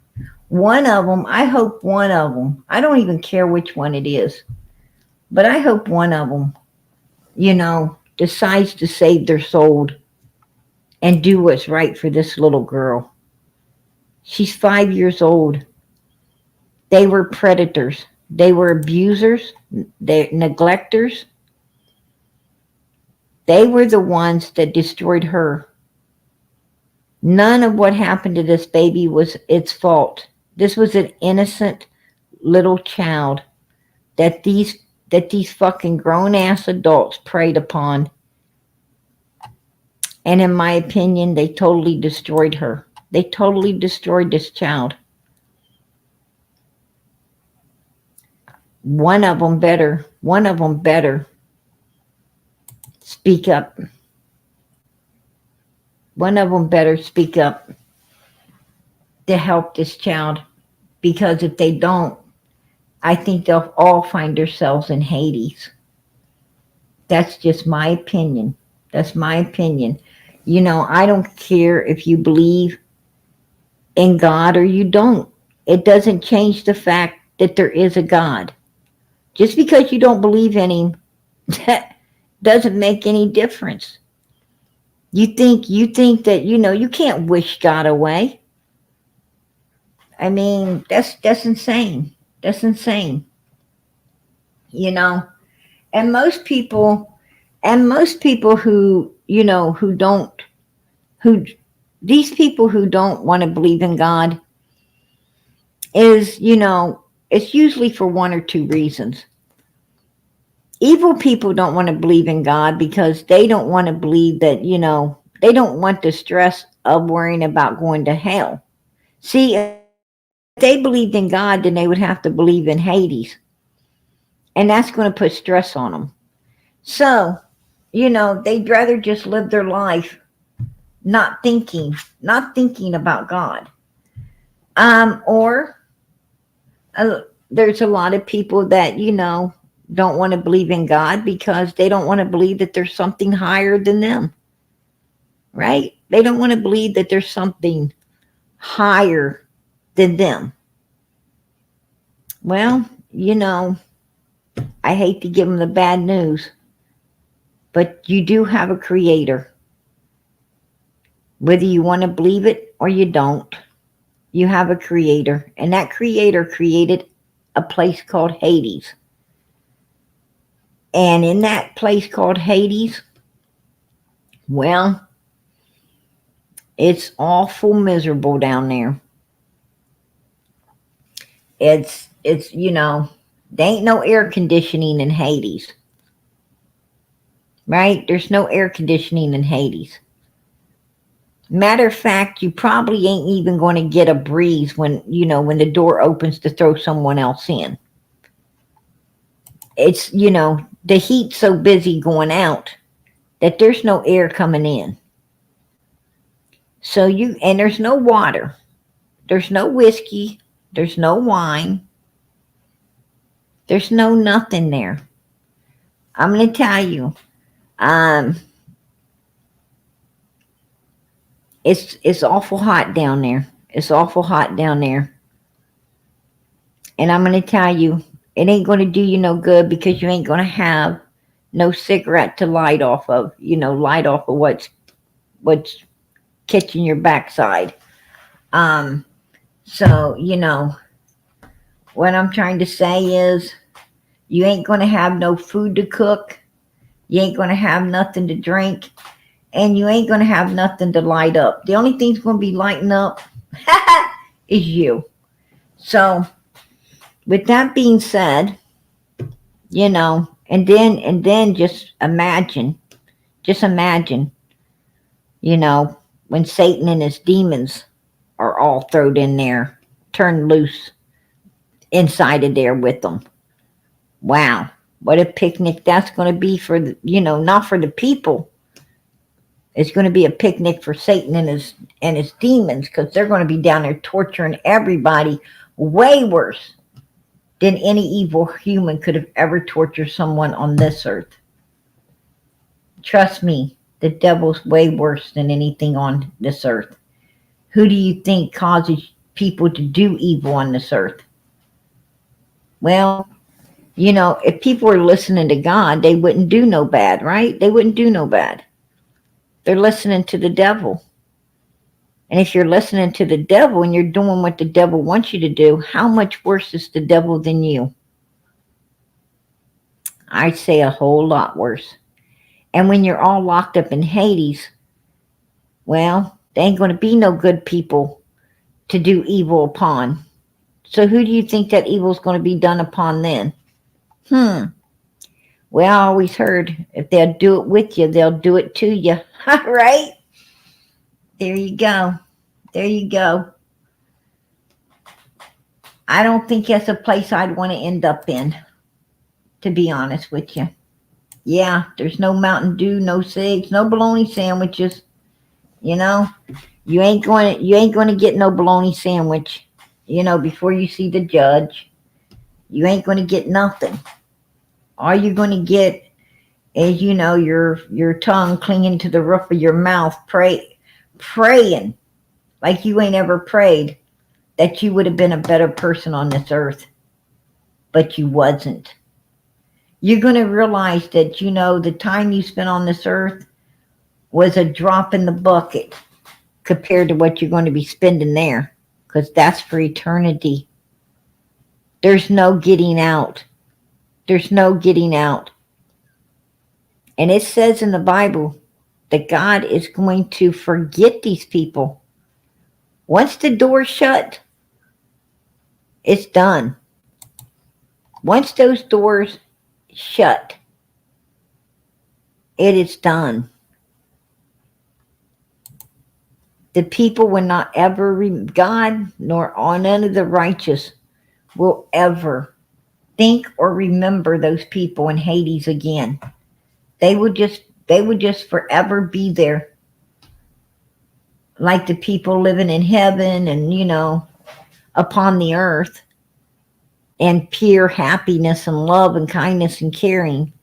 One of them, I hope one of them, I don't even care which one it is, but I hope one of them, decides to save their soul and do what's right for this little girl. She's 5 years old. They were predators. They were abusers. They're neglectors. They were the ones that destroyed her. None of what happened to this baby was its fault. This was an innocent little child that these fucking grown-ass adults preyed upon. And in my opinion, they totally destroyed her. They totally destroyed this child. One of them better speak up. One of them better speak up to help this child, because if they don't, I think they'll all find themselves in Hades. That's just my opinion. That's my opinion. I don't care if you believe in God or you don't. It doesn't change the fact that there is a God. Just because you don't believe in him, that doesn't make any difference. You think that, you can't wish God away. I mean, that's insane. That's insane. And most people who, these people who don't want to believe in God is, it's usually for one or two reasons. Evil people don't want to believe in God because they don't want to believe that, they don't want the stress of worrying about going to hell. See, if they believed in God, then they would have to believe in Hades. And that's going to put stress on them. So, they'd rather just live their life not thinking about God. Or there's a lot of people that, don't want to believe in God because they don't want to believe that there's something higher than them. Right? They don't want to believe that there's something higher than them. Well, I hate to give them the bad news, but you do have a creator. Whether you want to believe it or you don't, you have a creator. And that creator created a place called Hades. And in that place called Hades, well, it's awful miserable down there. It's there ain't no air conditioning in Hades. Right? There's no air conditioning in Hades. Matter of fact, you probably ain't even going to get a breeze when the door opens to throw someone else in. It's, the heat's so busy going out that there's no air coming in. So and there's no water. There's no whiskey. There's no wine. There's no nothing there. I'm going to tell you, it's awful hot down there. It's awful hot down there. And I'm going to tell you, it ain't going to do you no good because you ain't going to have no cigarette to light off of, light off of what's catching your backside. So, what I'm trying to say is you ain't going to have no food to cook. You ain't going to have nothing to drink. And you ain't going to have nothing to light up. The only thing's going to be lighting up is you. So, with that being said, and then just imagine, when Satan and his demons are all thrown in there. turned loose inside of there with them. Wow, what a picnic that's going to be for the, not for the people. It's going to be a picnic for Satan and his demons, because they're going to be down there torturing everybody way worse than any evil human could have ever tortured someone on this earth. Trust me, the devil's way worse than anything on this earth. Who do you think causes people to do evil on this earth? Well, if people were listening to God, they wouldn't do no bad, right? They wouldn't do no bad. They're listening to the devil. And if you're listening to the devil and you're doing what the devil wants you to do, how much worse is the devil than you? I'd say a whole lot worse. And when you're all locked up in Hades, well, there ain't going to be no good people to do evil upon. So who do you think that evil is going to be done upon then? Well, I always heard, if they'll do it with you, they'll do it to you. Right? There you go. There you go. I don't think that's a place I'd want to end up in, to be honest with you. Yeah, there's no Mountain Dew, no cigs, no bologna sandwiches. You ain't going to get no bologna sandwich, before you see the judge. You ain't going to get nothing. All you're going to get is, your tongue clinging to the roof of your mouth, praying like you ain't ever prayed that you would have been a better person on this earth. But you wasn't. You're going to realize that, the time you spent on this earth was a drop in the bucket compared to what you're going to be spending there, because that's for eternity. There's no getting out. There's no getting out. And it says in the Bible that God is going to forget these people. Once the door's shut, it's done. Once those doors shut, it is done. The people will not ever, God nor none of the righteous will ever think or remember those people in Hades again. They would just forever be there, like the people living in heaven and, upon the earth, and pure happiness and love and kindness and caring.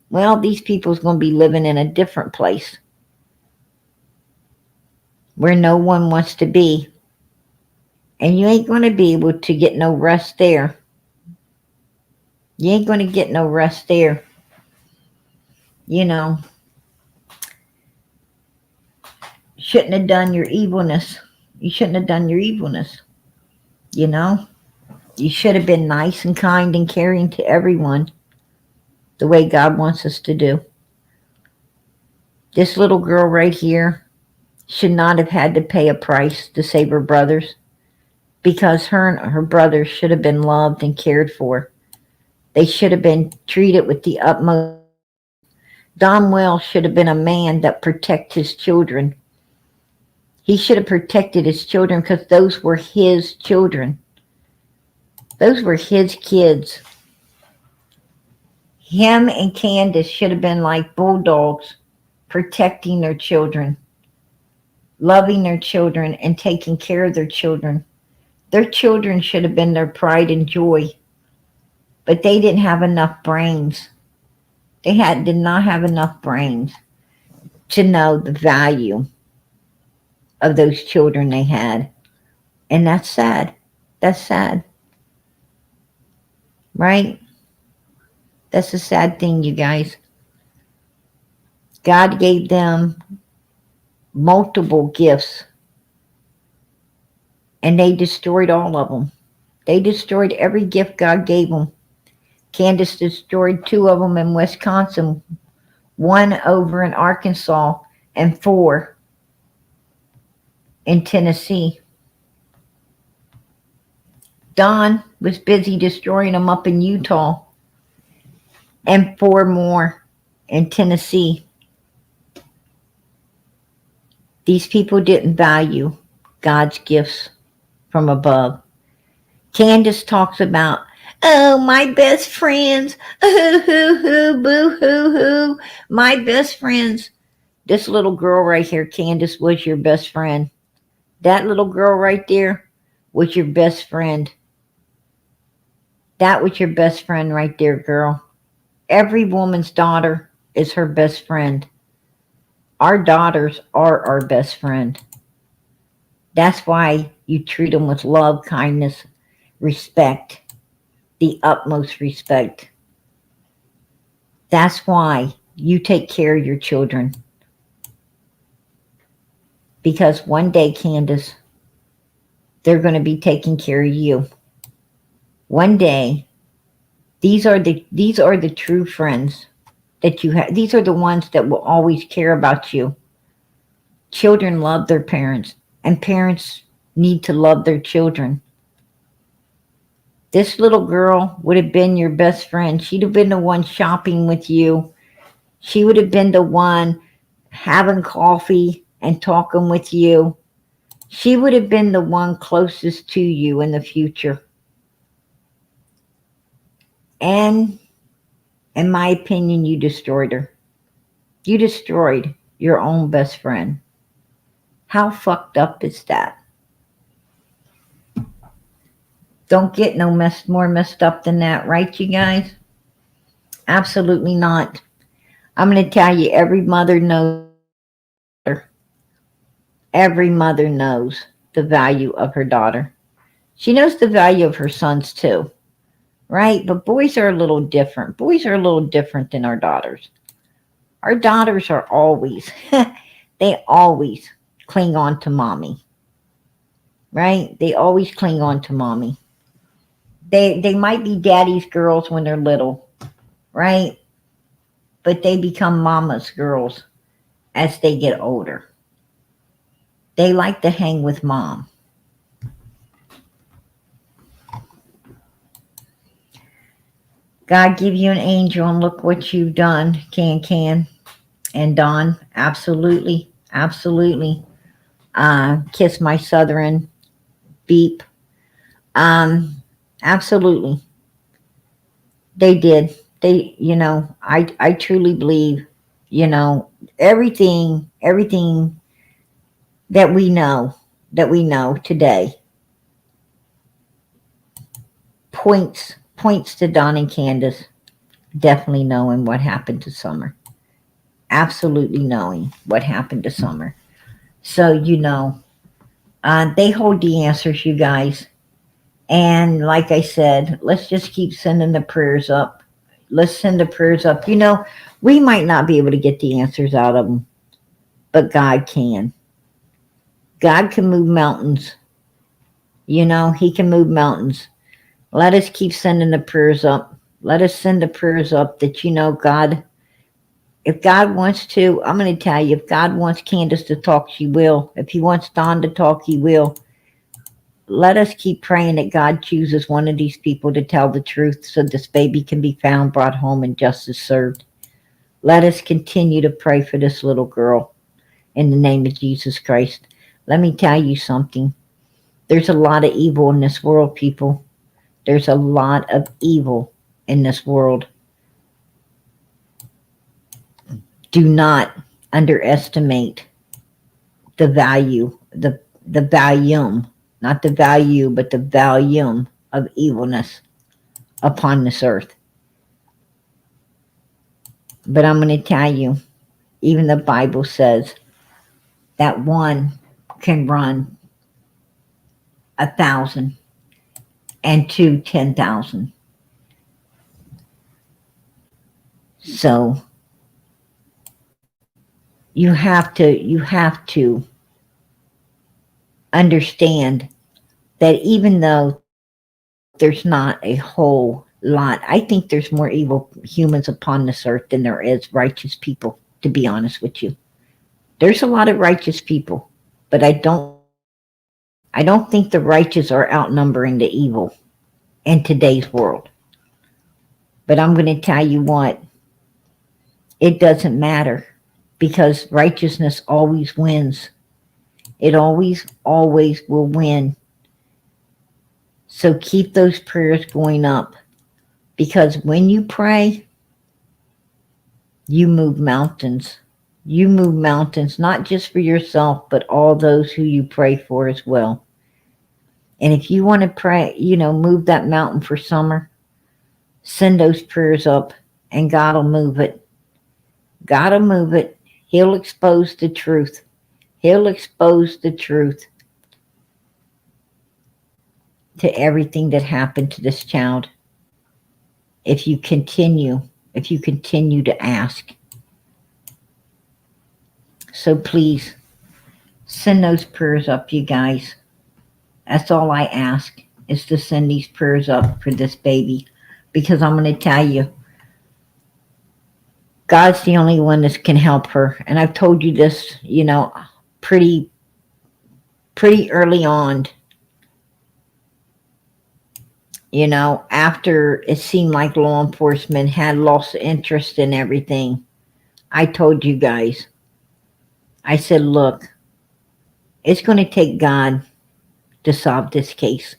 Well, these people's going to be living in a different place where no one wants to be. And you ain't going to be able to get no rest there. You ain't going to get no rest there. Shouldn't have done your evilness. You shouldn't have done your evilness. You should have been nice and kind and caring to everyone the way God wants us to do. This little girl right here should not have had to pay a price to save her brothers, because her and her brothers should have been loved and cared for. They should have been treated with the utmost. Don Wells should have been a man that protected his children. He should have protected his children, because those were his children. Those were his kids. Him and Candus should have been like bulldogs, protecting their children, loving their children, and taking care of their children. Their children should have been their pride and joy, but they didn't have enough brains. They did not have enough brains to know the value of those children they had. And that's sad. That's sad. Right? That's a sad thing, you guys. God gave them multiple gifts, and they destroyed all of them. They destroyed every gift God gave them. Candus destroyed 2 of them in Wisconsin, 1 over in Arkansas, and 4 in Tennessee. Don was busy destroying them up in Utah, and 4 more in Tennessee. These people didn't value God's gifts from above. Candus talks about, oh, my best friends, hoo hoo hoo, boo hoo hoo, my best friends. This little girl right here, Candus, was your best friend. That little girl right there was your best friend. That was your best friend right there, girl. Every woman's daughter is her best friend. Our daughters are our best friend. That's why you treat them with love, kindness, respect, the utmost respect. That's why you take care of your children. Because one day, Candus, they're going to be taking care of you. One day, these are the true friends that you have. These are the ones that will always care about you. Children love their parents, and parents need to love their children. This little girl would have been your best friend. She'd have been the one shopping with you. She would have been the one having coffee and talking with you. She would have been the one closest to you in the future. And in my opinion, you destroyed her. You destroyed your own best friend. How fucked up is that? Don't get no more messed up than that, right, you guys? Absolutely not. I'm going to tell you, every mother knows the value of her daughter. She knows the value of her sons too, right? But boys are a little different. Boys are a little different than our daughters. Our daughters are always, they always cling on to mommy, right? They always cling on to mommy. They might be daddy's girls when they're little, right? But they become mama's girls as they get older. They like to hang with mom. God give you an angel, and look what you've done, Can. And Don, absolutely, absolutely. Kiss my southern beep. Absolutely. They did. They, I truly believe, everything that we know today points to Don and Candus definitely knowing what happened to Summer. Absolutely knowing what happened to Summer. So, they hold the answers, you guys. And like I said, let's just keep sending the prayers up. Let's send the prayers up. We might not be able to get the answers out of them, but God can. God can move mountains. He can move mountains. Let us keep sending the prayers up. Let us send the prayers up that, God, if God wants to, I'm going to tell you, if God wants Candus to talk, she will. If he wants Don to talk, he will. Let us keep praying that God chooses one of these people to tell the truth so this baby can be found, brought home, and justice served. Let us continue to pray for this little girl in the name of Jesus Christ. Let me tell you something. There's a lot of evil in this world, people. There's a lot of evil in this world. Do not underestimate the value, the volume, not the value, but the volume of evilness upon this earth. But I'm going to tell you, even the Bible says that one can run 1,000 and 2 10,000. So you have to understand that even though there's not a whole lot, I think there's more evil humans upon this earth than there is righteous people, to be honest with you. There's a lot of righteous people, but I don't think the righteous are outnumbering the evil in today's world. But I'm going to tell you what, it doesn't matter, because righteousness always wins. It always will win. So keep those prayers going up, because when you pray, you move mountains. You move mountains, not just for yourself, but all those who you pray for as well. And if you want to pray, move that mountain for Summer, send those prayers up and God will move it. God will move it. He'll expose the truth. He'll expose the truth to everything that happened to this child. If you continue to ask. So please send those prayers up, you guys. That's all I ask, is to send these prayers up for this baby. Because I'm going to tell you, God's the only one that can help her. And I've told you this, pretty early on. After it seemed like law enforcement had lost interest in everything, I told you guys, I said, look, it's going to take God to solve this case.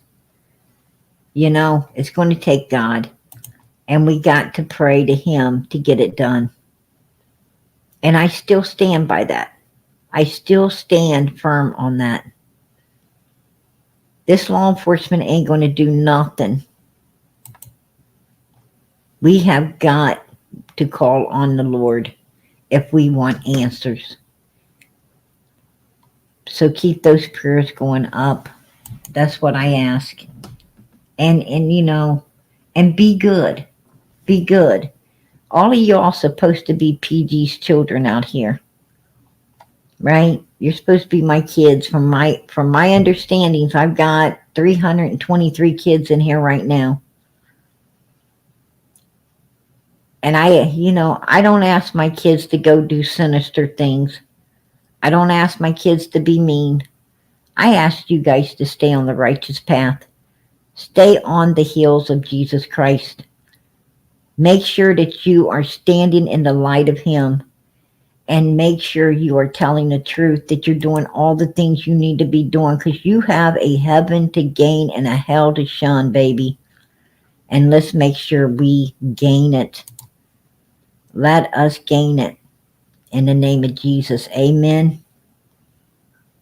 It's going to take God. And we got to pray to Him to get it done. And I still stand by that. I still stand firm on that. This law enforcement ain't going to do nothing. We have got to call on the Lord if we want answers. So keep those prayers going up. That's what I ask. And be good. Be good. All of y'all supposed to be PG's children out here. Right? You're supposed to be my kids. From my understandings, I've got 323 kids in here right now. And I don't ask my kids to go do sinister things. I don't ask my kids to be mean. I ask you guys to stay on the righteous path. Stay on the heels of Jesus Christ. Make sure that you are standing in the light of Him. And make sure you are telling the truth, that you're doing all the things you need to be doing, because you have a heaven to gain and a hell to shun, baby. And let's make sure we gain it. Let us gain it. In the name of Jesus. Amen.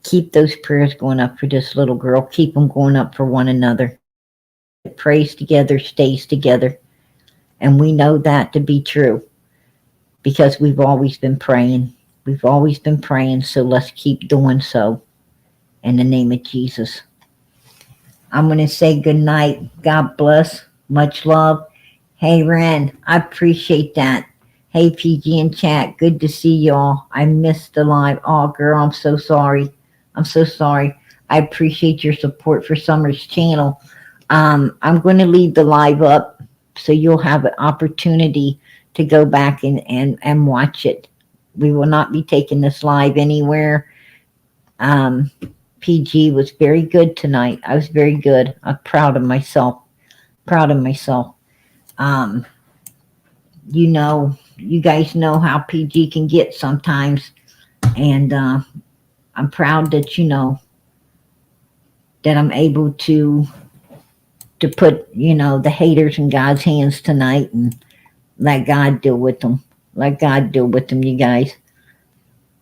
Keep those prayers going up for this little girl. Keep them going up for one another. It prays together, stays together. And we know that to be true. Because we've always been praying. We've always been praying. So let's keep doing so. In the name of Jesus. I'm going to say good night. God bless. Much love. Hey, Ren, I appreciate that. Hey, PG in chat. Good to see y'all. I missed the live. Oh, girl, I'm so sorry. I'm so sorry. I appreciate your support for Summer's channel. I'm going to leave the live up so you'll have an opportunity to go back and watch it. We will not be taking this live anywhere. PG was very good tonight. I was very good. I'm proud of myself. Proud of myself. You guys know how PG can get sometimes. And I'm proud that that I'm able to put, the haters in God's hands tonight and let God deal with them. Let God deal with them, you guys.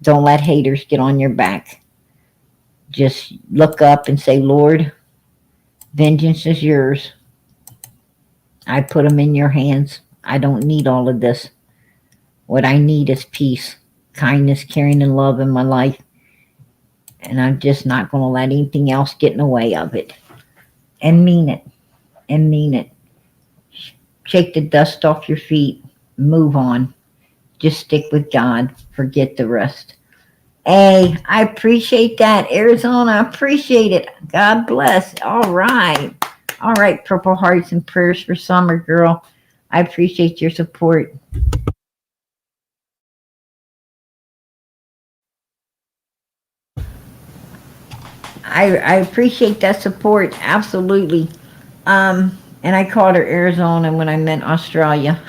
Don't let haters get on your back. Just look up and say, Lord, vengeance is yours. I put them in your hands. I don't need all of this. What I need is peace, kindness, caring, and love in my life. And I'm just not going to let anything else get in the way of it. And mean it. And mean it. Shake the dust off your feet. Move on. Just stick with God. Forget the rest. Hey, I appreciate that. Arizona, I appreciate it. God bless. All right. All right, Purple Hearts and prayers for Summer, girl. I appreciate your support. I appreciate that support. Absolutely. And I called her Arizona when I meant Australia.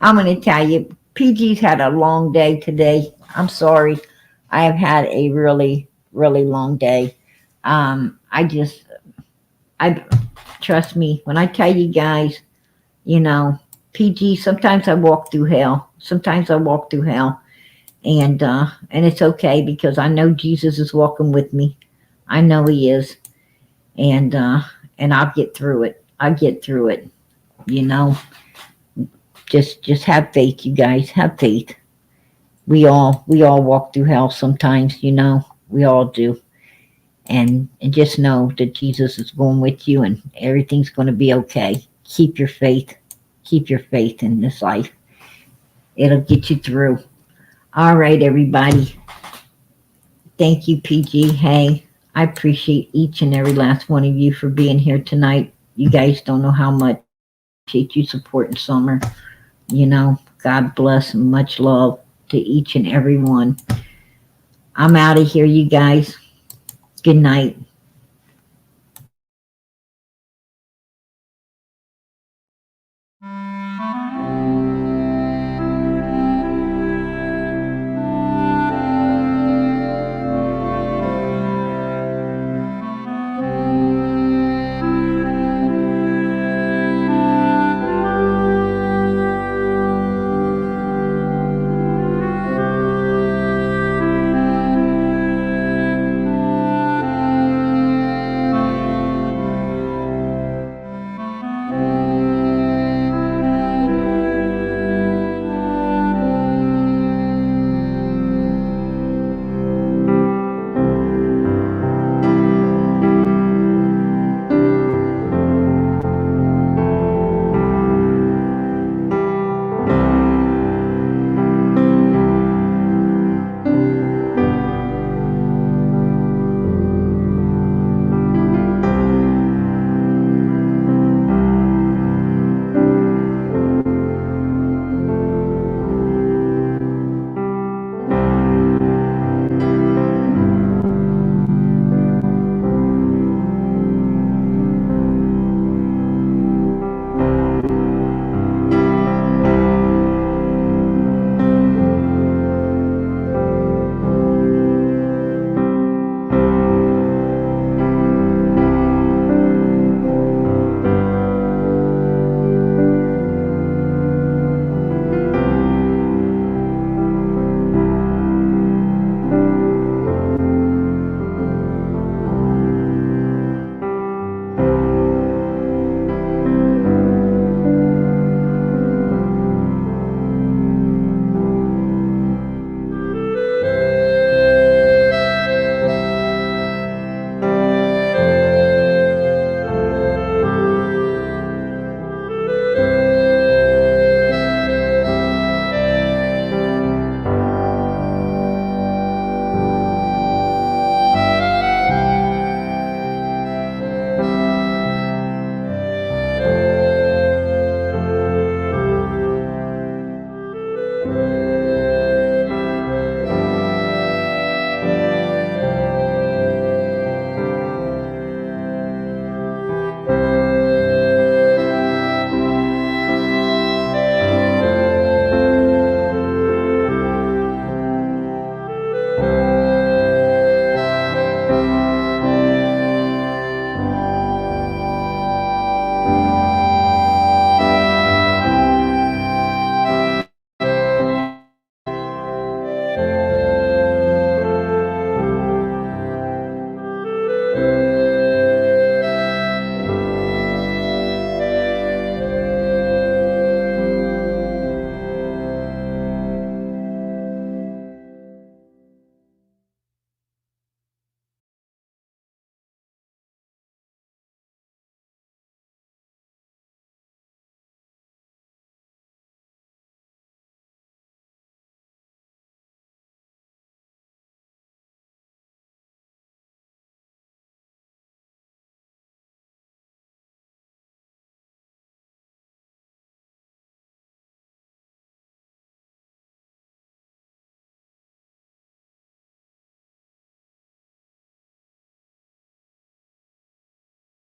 I'm going to tell you, PG's had a long day today. I'm sorry. I have had a really, really long day. I trust me when I tell you guys, you know, PG, sometimes I walk through hell. Sometimes I walk through hell. And it's okay because I know Jesus is walking with me. I know he is. And I'll get through it. I'll get through it. You know. Just have faith, you guys. Have faith. We all walk through hell sometimes, you know. We all do. And just know that Jesus is going with you and everything's going to be okay. Keep your faith. Keep your faith in this life. It'll get you through. All right, everybody. Thank you, PG. Hey, I appreciate each and every last one of you for being here tonight. You guys don't know how much I appreciate you supporting Summer. You know, God bless and much love to each and every one. I'm out of here, you guys. Good night.